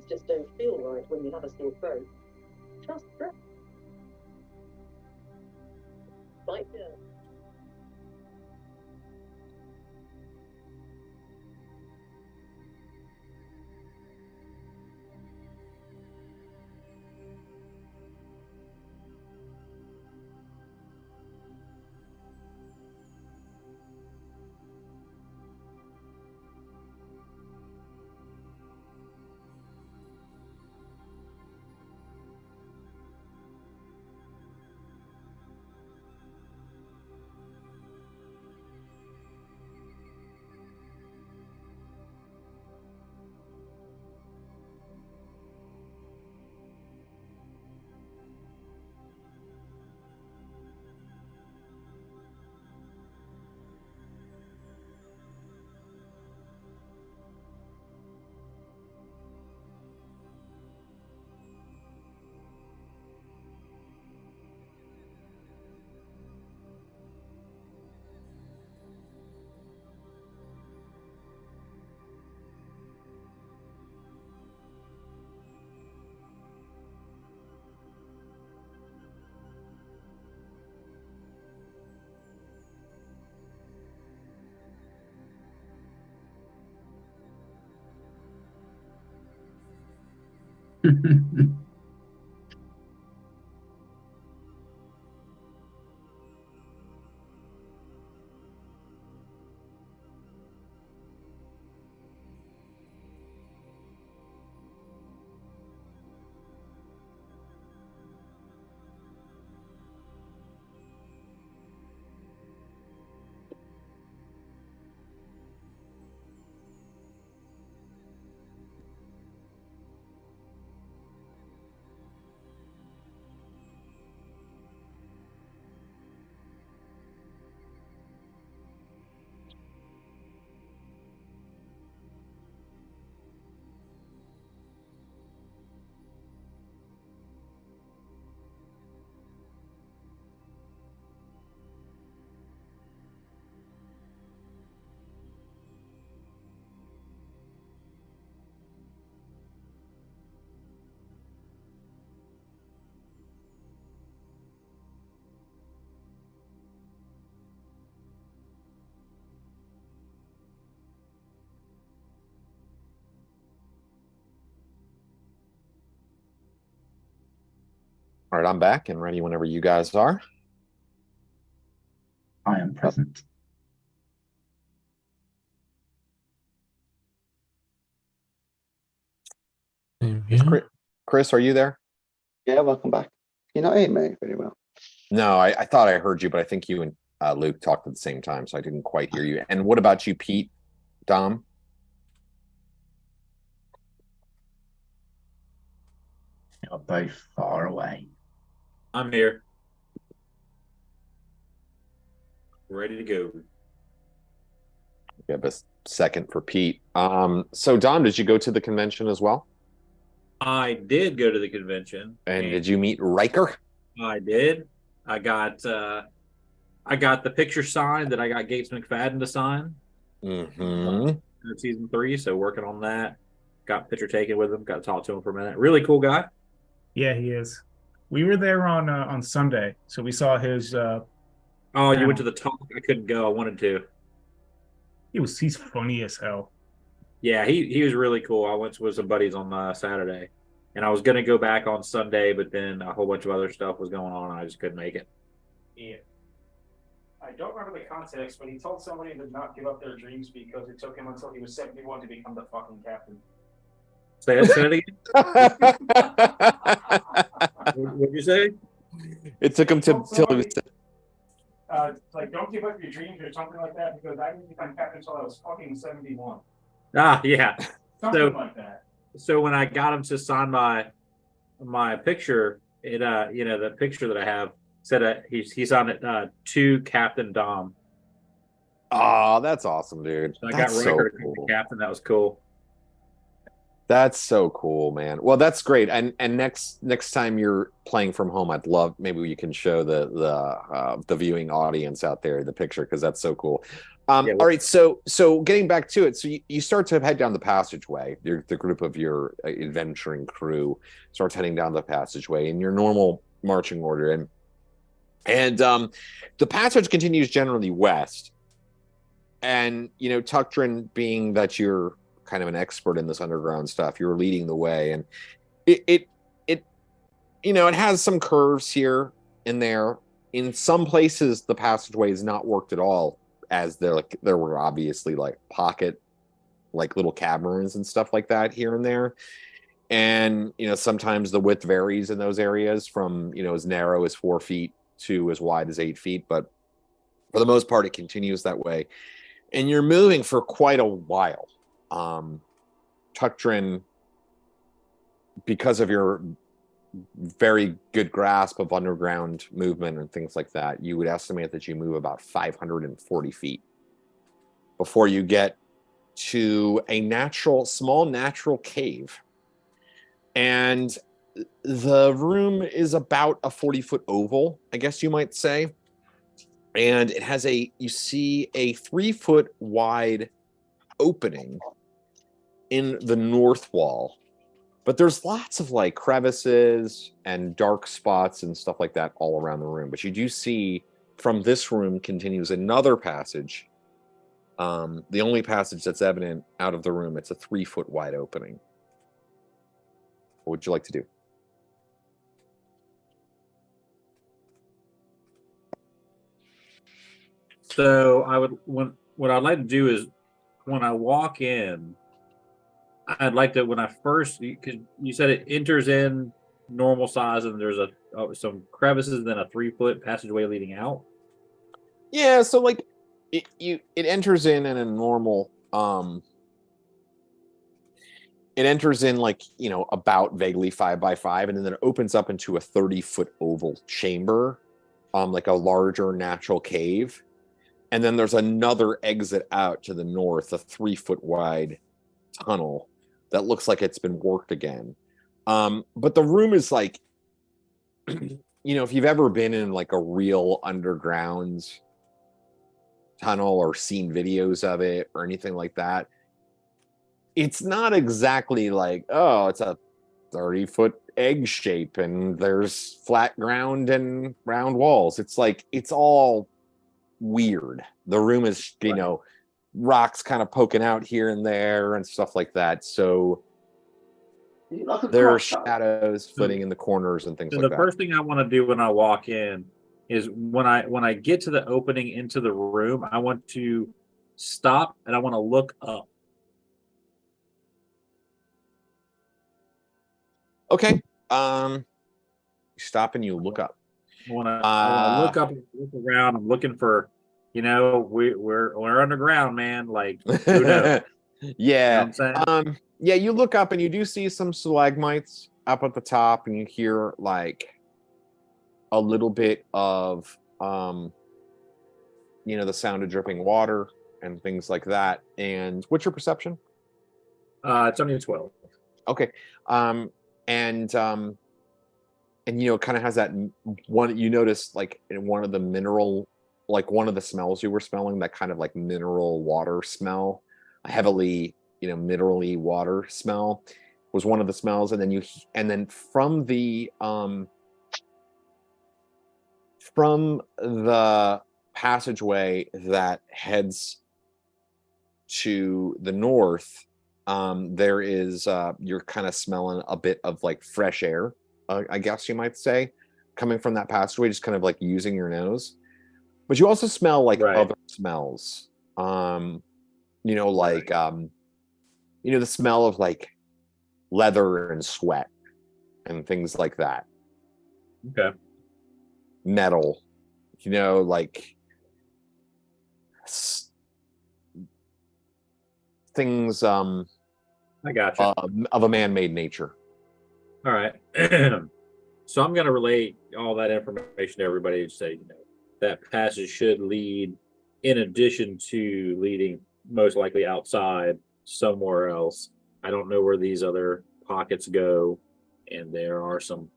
Just don't feel right when you have a sore throat. Just drink. All right, I'm back and ready whenever you guys are. I am present. Chris, are you there? Yeah, welcome back. You're not hearing me very well. No, I thought I heard you, but I think you and Luke talked at the same time, so I didn't quite hear you. And what about you, Pete, Dom? You're both far away. I'm here. Ready to go. We have a second for Pete. So Dom, did you go to the convention as well? I did go to the convention. And did you meet Riker? I did. I got the picture signed that I got Gates McFadden to sign. Mm-hmm. Season 3, so working on that. Got a picture taken with him. Got to talk to him for a minute. Really cool guy. Yeah, he is. We were there on Sunday, so we saw his. You went to the talk? I couldn't go. I wanted to. He's funny as hell. Yeah, he was really cool. I went with some buddies on Saturday, and I was going to go back on Sunday, but then a whole bunch of other stuff was going on, and I just couldn't make it. Yeah. I don't remember the context, but he told somebody to not give up their dreams because it took him until he was 71 to become the fucking captain. Say it again. What did you say? It took him till he was. Don't give up your dreams or something like that because I didn't become captain until I was fucking 71. Yeah. Something like that. So when I got him to sign my picture, it the picture that I have said he's on it to Captain Dom. Oh, that's awesome, dude. So I got Riker to the captain. That was cool. That's so cool, man. Well, that's great. And next time you're playing from home, I'd love maybe you can show the viewing audience out there the picture because that's so cool. All right, so getting back to it, so you start to head down the passageway. The group of your adventuring crew starts heading down the passageway in your normal marching order, and the passage continues generally west. And Tuctrin, being that you're kind of an expert in this underground stuff, you're leading the way, and it has some curves here and there. In some places, the passageway is not worked at all, as there were obviously pocket little caverns and stuff like that here and there. And sometimes the width varies in those areas from as narrow as 4 feet to as wide as 8 feet, but for the most part it continues that way. And you're moving for quite a while. Tuctrin, because of your very good grasp of underground movement and things like that, you would estimate that you move about 540 feet before you get to a small natural cave. And the room is about a 40-foot oval, I guess you might say. And it has you see a 3-foot wide opening in the north wall, but there's lots of crevices and dark spots and stuff like that all around the room. But you do see from this room continues another passage. The only passage that's evident out of the room, it's a 3-foot wide opening. What would you like to do? So what I'd like to do is when I walk in, I'd like to, when I first, because you said it enters in normal size and there's some crevices and then a 3-foot passageway leading out. Yeah, so like it enters in a normal it enters in like, about vaguely 5x5, and then it opens up into a 30-foot oval chamber, like a larger natural cave. And then there's another exit out to the north, a 3-foot wide tunnel that looks like it's been worked again. But the room is like, if you've ever been in like a real underground tunnel or seen videos of it or anything like that, it's not exactly like, oh, it's a 30-foot egg shape and there's flat ground and round walls. It's like, it's all weird. The room is, rocks kind of poking out here and there and stuff like that. So there are shadows flitting in the corners and things like that. The first thing I want to do when I walk in is when I get to the opening into the room, I want to stop and I want to look up. Okay. You stop and you look up. I want to look up and look around. I'm looking for, we're underground, man. Like, who knows? Yeah. You know what I'm saying? Yeah, you look up and you do see some stalagmites up at the top, and you hear like a little bit of the sound of dripping water and things like that. And what's your perception? It's only a 12. Okay. And it kind of has that one, you notice like in one of the mineral, like one of the smells you were smelling, that kind of like mineral water smell, a heavily, minerally water smell was one of the smells. And then from the passageway that heads to the north, there is you're kind of smelling a bit of like fresh air, I guess you might say, coming from that passageway, just kind of like using your nose. But you also smell like other smells, the smell of like leather and sweat and things like that. Okay. Metal, like things I got you. Of a man-made nature. All right. So I'm going to relate all that information to everybody and say, that passage should lead, in addition to leading most likely outside somewhere else. I don't know where these other pockets go, and there are some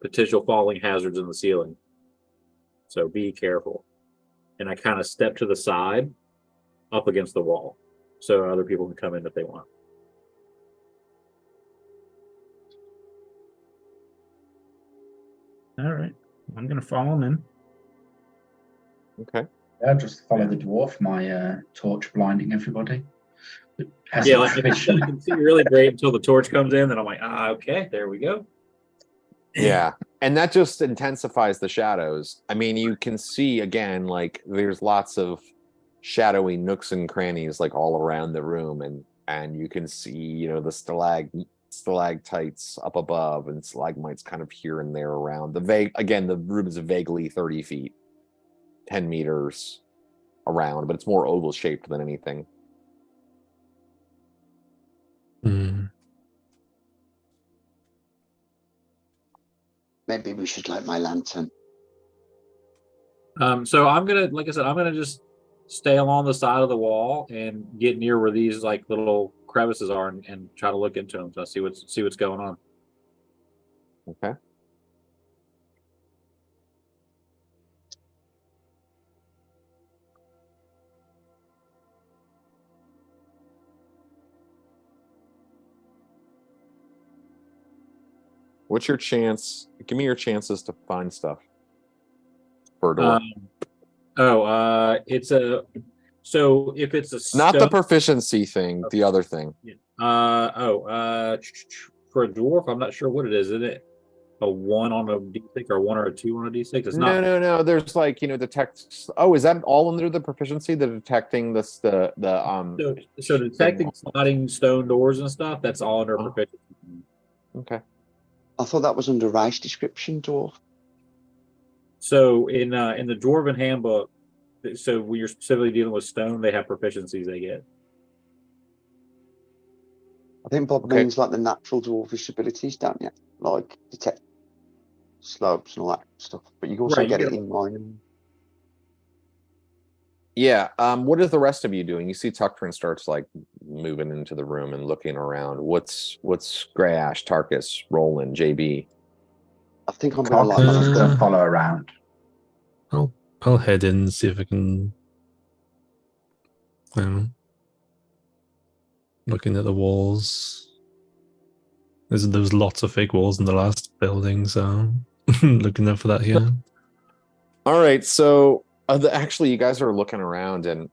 potential falling hazards in the ceiling. So be careful. And I kind of step to the side up against the wall so other people can come in if they want. All right. I'm going to follow him in. Okay. Yeah, just follow the dwarf, my torch blinding everybody. Yeah, like, I can see really great until the torch comes in, and I'm like, okay, there we go. Yeah, and that just intensifies the shadows. I mean, you can see, again, like, there's lots of shadowy nooks and crannies, like, all around the room, and you can see, the stalactites up above and stalagmites kind of here and there around. The room is vaguely 30 feet, 10 meters around, but it's more oval shaped than anything. Maybe we should light my lantern. So I'm gonna, like I said, I'm gonna just stay along the side of the wall and get near where these like little crevices are and try to look into them to see what's going on. Okay. What's your chance? Give me your chances to find stuff for a door. So if it's a not the stone, proficiency thing, the other thing. for for a dwarf, I'm not sure what it is. Isn't it a 1 on a d6 or a 1 or a 2 on a d6? It's not. No. There's like detect. Oh, is that all under the proficiency? The detecting this the So detecting sliding stone doors and stuff. That's all under proficiency. Okay. I thought that was under race description, dwarf. So in the Dwarven handbook, so when you're specifically dealing with stone, they have proficiencies they get. I think Bob means like the natural dwarfish abilities, don't you? Like detect slopes and all that stuff. But you can also get it in mine. Yeah. What is the rest of you doing? You see Tuctrin starts like moving into the room and looking around. What's Greyash, Tarkus, Roland, JB? I think I'm gonna follow around. I'll head in and see if I can. Looking at the walls. There's lots of fake walls in the last building, so looking out for that here. All right, so actually, you guys are looking around, and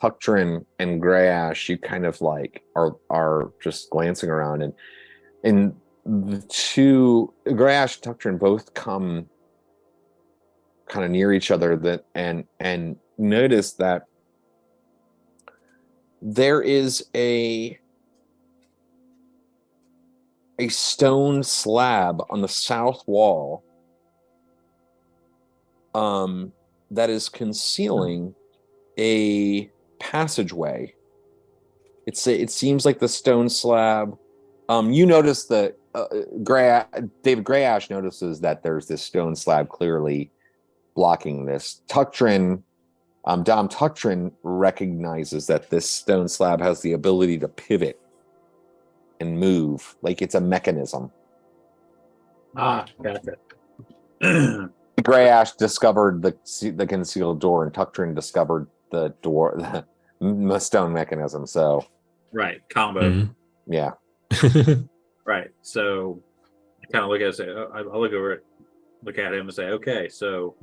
Tuctrin and Greyash, you kind of like are just glancing around, and the two Greyash and Tuctrin both come kind of near each other and notice that there is a stone slab on the south wall that is concealing a passageway. It seems like the stone slab. You notice that David Greyash notices that there's this stone slab clearly blocking this. Dom Tuctrin recognizes that this stone slab has the ability to pivot and move, like it's a mechanism. Got it. Greyash discovered the concealed door, and Tuctrin discovered the door, the stone mechanism. So, right, combo. Yeah. Right. So, I kind of look at it, I look at him and say, okay, so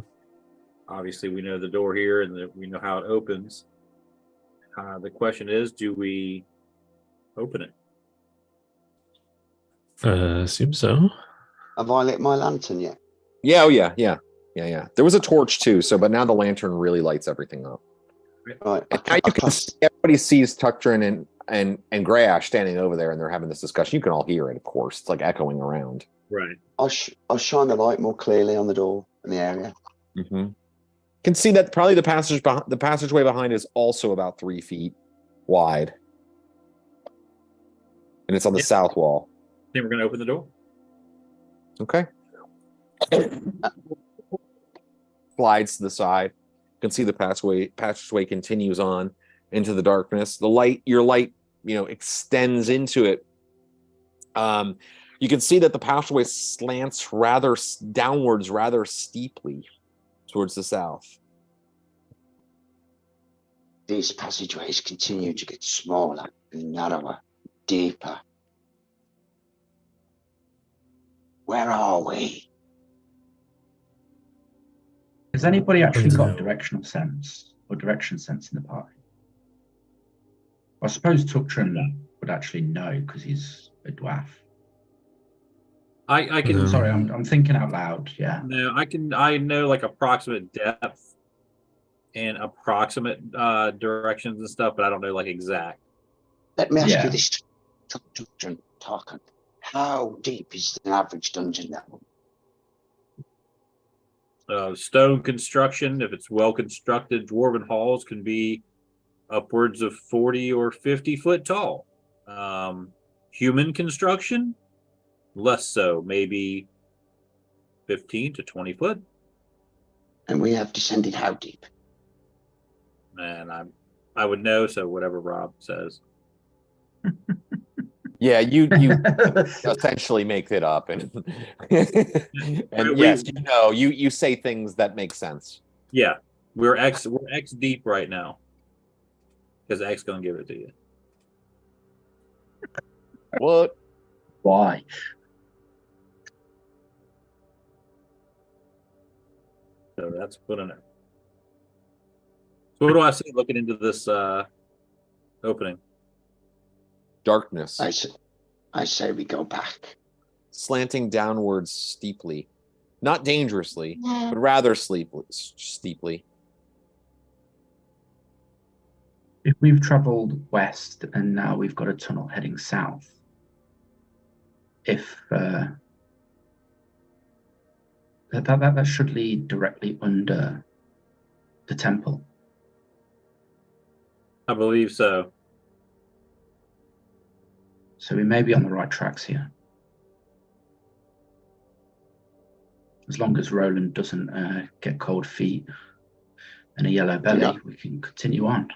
obviously we know the door here and we know how it opens. The question is, do we open it? Assume so. Have I lit my lantern yet? Yeah. Oh yeah. There was a torch too. So, but now the lantern really lights everything up. Right. Now you can see, everybody sees Tuctrin and Greyash standing over there, and they're having this discussion. You can all hear it, of course. It's like echoing around. Right. I'll shine the light more clearly on the door in the area. Mm-hmm. Can see that probably the passageway behind is also about 3 feet wide, and it's on the south wall. Then we're going to open the door. Okay. Slides to the side. You can see the passageway continues on into the darkness. Your light, extends into it. You can see that the passageway slants downwards rather steeply towards the south. These passageways continue to get smaller and narrower, deeper. Where are we? Has anybody actually got directional sense or direction sense in the party? I suppose Tuctrin would actually know because he's a dwarf. I can. Sorry, I'm thinking out loud. Yeah. No, I know like approximate depth and approximate directions and stuff, but I don't know like exact. Let me ask you this, Tuctrin, Tarkin. How deep is the average dungeon level? Stone construction, if it's well constructed, dwarven halls can be upwards of 40 or 50 foot tall. Human construction, less so, maybe 15 to 20 foot. And we have descended how deep? And I would know, so whatever Rob says. Yeah, you essentially make it up, and yes, you say things that make sense. Yeah, we're X deep right now because X gonna give it to you. What? Why? So that's put in it. So what do I see looking into this opening? Darkness. I say we go back. Slanting downwards steeply. Not dangerously, but rather steeply. If we've travelled west and now we've got a tunnel heading south, if that should lead directly under the temple. I believe so. So we may be on the right tracks here. As long as Roland doesn't get cold feet and a yellow belly, we can continue on.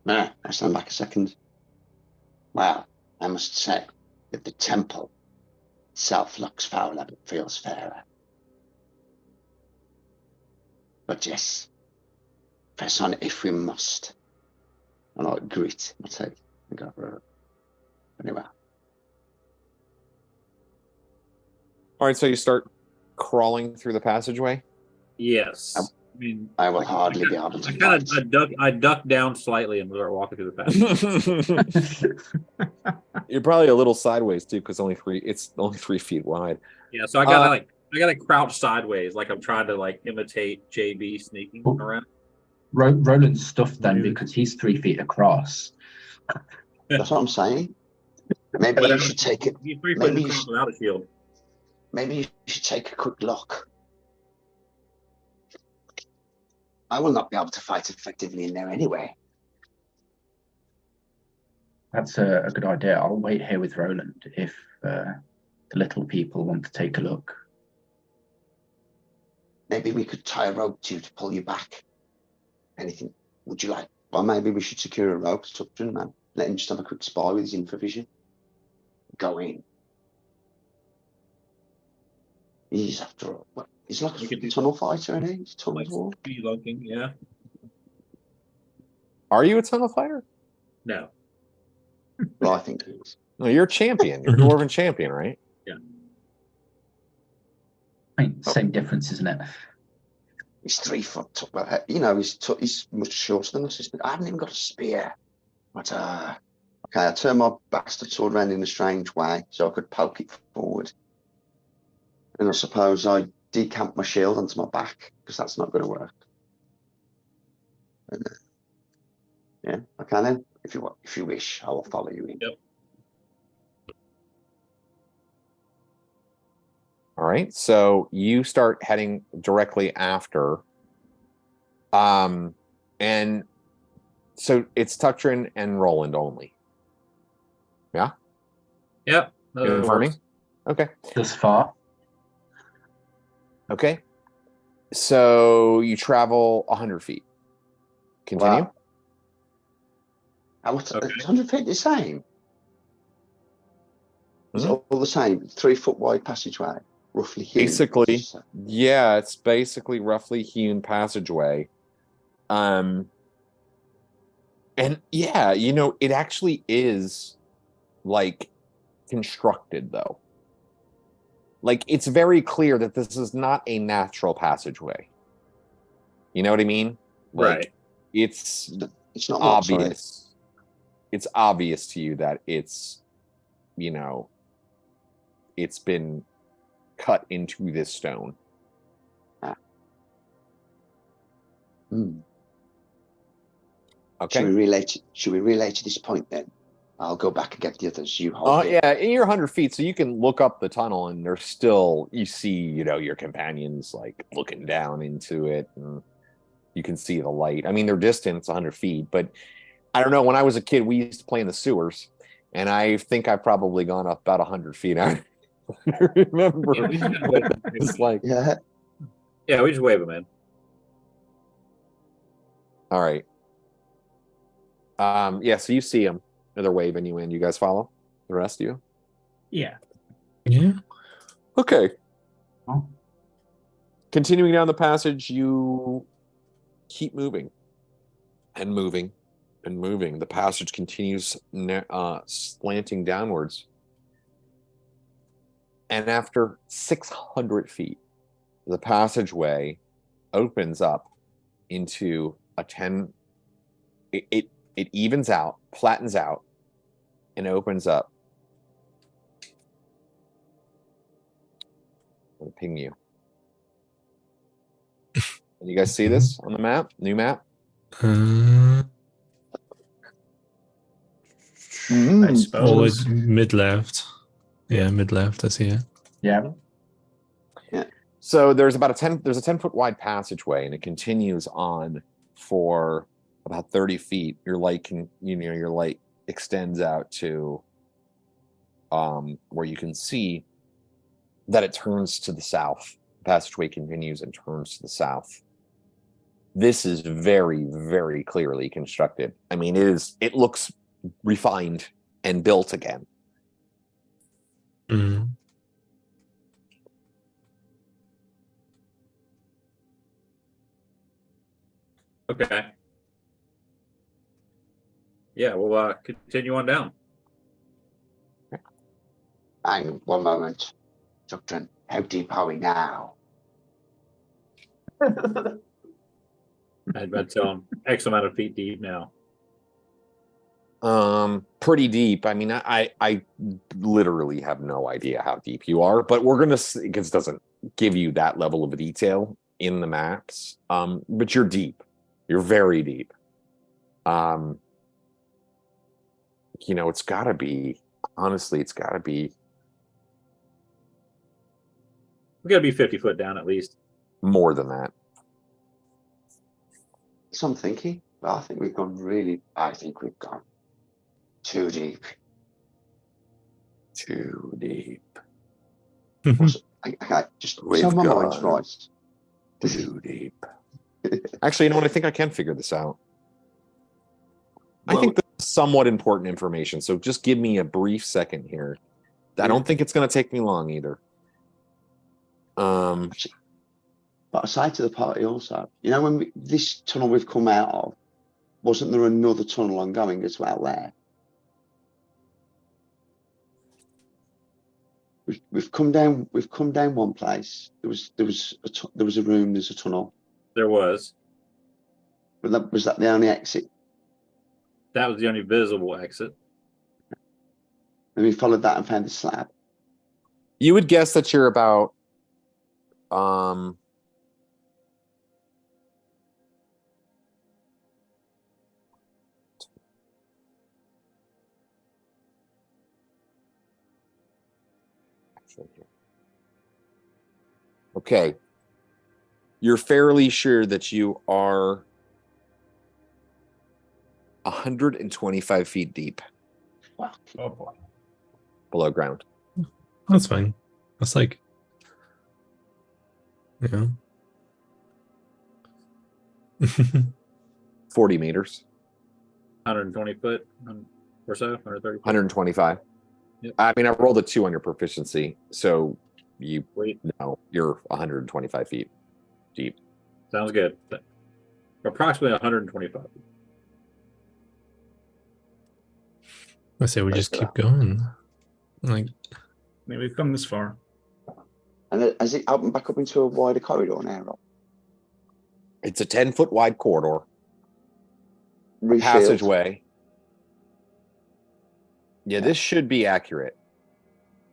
No, I stand back a second. Well, I must say that the temple itself looks fouler but feels fairer. But yes, press on if we must. I like grit, I'll take and go for it. Anyway. All right, so you start crawling through the passageway? Yes. I mean, I will hardly be able to. I duck down slightly and start walking through the passage. You're probably a little sideways too, because it's only 3 feet wide. Yeah, so I gotta crouch sideways, like I'm trying to like imitate JB sneaking around. Roland's stuffed then because he's 3 feet across. That's what I'm saying. Maybe you should take it. Maybe without a shield. Maybe you should take a quick look. I will not be able to fight effectively in there anyway. That's a good idea. I'll wait here with Roland if the little people want to take a look. Maybe we could tie a rope to you to pull you back. Anything would you like? Or maybe we should secure a rope to Tucton, man. Let him just have a quick spy with his infravision. Go in. He's after all. What, he's like a tunnel fighter, isn't he? He's tunnel war. Spelunking, yeah. Are you a tunnel fighter? No. Well, I think he is. No, you're a champion. You're a dwarven champion, right? Yeah. I mean, same difference, isn't it? He's 3 foot. Well, you know, he's much shorter than us. I haven't even got a spear. But okay, I turn my bastard sword around in a strange way so I could poke it forward. And I suppose I decamp my shield onto my back because that's not going to work. And, yeah, okay then. If you wish, I will follow you in. Yep. All right, so you start heading directly after. And so it's Tuctrin and Roland only. Yeah? Yep. Confirming? Okay. This far? Okay. So you travel 100 feet. Continue. Wow. It's 100 feet the same. Is it all the same? 3 foot wide passageway, roughly hewn. Basically, yeah, it's basically roughly hewn passageway. And yeah, you know, it actually is like constructed though. Like it's very clear that this is not a natural passageway. You know what I mean? Like, right. It's not obvious. It's obvious to you that it's, you know, it's been cut into this stone. Okay. Should we relay to this point then? I'll go back and get the others. You hold it. Yeah, and you're 100 feet, so you can look up the tunnel, and there's still, you see, you know, your companions like looking down into it, and you can see the light. I mean, their distance 100 feet, but I don't know. When I was a kid, we used to play in the sewers, and I think I've probably gone up about 100 feet. I remember. It's like, yeah, we just wave them in. All right. Yeah, so you see them. They're waving you in. You guys follow? The rest of you? Yeah. Yeah. Okay. Oh. Continuing down the passage, you keep moving and moving and moving. The passage continues slanting downwards. And after 600 feet, the passageway opens up into a 10. It evens out, flattens out, and opens up ping you. Can you guys see this on the map? New map? I Always suppose. mid left. Yeah, mid left. I see it. Yeah. So there's a 10-foot wide passageway, and it continues on for about 30 feet. Your light extends out to where you can see that it turns to the south. The passageway continues and turns to the south. This is very, very clearly constructed. I mean, it looks refined and built again. Mm. Okay. Yeah, we'll continue on down. Hang on one moment. Doctor, how deep are we now? I'd tell him X amount of feet deep now. Pretty deep. I mean, I literally have no idea how deep you are, but we're gonna see, because it doesn't give you that level of detail in the maps. But you're deep. You're very deep. It's gotta be, honestly, it's gotta be We gotta be 50 foot down at least. more than that. So I'm thinking, but I think we've gone too deep. Too deep. I just so my mind's right. Too deep. Actually, you know what? I think I can figure this out. I think that's somewhat important information. So just give me a brief second here. I don't think it's going to take me long either. But I say to the party also, when this tunnel we've come out of, wasn't there another tunnel ongoing as well there? We've come down one place. There was a room. There's a tunnel. There was. But was that the only exit? That was the only visible exit. And we followed that and found the slab. You would guess that you're about okay. You're fairly sure that you are 125 feet deep. Wow. Oh boy. Below ground. That's fine. That's like, 40 meters. 120 foot or so, 130 foot. 125. Yep. I mean, I rolled a 2 on your proficiency, so you Wait. know you're 125 feet deep. Sounds good. Approximately 125 feet. I say we just keep going. Like, Maybe we've come this far. And has it opened back up into a wider corridor now, Rob? It's a 10-foot wide corridor. Refilled. Passageway. Yeah, this should be accurate.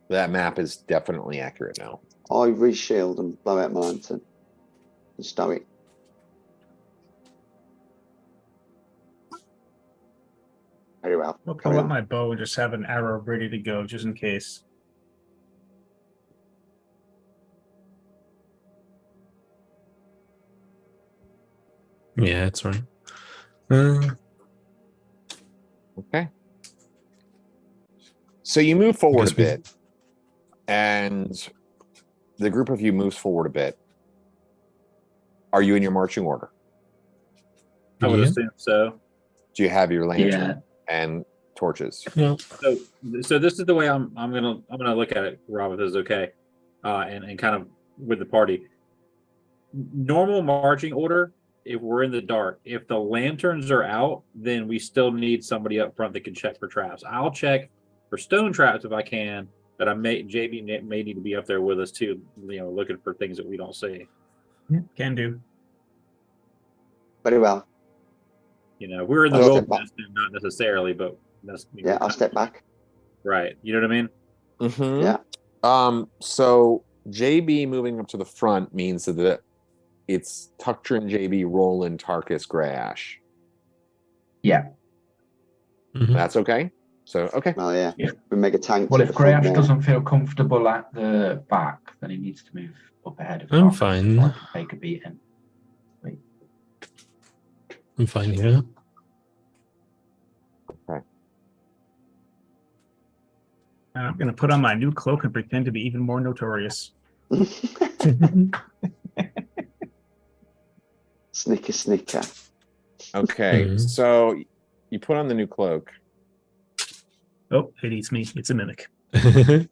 That map is definitely accurate now. I reshield and blow out my lantern and stow it. Very well. I'll pull out my bow and just have an arrow ready to go, just in case. yeah, it's right. Okay. So you move forward Guess a bit, and the group of you moves forward a bit. Are you in your marching order? I would Yeah. assume so. Do you have your lantern Yeah. and torches? No. So this is the way I'm gonna look at it, Rob, if this is okay, and kind of with the party. Normal marching order. If we're in the dark, if the lanterns are out, then we still need somebody up front that can check for traps. I'll check for stone traps if I can, but JB may need to be up there with us too, looking for things that we don't see. Yeah, can do. Very well. We're in the I'll step wilderness, then not necessarily, but that's Yeah, I'll step back. right. You know what I mean? Mm-hmm. Yeah. So JB moving up to the front means that it's Tuctrin, JB, Roland, Tarkus, Greyash. Yeah. Mhm. That's okay. So okay. Well, yeah. Yeah. We make a tank. Well, to if the front Greyash wall. doesn't feel comfortable at the back, then he needs to move up ahead of I'm Tarkus, fine. so I can take a beating. I'm fine here. I'm going to put on my new cloak and pretend to be even more notorious. Snicker. Okay. Mhm. So you put on the new cloak. Oh, it eats me. It's a mimic. Do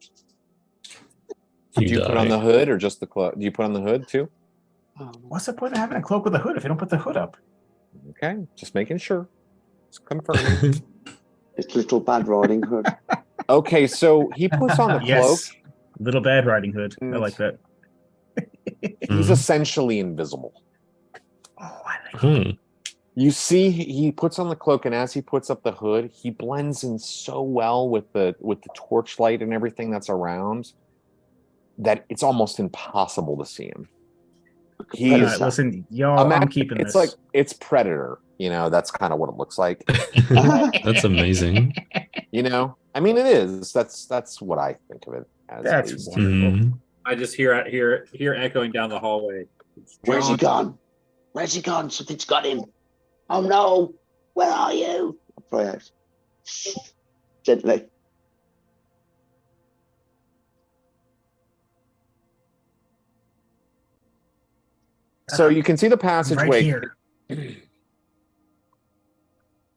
you you put on the die. hood or just the cloak? Do you put on the hood too? What's the point of having a cloak with a hood if you don't put the hood up? Okay, just making sure. Just confirming. It's Little Bad Riding Hood. Okay, so he puts on the cloak. Yes. Little Bad Riding Hood. I like that. He's Mhm. essentially invisible. Oh, I like it. Hmm. You see, he puts on the cloak, and as he puts up the hood, he blends in so well with the torchlight and everything that's around that it's almost impossible to see him. All He's right, listen, y'all, I'm keeping it's this. like it's Predator. You know, that's kind of what it looks like. That's amazing. You know, I mean, it is. That's what I think of it as. at That's least. wonderful. Mhm. I just hear echoing down the hallway. It's Where's he John. gone? Where's he gone? Something's got him. Oh no! Where are you? I'll throw out. Gently. So you can see the Right passageway. here.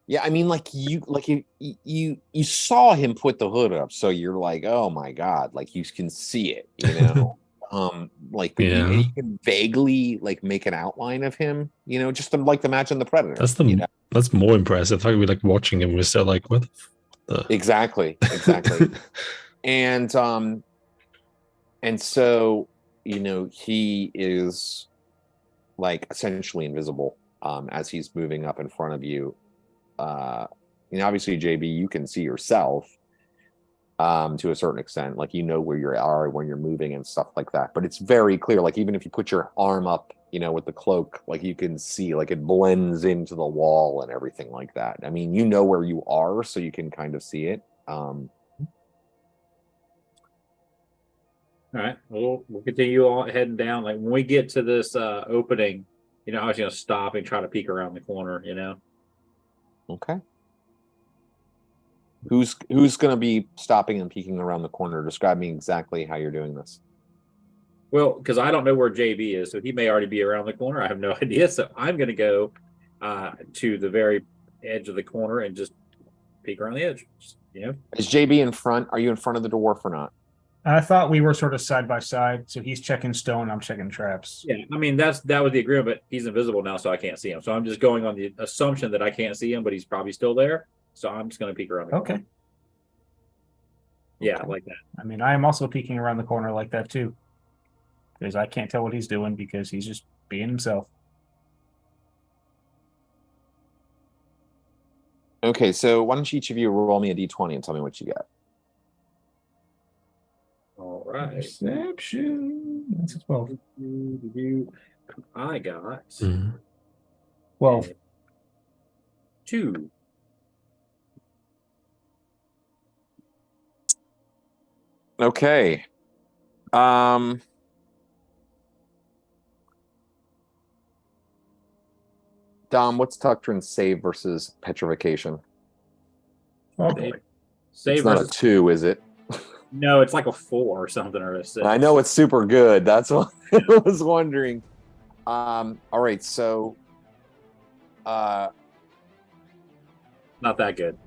Yeah, I mean, like you saw him put the hood up, so you're like, oh my god, like you can see it, you know. Like Yeah. you can vaguely like make an outline of him, you know, just to, like imagine the Predator. That's you know? that's more impressive. Like we're like watching him, we're still like, what the Exactly. And so, you know, he is like essentially invisible as he's moving up in front of you. You know, obviously, JB, you can see yourself to a certain extent, like you know where you are when you're moving and stuff like that. But it's very clear, like even if you put your arm up, you know, with the cloak, like you can see, like it blends into the wall and everything like that. I mean, you know where you are, so you can kind of see it. All right, we'll continue on heading down. Like when we get to this opening, you know, I was gonna stop and try to peek around the corner. You know, Okay. Who's going to be stopping and peeking around the corner? Describe me exactly how you're doing this. well, because I don't know where JB is, so he may already be around the corner. I have no idea, so I'm gonna go to the very edge of the corner and just peek around the edge. Just, you know, Is JB in front? Are you in front of the dwarf or not? I thought we were sort of side by side, so he's checking stone, I'm checking traps. yeah. I mean, that was the agreement, but he's invisible now, so I can't see him. So I'm just going on the assumption that I can't see him, but he's probably still there. So I'm just gonna peek around the corner. Okay. Yeah, Okay. like that. I mean, I am also peeking around the corner like that too. Because I can't tell what he's doing because he's just being himself. Okay, so why don't each of you roll me a d20 and tell me what you got? All right. Perception. That's a 12. I got Mhm. 12. 2. Okay. Dom, what's Tuctrin's save versus petrification? Oh boy. Save It's not a versus- 2, is it? No, it's like a 4 or something or a 6. I know it's super good. That's what I was wondering. All right, so Not that good.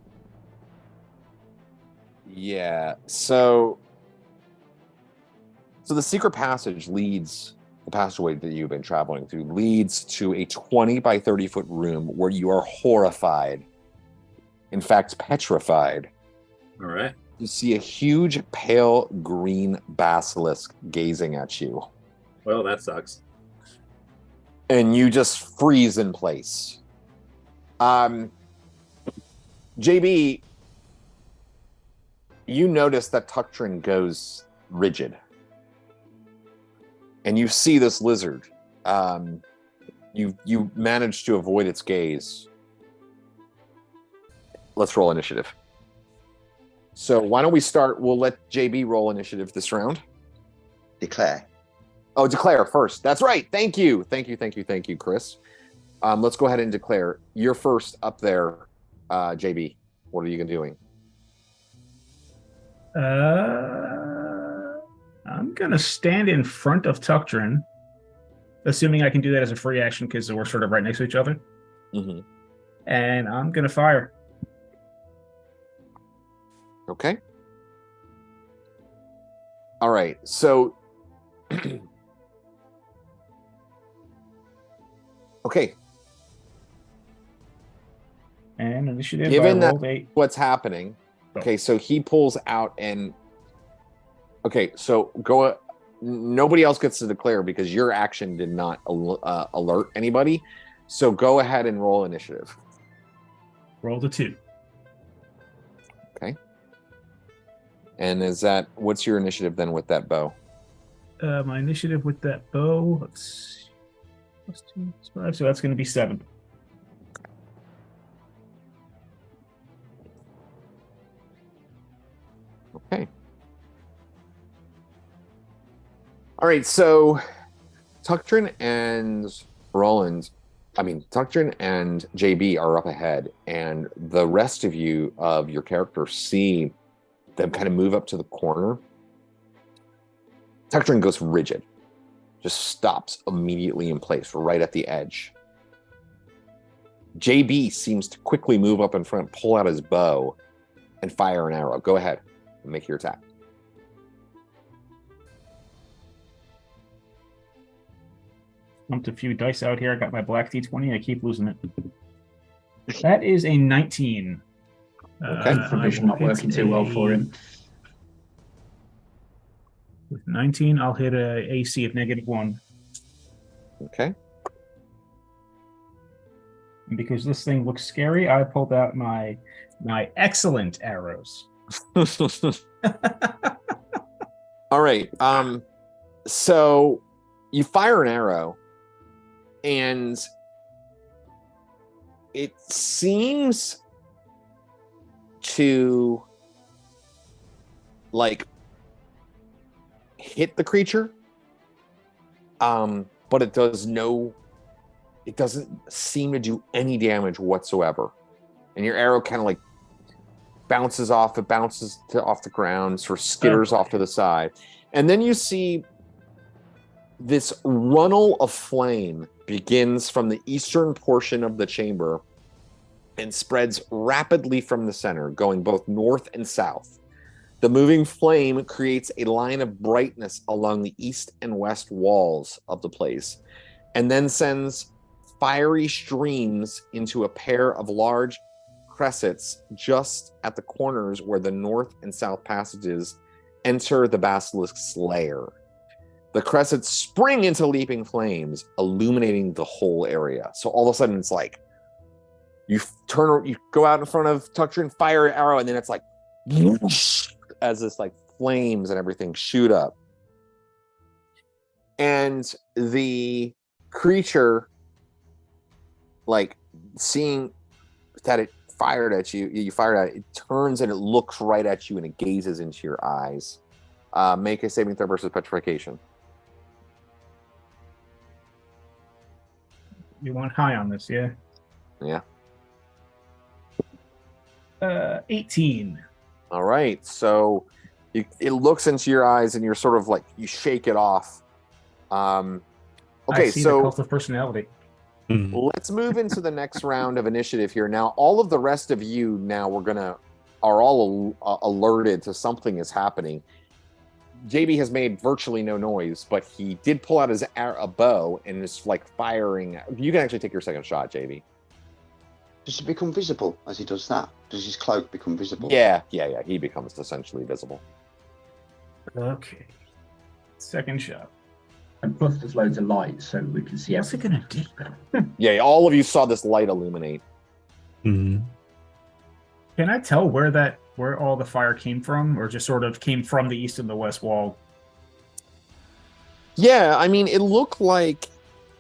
yeah, so the secret passage leads, the passageway that you've been traveling through leads to a 20 by 30 foot room where you are horrified, in fact petrified. All right. You see a huge pale green basilisk gazing at you, Well, that sucks. and you just freeze in place. JB, you notice that Tuctrin goes rigid. and you see this lizard. You managed to avoid its gaze. Let's roll initiative. So why don't we start? We'll let JB roll initiative this round. Declare. Oh, declare first. That's right. Thank you, Chris. Let's go ahead and declare. You're first up there, JB. What are you doing? I'm gonna stand in front of Tuctrin, assuming I can do that as a free action because we're sort of right next to each other. Mm-hmm. And I'm gonna fire. Okay. All right. So, okay. And initiative. Given I rolled that 8. what's happening, okay, so he pulls out and okay, so go. Nobody else gets to declare because your action did not alert anybody. So go ahead and roll initiative. Rolled a 2. Okay. And what's your initiative then with that bow? My initiative with that bow, let's see, +2 is 5, so that's going to be 7. Okay. All right, so Tuctrin and Tuctrin and JB are up ahead, and the rest of your characters see them kind of move up to the corner. Tuctrin goes rigid, just stops immediately in place, right at the edge. JB seems to quickly move up in front, pull out his bow, and fire an arrow. Go ahead and make your attack. Dumped a few dice out here. I got my black D20. I keep losing it. That is a 19. Okay. Provision not working too well for him. With 19, I'll hit a AC of -1. Okay. And because this thing looks scary, I pulled out my excellent arrows. All right. So you fire an arrow, and it seems to hit the creature, but it doesn't seem to do any damage whatsoever. And your arrow kind of bounces off. It bounces off the ground, sort of skitters off to the side, and then you see this runnel of flame begins from the eastern portion of the chamber and spreads rapidly from the center, going both north and south. The moving flame creates a line of brightness along the east and west walls of the place, and then sends fiery streams into a pair of large cressets just at the corners where the north and south passages enter the basilisk's lair. The cressets spring into leaping flames, illuminating the whole area. So all of a sudden, it's you go out in front of Tuctrin, fire an arrow, and then it's whoosh, as this flames and everything shoot up. And the creature, seeing that it fired at you, it turns and it looks right at you and it gazes into your eyes. Make a saving throw versus petrification. You want high on this, yeah? Yeah. 18. All right. So it looks into your eyes and you're sort of you shake it off. Okay, I see the cult of personality. Let's move into the next round of initiative here. Now, all of the rest of you are all alerted to something is happening. JB has made virtually no noise, but he did pull out his bow and is firing. You can actually take your second shot, JB. Does it become visible as he does that? Does his cloak become visible? Yeah. He becomes essentially visible. Okay. Second shot. And plus there's loads of light so we can see What's it everything. going to do? Yeah, all of you saw this light illuminate. Mm-hmm. Can I tell where all the fire came from, or just sort of came from the east and the west wall? Yeah, I mean, it looked like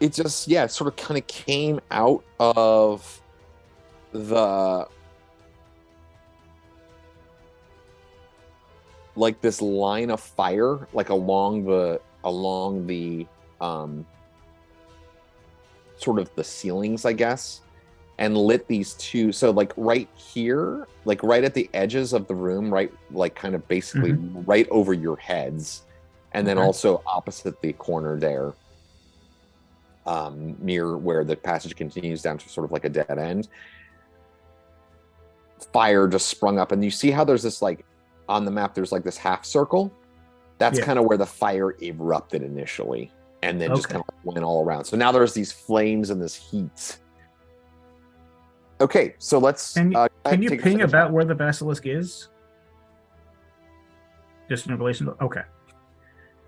it just, yeah, it sort of kind of came out of the, like this line of fire, like along the sort of the ceilings, I guess, and lit these two. So like right here, like right at the edges of the room, right, like kind of basically right over your heads. And then also opposite the corner there, near where the passage continues down to sort of like a dead end. Fire just sprung up, and you see how there's this, like, on the map, there's like this half circle. That's kind of where the fire erupted initially, and then just kind of went all around. So now there's these flames and this heat. Okay, so let's. Can you ping about where the basilisk is? Just in relation to. Okay.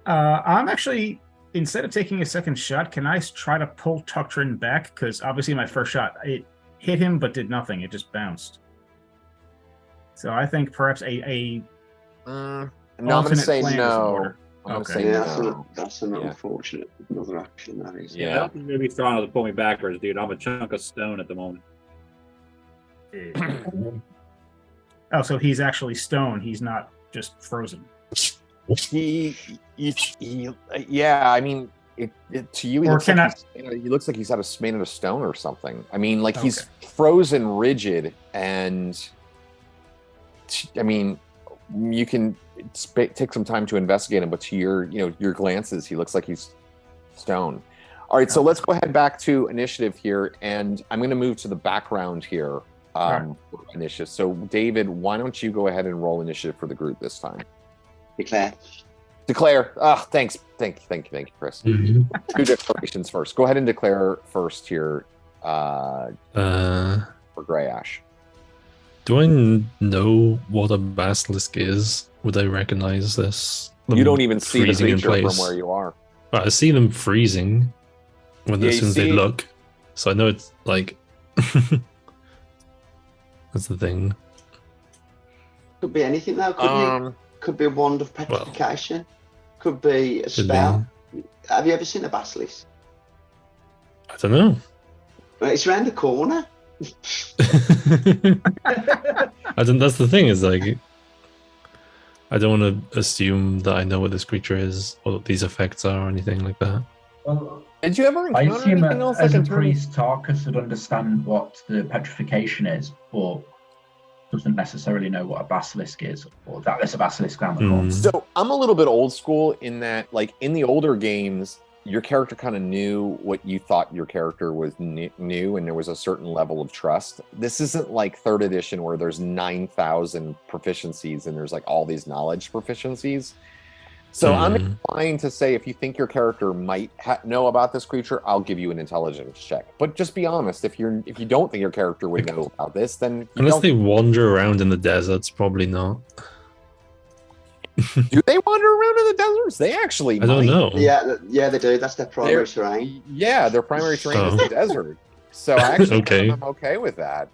I'm actually, instead of taking a second shot, can I try to pull Tuctrin back? Because obviously my first shot, it hit him but did nothing. It just bounced. So I think perhaps a no, I'm going to say no. That's an unfortunate another action. That is. Yeah, that was maybe strong to pull me backwards, dude. I'm a chunk of stone at the moment. Oh, so he's actually stone. He's not just frozen. Yeah, I mean, to you, he looks like he's made out of stone or something. I mean, like he's frozen rigid, and I mean, you can take some time to investigate him, but to your glances, he looks like he's stone. All right, so let's go ahead back to initiative here, and I'm going to move to the background here. For initiative. So, David, why don't you go ahead and roll initiative for the group this time? Declare. Thank you, Chris. Two declarations first. Go ahead and declare first here for Grey Ash. Do I know what a basilisk is? Would I recognize this? You don't even see the creature from where you are. I see them freezing as soon as they look. So I know it's like... That's the thing. Could be anything though, could be a wand of petrification. Could be a spell. Have you ever seen a basilisk? I don't know. It's around the corner. That's the thing, is like, I don't want to assume that I know what this creature is or what these effects are or anything like that. Well, did you ever encounter anything else? As a priest, Tarkus would understand what the petrification is, but doesn't necessarily know what a basilisk is, or that there's a basilisk around the corner. So I'm a little bit old school in that, like, in the older games, your character kind of knew what you thought your character was new, and there was a certain level of trust. This isn't like 3rd edition where there's 9,000 proficiencies and there's like all these knowledge proficiencies. So I'm inclined to say, if you think your character might know about this creature, I'll give you an intelligence check. But just be honest, if you don't think your character would know about this, then unless they wander around in the deserts, probably not. Do they wander around in the deserts? They actually I don't know. Yeah, they do. That's their primary terrain. Yeah, their primary terrain is the desert. So actually, I'm okay with that.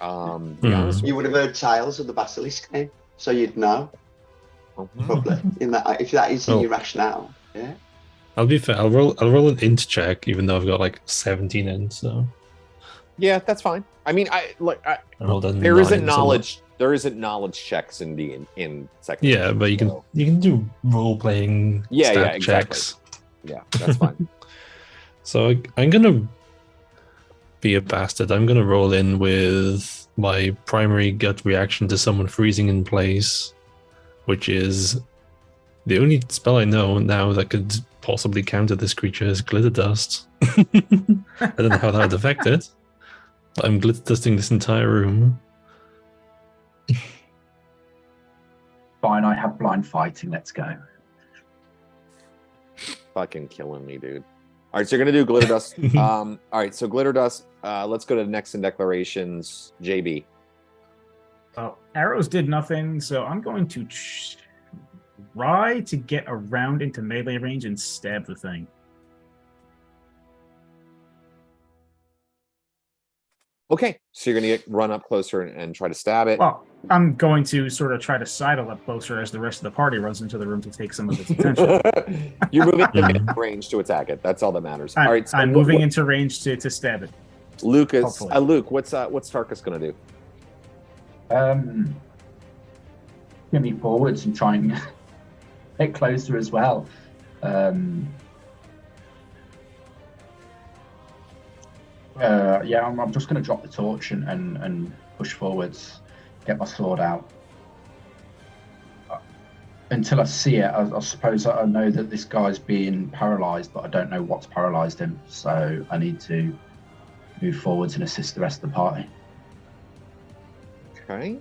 Be honest with you would have heard tales of the basilisk name, so you'd know. Probably in that, if that is your rationale. Yeah. I'll be fair. I'll roll an int check, even though I've got like 17 int. So. Yeah, that's fine. I mean, there isn't knowledge checks in second. Yeah, but you can do role playing. Exactly. Checks. Yeah, that's fine. So I'm gonna be a bastard. I'm gonna roll in with my primary gut reaction to someone freezing in place, which is the only spell I know now that could possibly counter this creature is glitter dust. I don't know how that would affect it, but I'm glitter dusting this entire room. Fine, I have blind fighting. Let's go. Fucking killing me, dude. All right, so you're gonna do glitter dust. All right, so glitter dust. Let's go to the next in declarations. JB. Well, arrows did nothing, so I'm going to try to get around into melee range and stab the thing. Okay, so you're going to run up closer and try to stab it. Well, I'm going to sort of try to sidle up closer as the rest of the party runs into the room to take some of its attention. You're moving into range to attack it. That's all that matters. All right, so I'm moving into range to stab it. Luke, what's Tarkus going to do? Get me forwards and try and get closer as well. I'm just going to drop the torch and push forwards, get my sword out. Until I see it, I suppose I know that this guy's being paralysed, but I don't know what's paralysed him, so I need to move forwards and assist the rest of the party. Okay.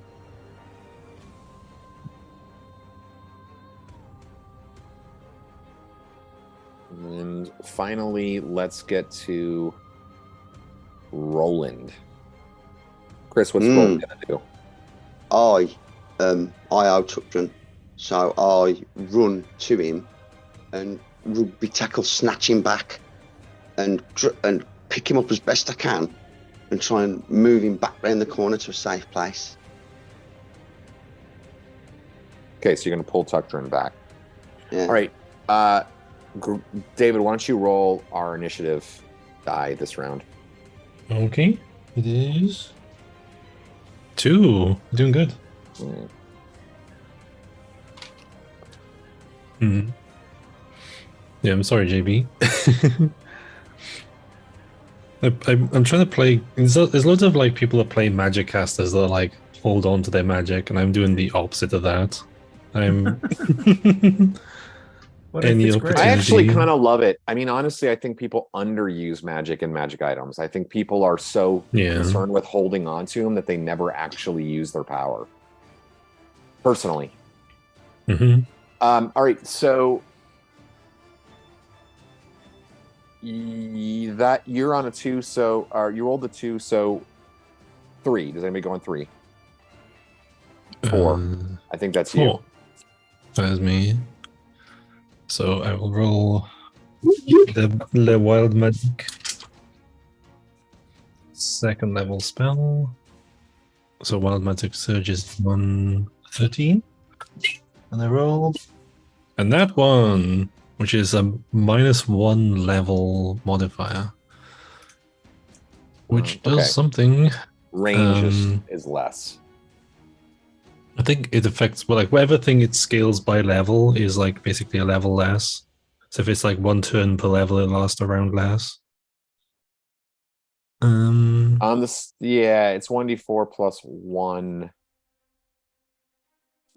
And finally, let's get to Roland. Chris, what's Roland gonna do? I out-tucked, so I run to him and rugby tackle, snatch him back, and pick him up as best I can, and try and move him back round the corner to a safe place. Okay, so you're gonna pull Tuckdrin back. Yeah. All right, David, why don't you roll our initiative die this round? Okay, it is 2. Doing good. Yeah, I'm sorry, JB. I'm trying to play. There's loads of like people that play magic casters that like hold on to their magic, and I'm doing the opposite of that. I'm. I actually kind of love it. I mean, honestly, I think people underuse magic and magic items. I think people are so concerned with holding on to them that they never actually use their power. Personally. All right, so that you're on a 2, so you rolled a 2, so 3. Does anybody go on 3? 4. I think that's 4. You. That is me. So I will roll the wild magic. 2nd level spell. So wild magic surge is 113. And I roll. And that one, which is a -1 level modifier. Which does something. Range is less. I think it affects, well, like whatever thing it scales by level is like basically a level less. So if it's like 1 turn per level, it lasts a round less. It's 1d4 plus 1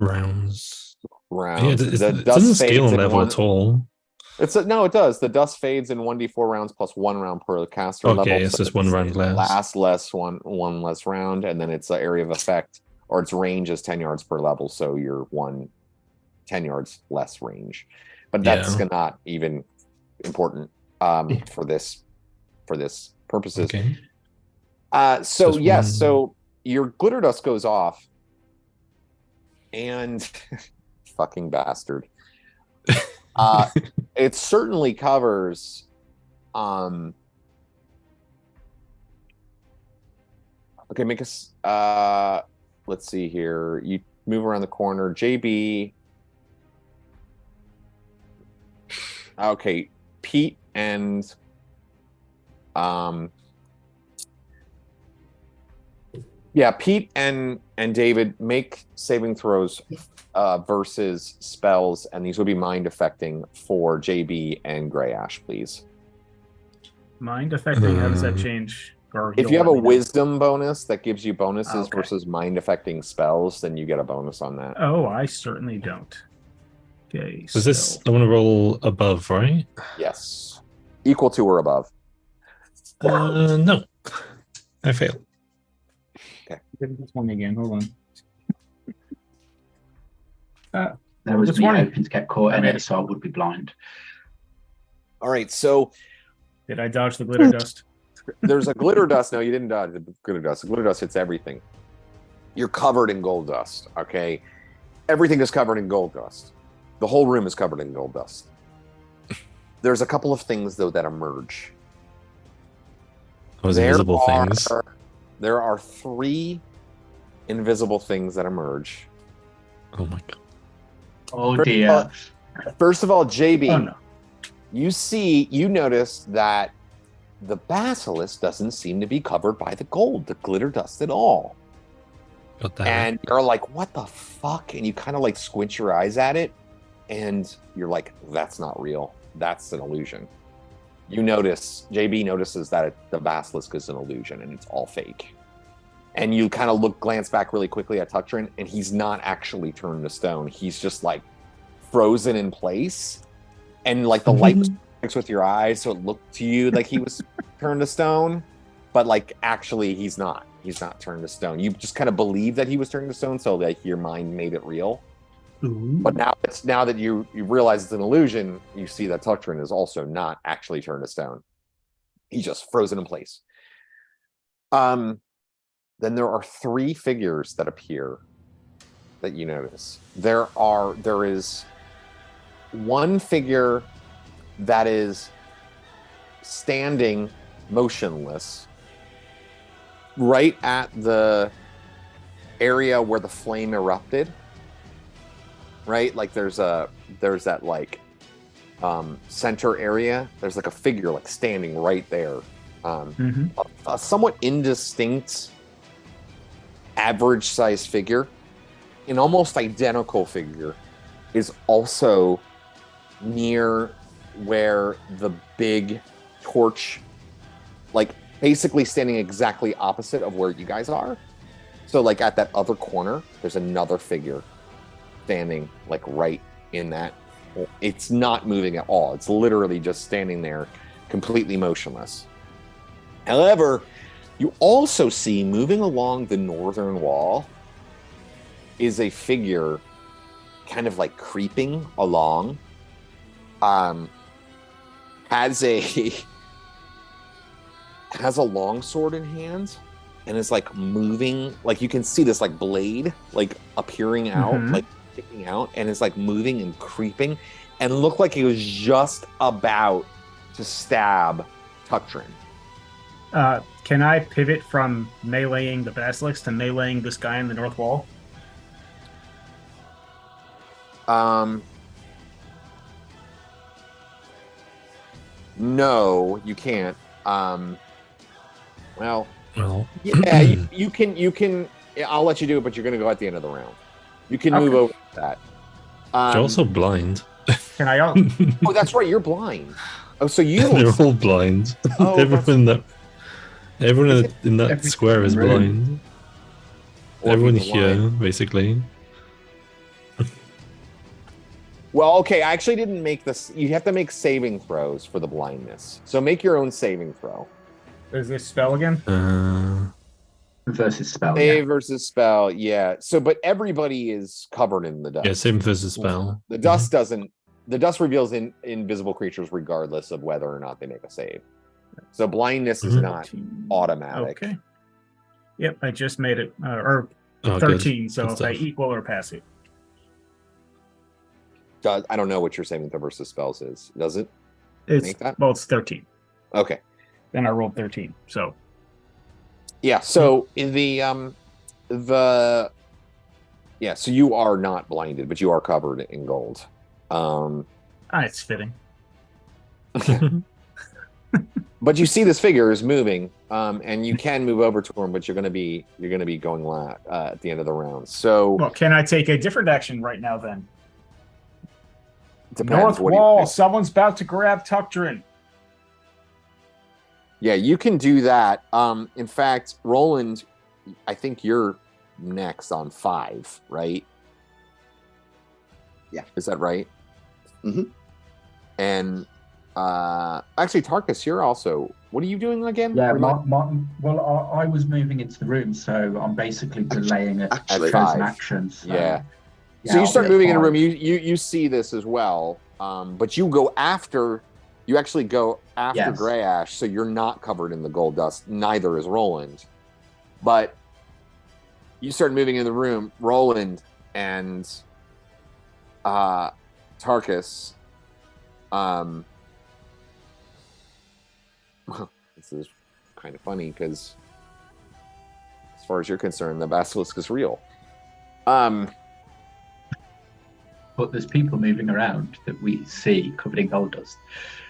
rounds. Yeah, it doesn't scale on level at all. No, it does. The dust fades in 1d4 rounds plus 1 round per caster level. Okay, it's just 1 round less. Lasts less, one less round, and then it's an area of effect, or its range is 10 yards per level, so you're 10 yards less range. But that's not even important for this purposes. Okay. So your glitter dust goes off, and fucking bastard. It certainly covers okay, make us let's see here. You move around the corner. JB. Okay, Pete and Pete and David make saving throws versus spells, and these would be mind affecting for JB and Grey Ash, please. Mind affecting, how does that change? If you have a wisdom bonus that gives you bonuses versus mind affecting spells, then you get a bonus on that. Oh, I certainly don't. Okay. So this, I want to roll above, right? Yes. Equal to or above. No. I failed. Okay. This one again. Hold on. There was me hoping to get caught in it, so I would be blind. All right, so did I dodge the glitter dust? There's a glitter dust. No, you didn't dodge the glitter dust. The glitter dust hits everything. You're covered in gold dust, okay? Everything is covered in gold dust. The whole room is covered in gold dust. There's a couple of things, though, that emerge. Those invisible things. there are 3 invisible things that emerge. Oh my god. Oh dear. First of all, JB, Oh no. you notice that the basilisk doesn't seem to be covered by the gold, the glitter dust at all. God damn it. And you're like, what the fuck? And you kind of like squint your eyes at it, and you're like, that's not real. That's an illusion. JB notices that the basilisk is an illusion and it's all fake. And you kind of glance back really quickly at Tuctrin, and he's not actually turned to stone. He's just like frozen in place. And like the light was mixed with your eyes, so it looked to you like he was turned to stone. But like actually he's not. He's not turned to stone. You just kind of believe that he was turned to stone, so like your mind made it real. Ooh. But now that you realize it's an illusion, you see that Tuctrin is also not actually turned to stone. He's just frozen in place. Then there are 3 figures that appear that you notice. There is one figure that is standing motionless right at the area where the flame erupted. Right? Like there's that like center area. There's like a figure like standing right there. A somewhat indistinct average size figure. An almost identical figure is also near where the big torch, like basically standing exactly opposite of where you guys are. So like at that other corner, there's another figure standing like right in that. It's not moving at all. It's literally just standing there completely motionless. However, you also see moving along the northern wall is a figure kind of like creeping along. Has a long sword in hand and is like moving, like you can see this like blade like appearing out, like sticking out, and it's like moving and creeping and looked like he was just about to stab Tuctrin. Can I pivot from meleeing the basilisk to meleeing this guy in the north wall? No, you can't. Well, yeah, you can. I'll let you do it, but you're going to go at the end of the round. You can move over to that. You're also blind. Can I? Oh, that's right. You're blind. Oh, so you? They're all blind. Oh, everyone in that square is blind. Everyone here, basically. Well, okay. I actually didn't make this. You have to make saving throws for the blindness. So make your own saving throw. Is this spell again? Versus spell. Save versus spell, yeah. So, but everybody is covered in the dust. Yeah, same versus spell. The dust doesn't. The dust reveals invisible creatures regardless of whether or not they make a save. So blindness is not automatic. Okay. Yep, I just made it, or 13. Good. So Good if stuff. I equal or pass it, I don't know what your saving throw versus spells is. Does it? it's Make that? well, it's 13. Okay. Then I rolled 13. So Yeah. So in yeah. So you are not blinded, but you are covered in gold. it's fitting. But you see this figure is moving, and you can move over to him, but you're going to be going at the end of the round. So Well, can I take a different action right now then? depends. North What do you wall. do? Someone's about to grab Tuctrin. Yeah, you can do that. In fact, Roland, I think you're next on 5, right? Yeah. Is that right? Mm-hmm. And actually, Tarkus, you're also. What are you doing again? Yeah, well, I was moving into the room, so I'm basically delaying it. Actually, as an 5. action. So, Yeah. yeah, So you I'll start be at moving in a 5. room. You see this as well, but you go after. You actually go after Yes. Greyash, so you're not covered in the gold dust. Neither is Roland, but you start moving in the room. Roland and Tarkus. This is kind of funny because far as you're concerned, the basilisk is real. But there's people moving around that we see covered in gold dust.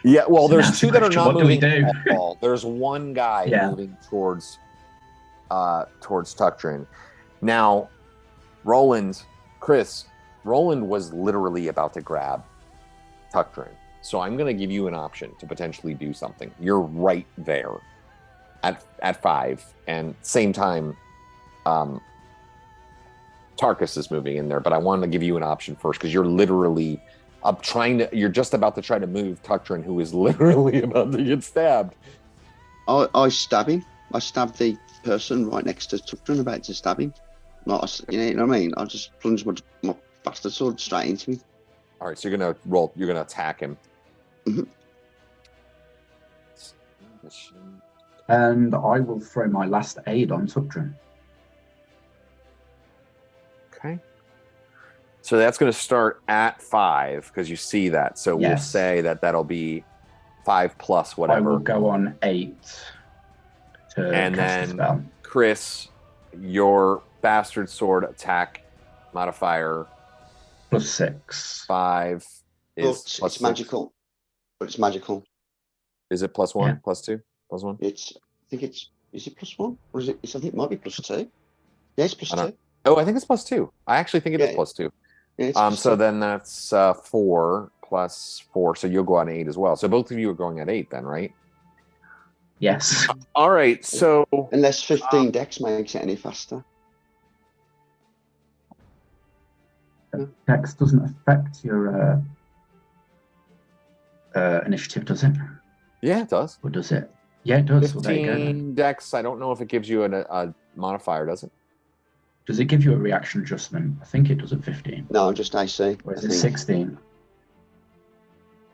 Yeah, well, So there's that's two the that are question, not what do we moving do? at all. There's one guy Yeah. moving towards Tucktrin. Now, Roland was literally about to grab Tucktrin. So I'm going to give you an option to potentially do something. You're right there at 5, and same time, Tarkus is moving in there. But I wanted to give you an option first because you're literally you're just about to try to move Tucktrin, who is literally about to get stabbed. I stab him. I stab the person right next to Tucktrin, about to stab him. Like, you know what I mean? I just plunge my bastard sword straight into him. All right, so you're gonna roll. You're gonna attack him. Mhm. And I will throw my last aid on Tucktrin. Okay. So that's going to start at 5 because you see that. So we'll Yes. say that'll be 5 plus I whatever. will go on 8 to And cast then- the spell. Chris, your bastard sword attack modifier +6. 5 But is it's plus 6. magical. But it's magical. Is it +1? Yeah. +2? +1? Is it +1? Or is it? I think it might be +2. Yeah, it's I don't- +2. Oh, I think it's +2. I actually think it is Yeah. +2. Yeah, it's So +2. then that's 4 plus 4. So you'll go on 8 as well. So both of you are going at 8 then, right? Yes. All right. So Unless 15 dex makes it any faster. Dex doesn't affect your initiative, does it? yeah, it does. Or does it? Yeah, it does. Well, there you go. 15 dex. I don't know if it gives you a modifier, does it? Does it give you a reaction adjustment? I think it does at 15. No, just AC. Or is I it think. 16?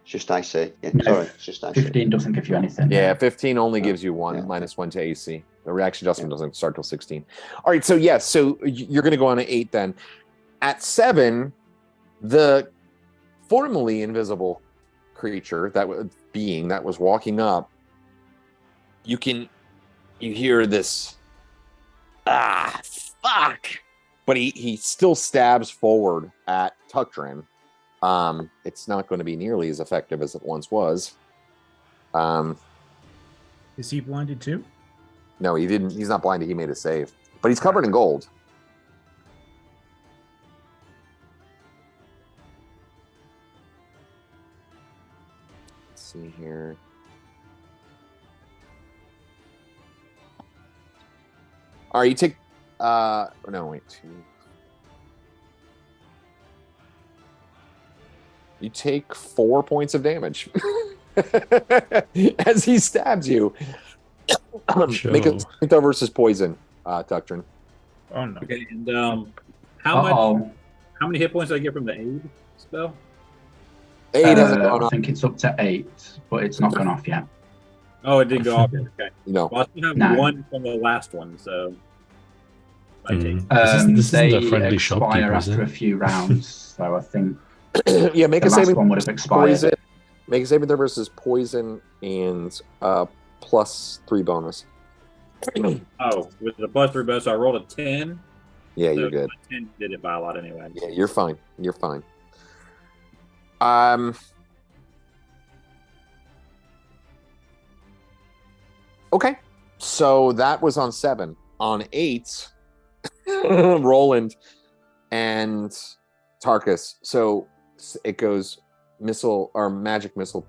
It's just AC. Yeah, No, sorry, it's just AC. 15 doesn't give you anything. Yeah, 15 only gives you 1, Yeah. -1 to AC. The reaction adjustment doesn't start till 16. All right, so yes, so you're going to go on an 8 then. At 7, the formerly invisible creature, being that was walking up, you hear this, fuck! But he still stabs forward at Tucktrin. It's not going to be nearly as effective as it once was. Is he blinded too? No, he didn't. He's not blinded. He made a save, but he's covered in gold. Let's see here. All right, you take. No, wait. 2. You take 4 points of damage as he stabs you. Make a strength versus poison, Tucktrin. Oh no. Okay, and how many hit points do I get from the aid spell? 8 hasn't I gone up. think it's up to 8, but it's not gone off yet. Oh, it did go off. Okay. No. Well, I still have No. 1 from the last one, so I take. This isn't They a friendly expire shopkeeper, is after a it? few rounds, so I think Yeah, make the a last saving one would have expired. poison. Make a saving throw versus poison and +3 bonus. Oh, with the +3 bonus, I rolled a 10. Yeah, so you're good. my 10 did it by a lot anyway. Yeah, you're fine. You're fine. Okay, so that was on 7. On 8, Roland and Tarkus. So it goes missile or magic missile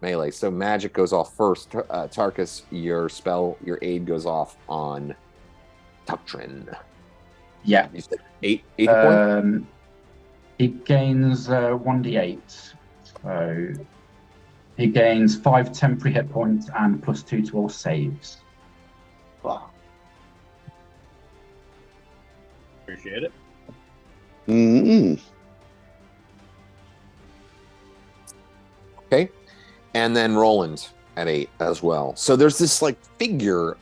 melee. So magic goes off first. Tarkus, your aid goes off on Tucktrin. Yeah. You said 8 points? He gains 1d8. So he gains 5 temporary hit points and +2 to all saves. Wow. Appreciate it. Mm-hmm. Okay. And then Roland at 8 as well. So there's this like figure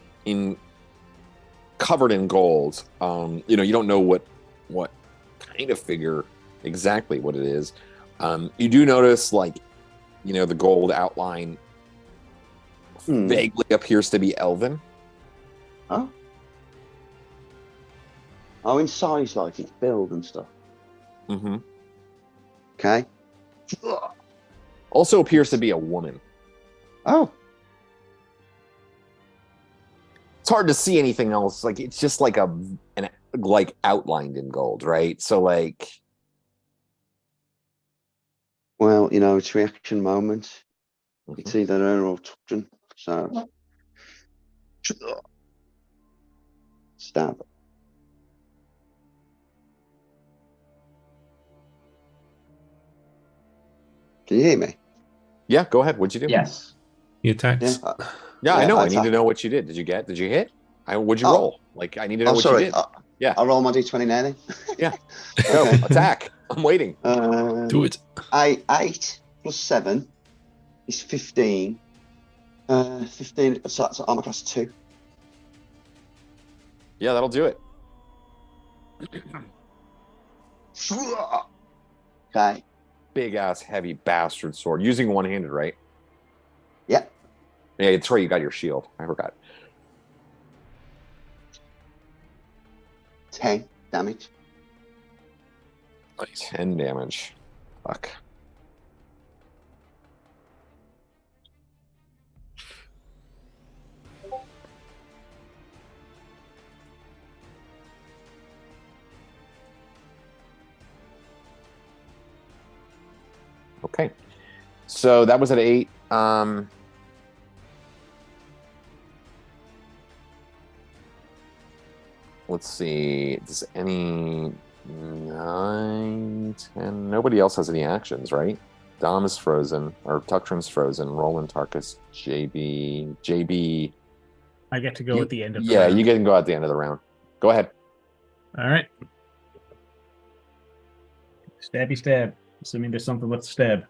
covered in gold. You don't know what kind of figure exactly what it is. You do notice the gold outline vaguely appears to be elven. Oh. Oh, in size, like its build and stuff. Mm-hmm. Okay. Also appears to be a woman. Oh. It's hard to see anything else. Like it's just like like outlined in gold, right? So like. Well, it's reaction moment. It's either her or Tucton. So stab. Can you hear me? Yeah, go ahead. What'd you do? Yes. He attacks. Yeah, I know. I need attack. to know what you did. Did you hit? What'd you roll? Like, I need to know what sorry. you did. Yeah. I'll roll my d20 now then. Yeah. Go. Okay. Attack. I'm waiting. Do it. 8 plus 7 is 15. 15, so that's armor class 2. Yeah, that'll do it. Okay. Big ass heavy bastard sword. Using one-handed, right? Yeah. Yeah, it's right. You got your shield. I forgot. 10 damage. Nice. 10 damage. Fuck. Okay. So that was at 8. Let's see. Does any 9, 10? Nobody else has any actions, right? Dom is frozen, or Tuctrin's frozen. Roland, Tarkus, JB. I get to go at the end of the Yeah, round. you can go at the end of the round. Go ahead. All right. Stabby stab. Assuming there's something with the stab.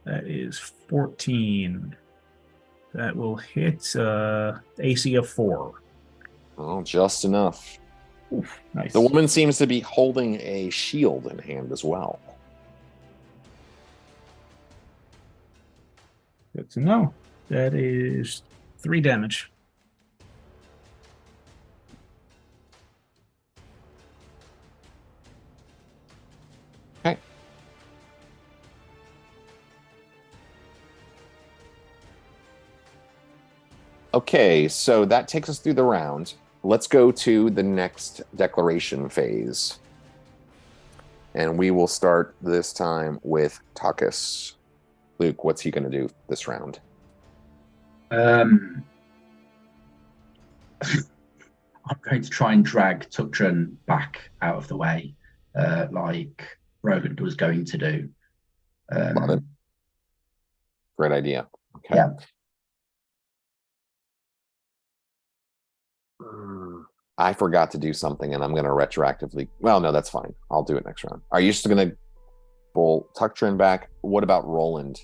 That is 14. That will hit AC of 4. Oh, just enough. Oof, nice. The woman seems to be holding a shield in hand as well. Good to know. That is 3 damage. Okay. Okay, so that takes us through the round. Let's go to the next declaration phase. And we will start this time with Takis. Luke, what's he going to do this round? I'm going to try and drag Tuctron back out of the way, like Rogan was going to do. Love it. Great idea. Okay. Yeah. I forgot to do something, and I'm going to retroactively. Well, no, that's fine. I'll do it next round. Are you just going to pull Tuctron back? What about Roland?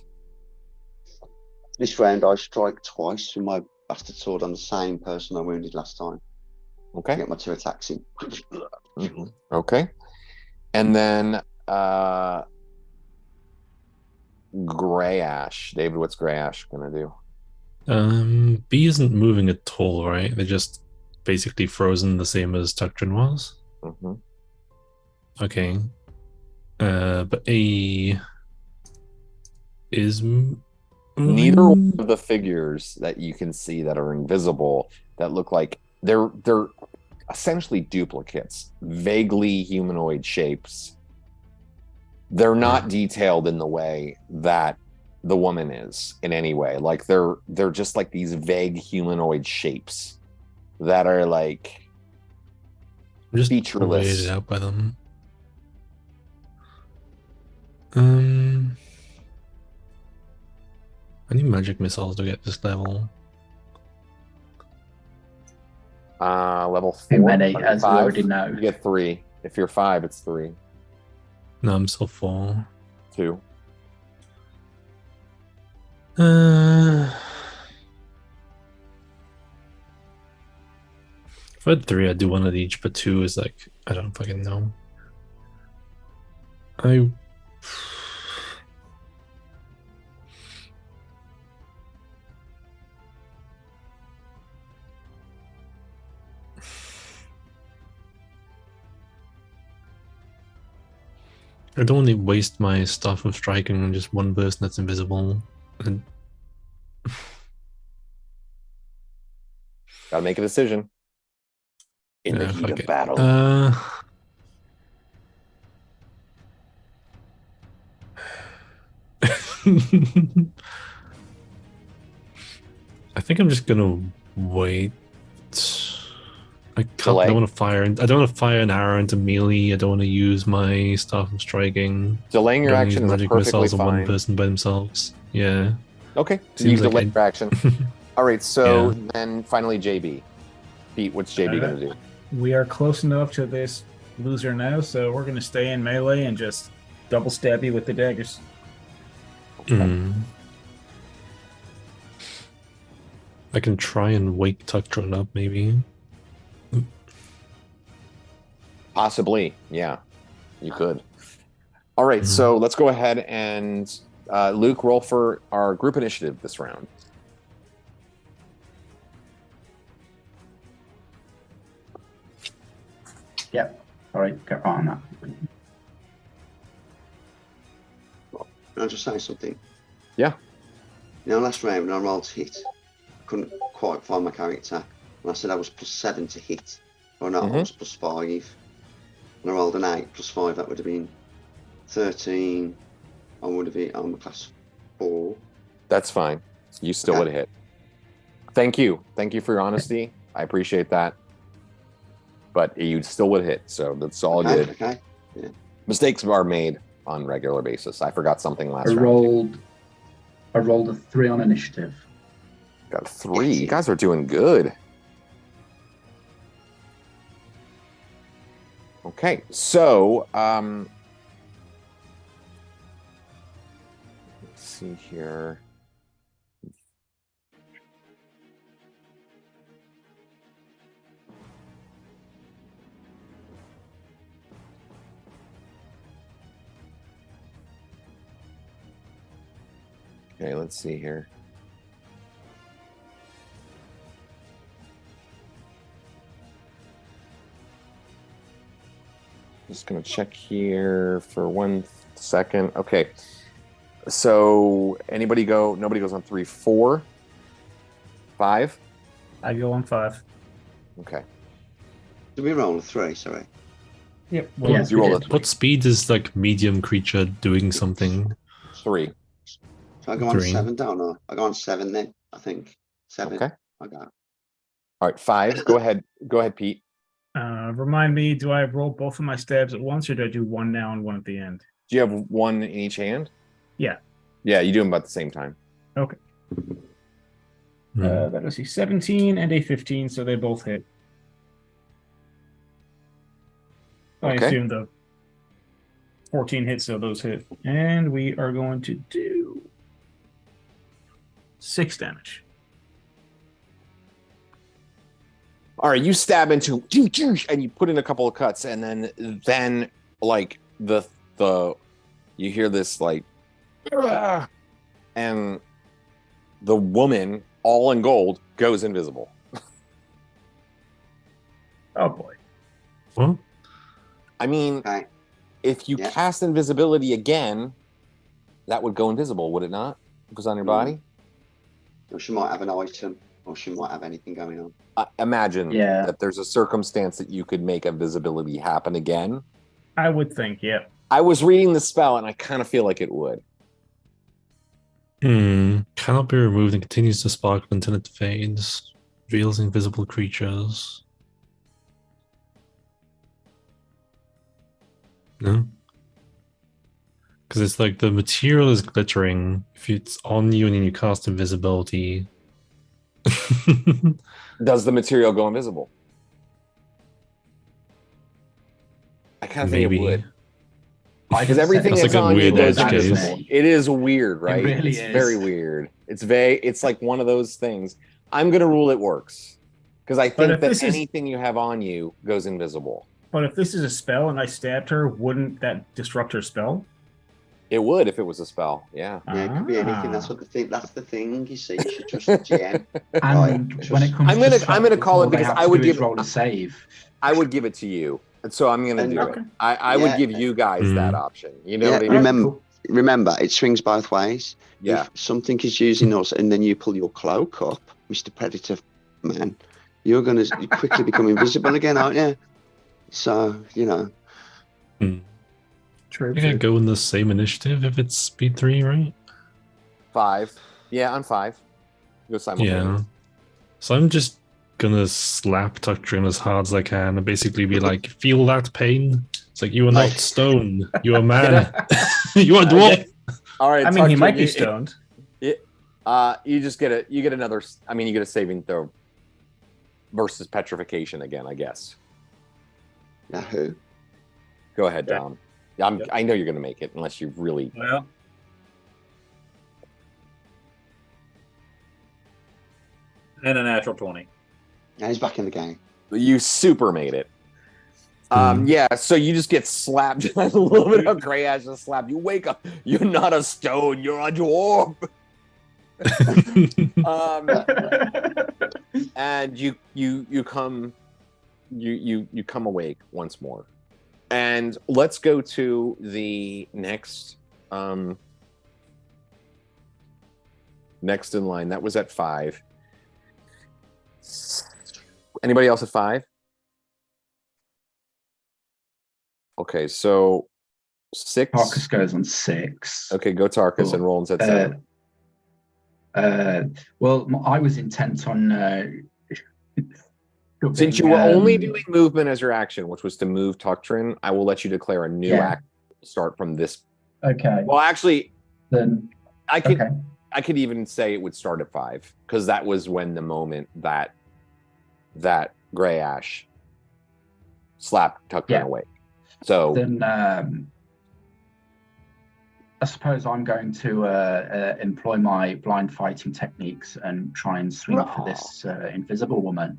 This round, I strike twice with my bastard sword on the same person I wounded last time. Okay. To get my 2 attacks in. Mm-hmm. Okay. And then Grey Ash. David, what's Grey Ash going to do? B isn't moving at all, right? They're just basically frozen the same as Tuctron was. Mm-hmm. Okay. But A is neither one of the figures that you can see that are invisible that look like they're essentially duplicates, vaguely humanoid shapes. They're not detailed in the way that the woman is in any way. Like they're just like these vague humanoid shapes that are like just featureless. weirded out by them. I need magic missiles to get this level. Level 4. Too many, as we already know. You get 3. If you're 5, it's 3. No, I'm still 4. 2. If I had 3, I'd do 1 of each, but 2 is like, I don't fucking know. I don't want to waste my stuff of striking on just one person that's invisible. And Gotta make a decision. In the heat of battle. I think I'm just gonna wait. I Delay. don't want to fire. I don't want to fire an arrow into melee. I don't want to use my staff of striking. Delaying your action is magic perfectly missiles on fine. one person by themselves. Yeah. Okay, so Seems you like delay your action. All right, so Yeah. then finally JB. Pete, what's JB gonna do? We are close enough to this loser now, so we're going to stay in melee and just double stab you with the daggers. I can try and wake Tucktron up, maybe. Possibly, yeah, you could. All right, so let's go ahead and Luke, roll for our group initiative this round. Yep. All right, get on that. Can I just say something? Yeah. You know, last round when I rolled to hit, I couldn't quite find my character. And I said I was +7 to hit. Or no, I was +5. And I rolled an 8 +5, that would have been 13. I would have been on the class 4. That's fine. You still would have hit. Thank you. Thank you for your honesty. I appreciate that. But you still would hit, so that's all good. Okay. Yeah. Mistakes are made on a regular basis. I forgot something last round. I rolled a 3 on initiative. Got a 3. You guys are doing good. Okay, so let's see here. Okay, let's see here. Just gonna check here for 1 second. Okay. So nobody goes on 3, 4, 5? I go on 5. Okay. Did we roll a 3? Sorry. Yep. Well, yes, you roll a What speed is like medium creature doing something? 3. So I go on 3. 7, don't I? I go on 7 then, I think. 7. Okay. I go. All right, 5. Go ahead. Go ahead, Pete. Remind me, do I roll both of my stabs at once, or do I do one now and one at the end? Do you have one in each hand? Yeah. Yeah, you do them about the same time. Okay. That was a 17 and a 15, so they both hit. I assume the 14 hits, so those hit. And we are going to do 6 damage. All right, you stab into and you put in a couple of cuts, and then like the you hear this like, and the woman all in gold goes invisible. Oh boy. What? I mean, if you cast invisibility again, that would go invisible, would it not? It goes on your body. Or she might have an item, or she might have anything going on. Imagine that there's a circumstance that you could make invisibility happen again. I would think, yeah. I was reading the spell, and I kind of feel like it would. Cannot be removed and continues to sparkle until it fades. Reveals invisible creatures. No? Because it's like the material is glittering. If it's on you and then you cast invisibility. Does the material go invisible? I kind of think it would. Because everything that's on you goes invisible. It is weird, right? It really it's is. Very weird. It's vague. It's like one of those things. I'm going to rule it works. Because I think that anything you have on you goes invisible. But if this is a spell and I stabbed her, wouldn't that disrupt her spell? It would if it was a spell, yeah. Yeah, it could be anything. That's what the thing. That's the thing. You see, you should trust the GM. And when it comes, I'm gonna call it because I would give roll a save. I would give it to you So I'm going to do it. I would give you guys that option. You know what I mean? Remember, it swings both ways. Yeah. If something is using us and then you pull your cloak up, Mr. Predator man, you're going to quickly become invisible again, aren't you? So, True. You can go in the same initiative if it's speed 3, right? 5. Yeah, on 5. Go simultaneous. Yeah. So I'm just gonna slap Tuctrin as hard as I can and basically be like, feel that pain? It's like, you are not stone. You are man. You are dwarf. All right. I mean, he might be stoned. You just get another. I mean, you get a saving throw versus petrification again, I guess. Yahoo. Go ahead, Dom. Yeah, I know you're gonna make it unless you really. Well. And a natural 20. Now he's back in the game. You super made it. Yeah, so you just get slapped. A little bit of gray ash just slapped. You wake up. You're not a stone. You're a dwarf. And you come awake once more. And let's go to the next next in line. That was at 5. Anybody else at 5? Okay, so 6. Tarkus goes on 6. Okay, go Tarkus, cool. And Roland's at 7. Well, I was intent on. Since you were only doing movement as your action, which was to move Tuctrin, I will let you declare a new act. Start from this. Okay. Well, actually, then I could even say it would start at 5 because that was when the moment that gray ash slapped Tuctrin away. So then I suppose I'm going to employ my blind fighting techniques and try and swing for this invisible woman.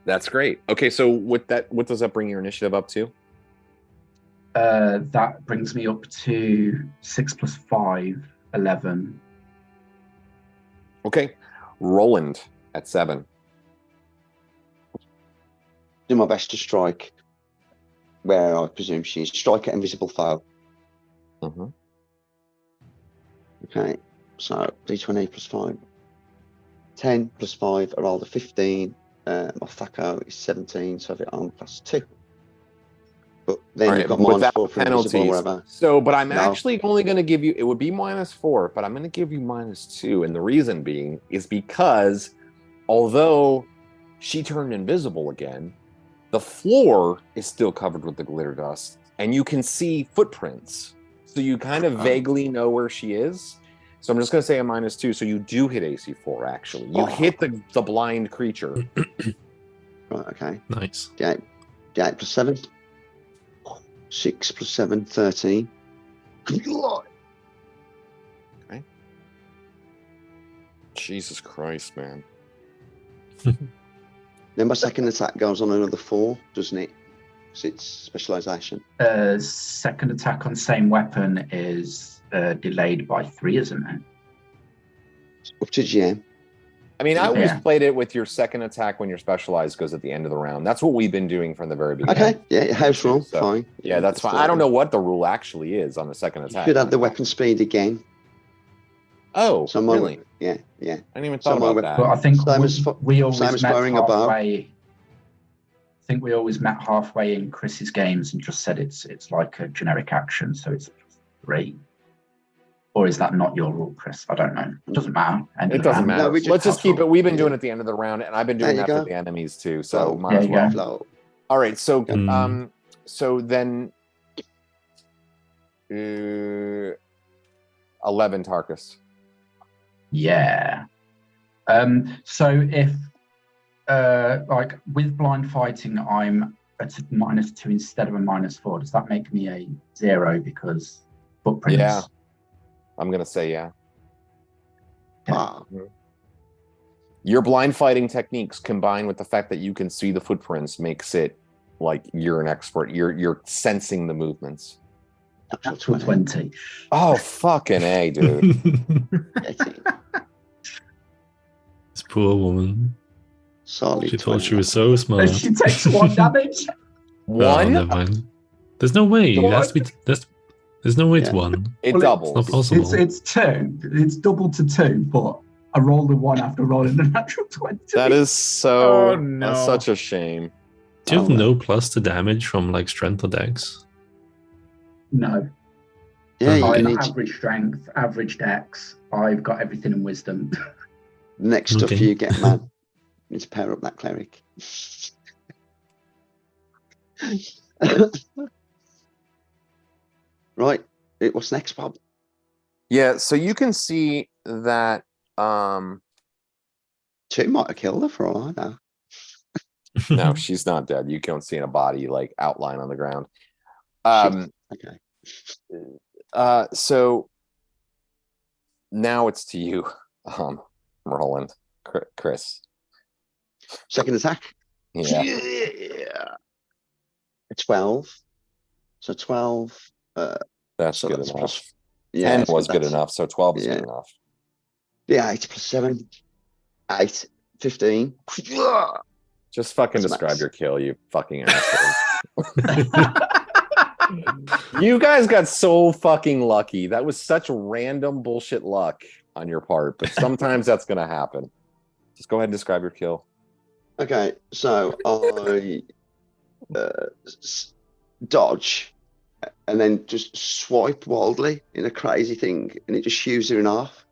That's great. Okay, so what does that bring your initiative up to? That brings me up to 6 + 5, 11. Okay, Roland at 7. Do my best to strike where I presume she is. Strike at invisible foe. Mm-hmm. Okay, so d20 +5. 10 + 5, I rolled a 15. My THACO is 17, so I've got arm +2. But then you've got -4 for invisible or whatever. So, but I'm actually only going to give you, it would be -4, but I'm going to give you -2. And the reason being is because although she turned invisible again, the floor is still covered with the glitter dust and you can see footprints. So you kind of vaguely know where she is. So I'm just going to say a -2. So you do hit AC 4, actually. You hit the blind creature. Right, okay. Nice. Yeah, 8 + 7. 6 + 7, 13. Okay. Jesus Christ, man. Then my second attack goes on another 4, doesn't it? Because it's specialization. Second attack on same weapon is delayed by 3, isn't it? Up to GM. I mean, I always played it with your second attack when your specialized goes at the end of the round. That's what we've been doing from the very beginning. Okay, yeah, house rule, fine. Yeah, that's fine. I don't know what the rule actually is on the second attack. You should have the weapon speed again. Oh, really? Yeah. I didn't even thought about that. But I think we always met halfway. I think we always met halfway in Chris's games and just said it's like a generic action, so it's 3. Or is that not your rule, Chris? I don't know. It doesn't matter. It doesn't matter. No, let's just keep it. We've been doing it at the end of the round, and I've been doing that for the enemies too. So might as well. All right. So so then 11 Tarkus. Yeah. So if like with blind fighting, I'm at a -2 instead of a -4. Does that make me a 0 because footprints? Yeah. I'm going to say yeah. Wow. Your blind fighting techniques combined with the fact that you can see the footprints makes it like you're an expert. You're sensing the movements. Natural 20. Oh, fucking A, dude. This poor woman. Solid She thought she was so smart. She takes 1 damage. One? never mind. There's no way. It has to be. There's no way it's one. It Well, doubles. It's not possible. It's 2. It's double to 2, but I rolled a 1 after rolling the natural 20. That is so. Oh, no. That's such a shame. Do you have no plus to damage from like strength or dex? No. Yeah, you I'm need to, average strength, average dex. I've got everything in wisdom. the next stuff Okay. you get, man. You need to pair up that cleric. Right. What's next, Bob? Yeah, so you can see that 2 might have killed her for all I know. no, she's not dead. You don't see a body like outline on the ground. Okay. So now it's to you, Roland, Chris. Second attack. Yeah. Yeah. 12. So 12. That's So good that's enough. plus- Yeah, 10 was good that's- enough, so 12 is yeah. good enough. Yeah, 8 plus 7. 8. 15. Just fucking That's describe max. your kill, you fucking asshole. You guys got so fucking lucky. That was such random bullshit luck on your part, but sometimes that's gonna happen. Just go ahead and describe your kill. Okay, so I dodge and then just swipe wildly in a crazy thing, and it just hews her in half.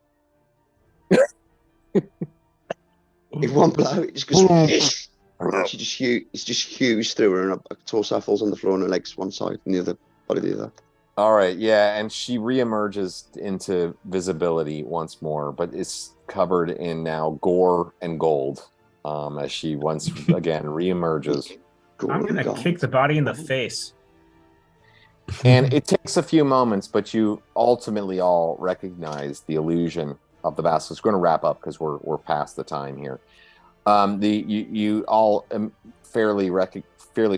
In one blow, it just goes. She just hews through her, and her torso falls on the floor, and her legs one side, and the other body the other. All right, yeah, and she reemerges into visibility once more, but is covered in now gore and gold as she once again reemerges. I'm going to kick the body in the face. And it takes a few moments, but you ultimately all recognize the illusion of the basilisk. We're going to wrap up because we're past the time here. You all fairly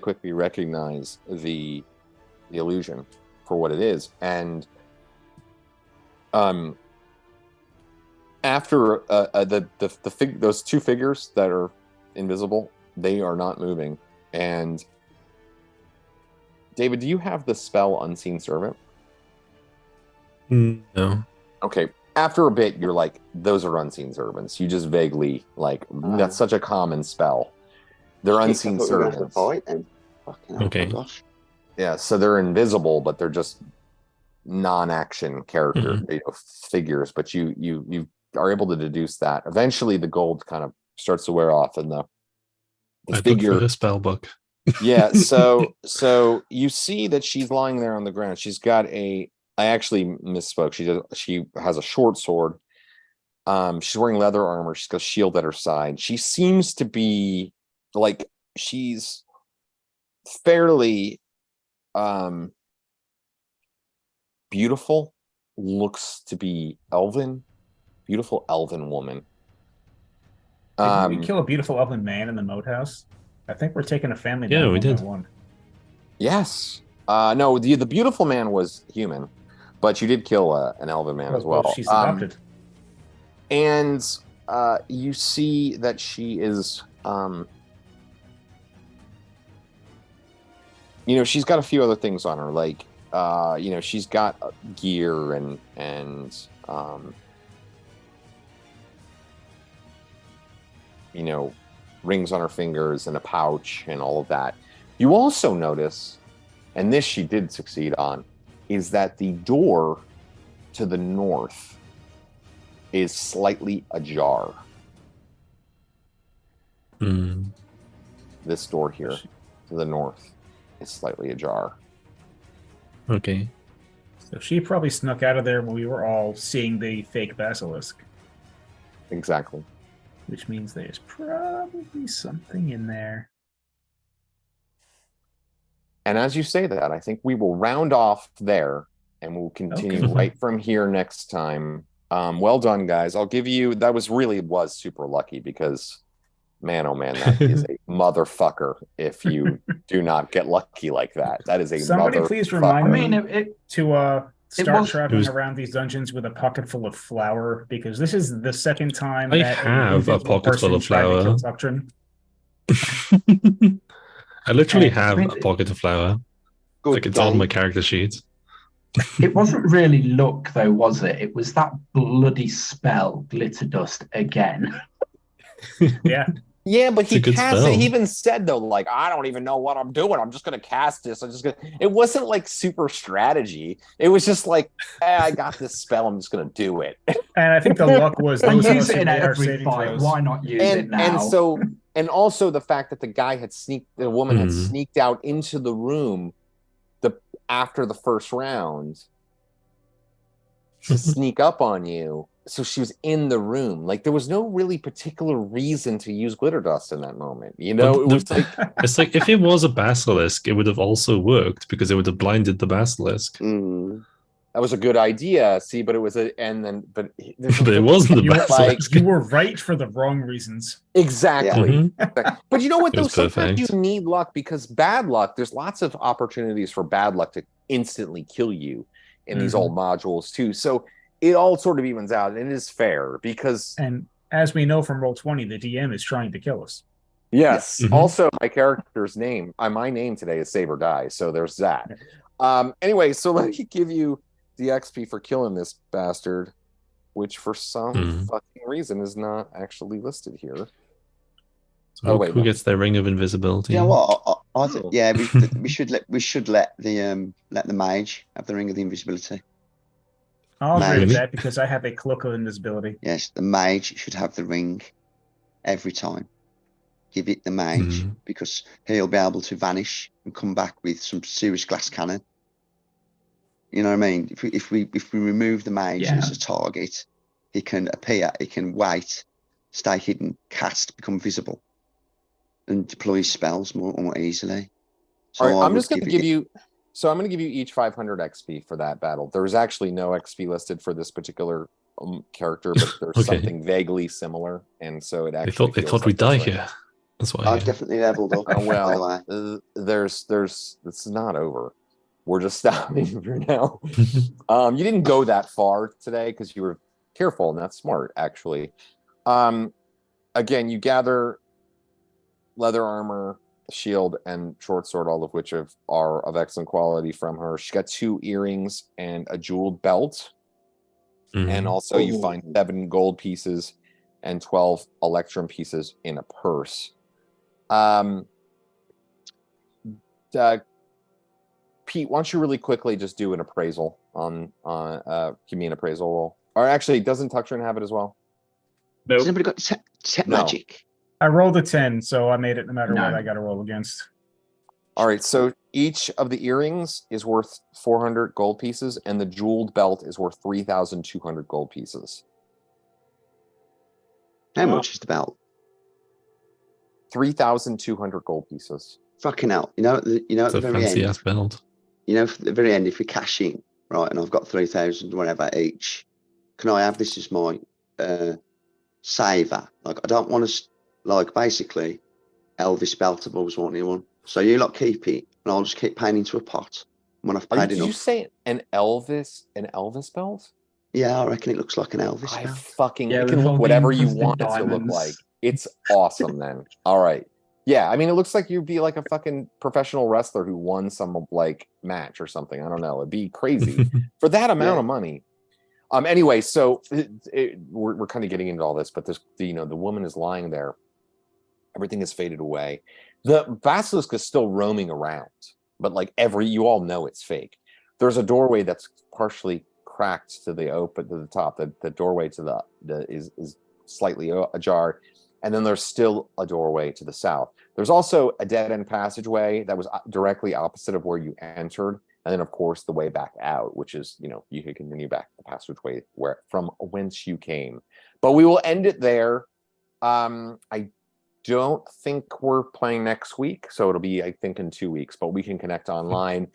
quickly recognize the illusion for what it is, and after those 2 figures that are invisible, they are not moving. And David, do you have the spell Unseen Servant? No. Okay. After a bit, you're like, those are unseen servants. You just vaguely like that's such a common spell. They're unseen servants. Okay. Gosh. Yeah, so they're invisible, but they're just non-action character figures. But you are able to deduce that. Eventually, the gold kind of starts to wear off, and the figure. Look for the spell book. Yeah, so you see that she's lying there on the ground. She's got I actually misspoke. She has a short sword. She's wearing leather armor. She's got a shield at her side. She seems to be like she's fairly beautiful. Looks to be elven. Beautiful elven woman. Did we kill a beautiful elven man in the moat house? I think we're taking a family down. Yeah, we one did. by one. Yes. No, the beautiful man was human, but you did kill an elven man as well. She's adopted. And you see that she is, she's got a few other things on her, like, she's got gear and rings on her fingers and a pouch and all of that. You also notice, and this she did succeed on, is that the door to the north is slightly ajar. This door here to the north is slightly ajar. Okay. So she probably snuck out of there when we were all seeing the fake basilisk. Exactly. Which means there's probably something in there. And as you say that, I think we will round off there and we'll continue right from here next time. Well done, guys. I'll give you, that was super lucky because, man, oh man, that is a motherfucker if you do not get lucky like that. That is a Somebody please remind me to start traveling was... around these dungeons with a pocket full of flour, because this is the second time I that have a pocket full of flour. I literally have a pocket of flour. Good Like it's game. on my character sheet. It wasn't really luck, though, was it? It was that bloody spell, glitter dust, again. Yeah. Yeah, but he It's a good cast it. spell. He even said though, like, I don't even know what I'm doing. I'm just gonna cast this. It wasn't like super strategy. It was just like, I got this spell. I'm just gonna do it. And I think the luck was I those of use us it who in made our every saving fight. throws. Why not use it now? And also the fact that the woman had sneaked out into the room after the first round to sneak up on you. So she was in the room. Like there was no really particular reason to use glitter dust in that moment. You know, it was like it's like if it was a basilisk, it would have also worked because it would have blinded the basilisk. That was a good idea. See, but it was but it wasn't the basilisk. You were right for the wrong reasons. Exactly. But you know what? Though sometimes perfect. you need luck because bad luck. There's lots of opportunities for bad luck to instantly kill you in these old modules too. So it all sort of evens out, and it is fair because. And as we know from Roll20, the DM is trying to kill us. Yes. Also, my character's name, my name today is Save or Die. So there's that. Anyway, so let me give you the XP for killing this bastard, which for some fucking reason is not actually listed here. So who gets their ring of invisibility? You know what? I think, yeah, we should let the mage have the ring of the invisibility. I'll agree with that because I have a cloak of invisibility. Yes, the mage should have the ring every time. Give it the mage because he'll be able to vanish and come back with some serious glass cannon. You know what I mean? If we remove the mage as a target, he can appear, he can wait, stay hidden, cast, become visible, and deploy spells more easily. So all right, I'm just going to give you. So I'm going to give you each 500 XP for that battle. There's actually no XP listed for this particular character, but there's something vaguely similar, and so it actually. They thought we'd die here. That's why. I've definitely leveled up. Well, it's not over. We're just stopping for now. You didn't go that far today because you were careful and that's smart, actually. Again, you gather leather armor, shield, and short sword, all of which are of excellent quality from her. She got 2 earrings and a jeweled belt. And also you find 7 gold pieces and 12 electrum pieces in a purse. Pete, why don't you really quickly just do an appraisal give me an appraisal roll. Or actually, doesn't Tuxtron have it as well? Nope. Has anybody got set magic? I rolled a 10, so I made it no matter what I got to roll against. All right, so each of the earrings is worth 400 gold pieces, and the jeweled belt is worth 3,200 gold pieces. How much is the belt? 3,200 gold pieces. Fucking hell! You know at the very end. Ass belt. You know, at the very end, if we cash in, right, and I've got 3,000 whatever each, can I have this as my saver? Like, I don't want to, like, basically, Elvis belt I've always wanted one. So you lot keep it, and I'll just keep paying into a pot. When I've paid enough. Did you say an Elvis belt? Yeah, I reckon it looks like an Elvis belt. Fucking you can look whatever you want it to look like. It's awesome then. All right. Yeah, I mean, it looks like you'd be like a fucking professional wrestler who won some like match or something. I don't know. It'd be crazy for that amount of money. Anyway, so we're kind of getting into all this, but the woman is lying there. Everything has faded away. The basilisk is still roaming around, but like you all know it's fake. There's a doorway that's partially cracked to the top. The doorway to is slightly ajar. And then there's still a doorway to the south. There's also a dead-end passageway that was directly opposite of where you entered. And then, of course, the way back out, which is, you could continue back the passageway from whence you came. But we will end it there. I don't think we're playing next week. So it'll be, I think, in 2 weeks. But we can connect online.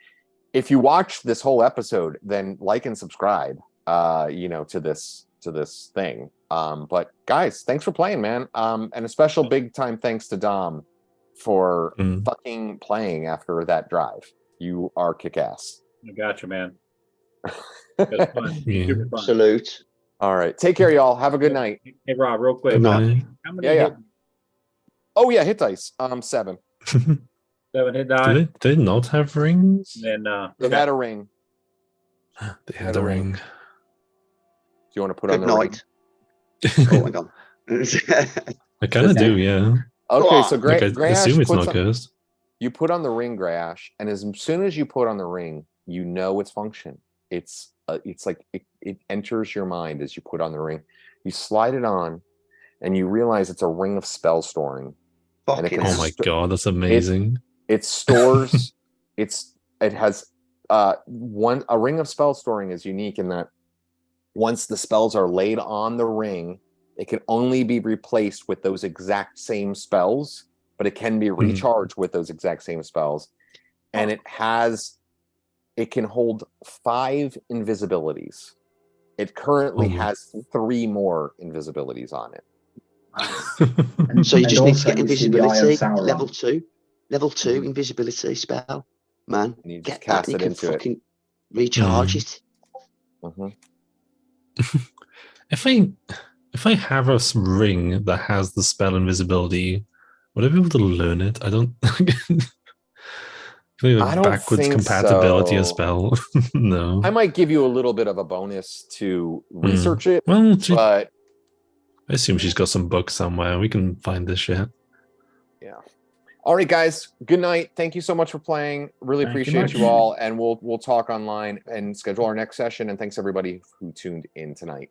If you watch this whole episode, then like and subscribe, to this thing. But guys, thanks for playing, man. And a special big time thanks to Dom for fucking playing after that drive. You are kick-ass. I got you, man. It was fun. Super fun. Salute. All right. Take care, y'all. Have a good night. Hey, Rob, real quick. Good night. How many Yeah. Oh yeah, hit dice. 7. 7 hit die. Do they not have rings? And It had a ring. They had a ring. Do you want to put Good on the ring? night. Oh my god. I kind of do, yeah. Okay, so Like, I Greyash assume it's puts not on- cursed. You put on the ring, Greyash, and as soon as you put on the ring, you know its function. It's like it enters your mind as you put on the ring. You slide it on, and you realize it's a ring of spell storing. And it Fucking can Oh hell. my god, that's amazing. It stores. It has a ring of spell storing is unique in that once the spells are laid on the ring, it can only be replaced with those exact same spells, but it can be recharged with those exact same spells. And it can hold 5 invisibilities. It currently has 3 more invisibilities on it. So you just need to get we see the Eye of invisibility, Sauron. level 2 invisibility spell, man. And you just Get cast that, and it you can into it. fucking recharge it. Mhm. If I have a ring that has the spell invisibility, would I be able to learn it? I don't. I don't backwards think compatibility so. a spell. No. I might give you a little bit of a bonus to research it, Well, but I assume she's got some books somewhere. We can find this shit. yeah. All right, guys. Good night. Thank you so much for playing. Really Thank you appreciate much. you all, and we'll talk online and schedule our next session. And thanks everybody who tuned in tonight.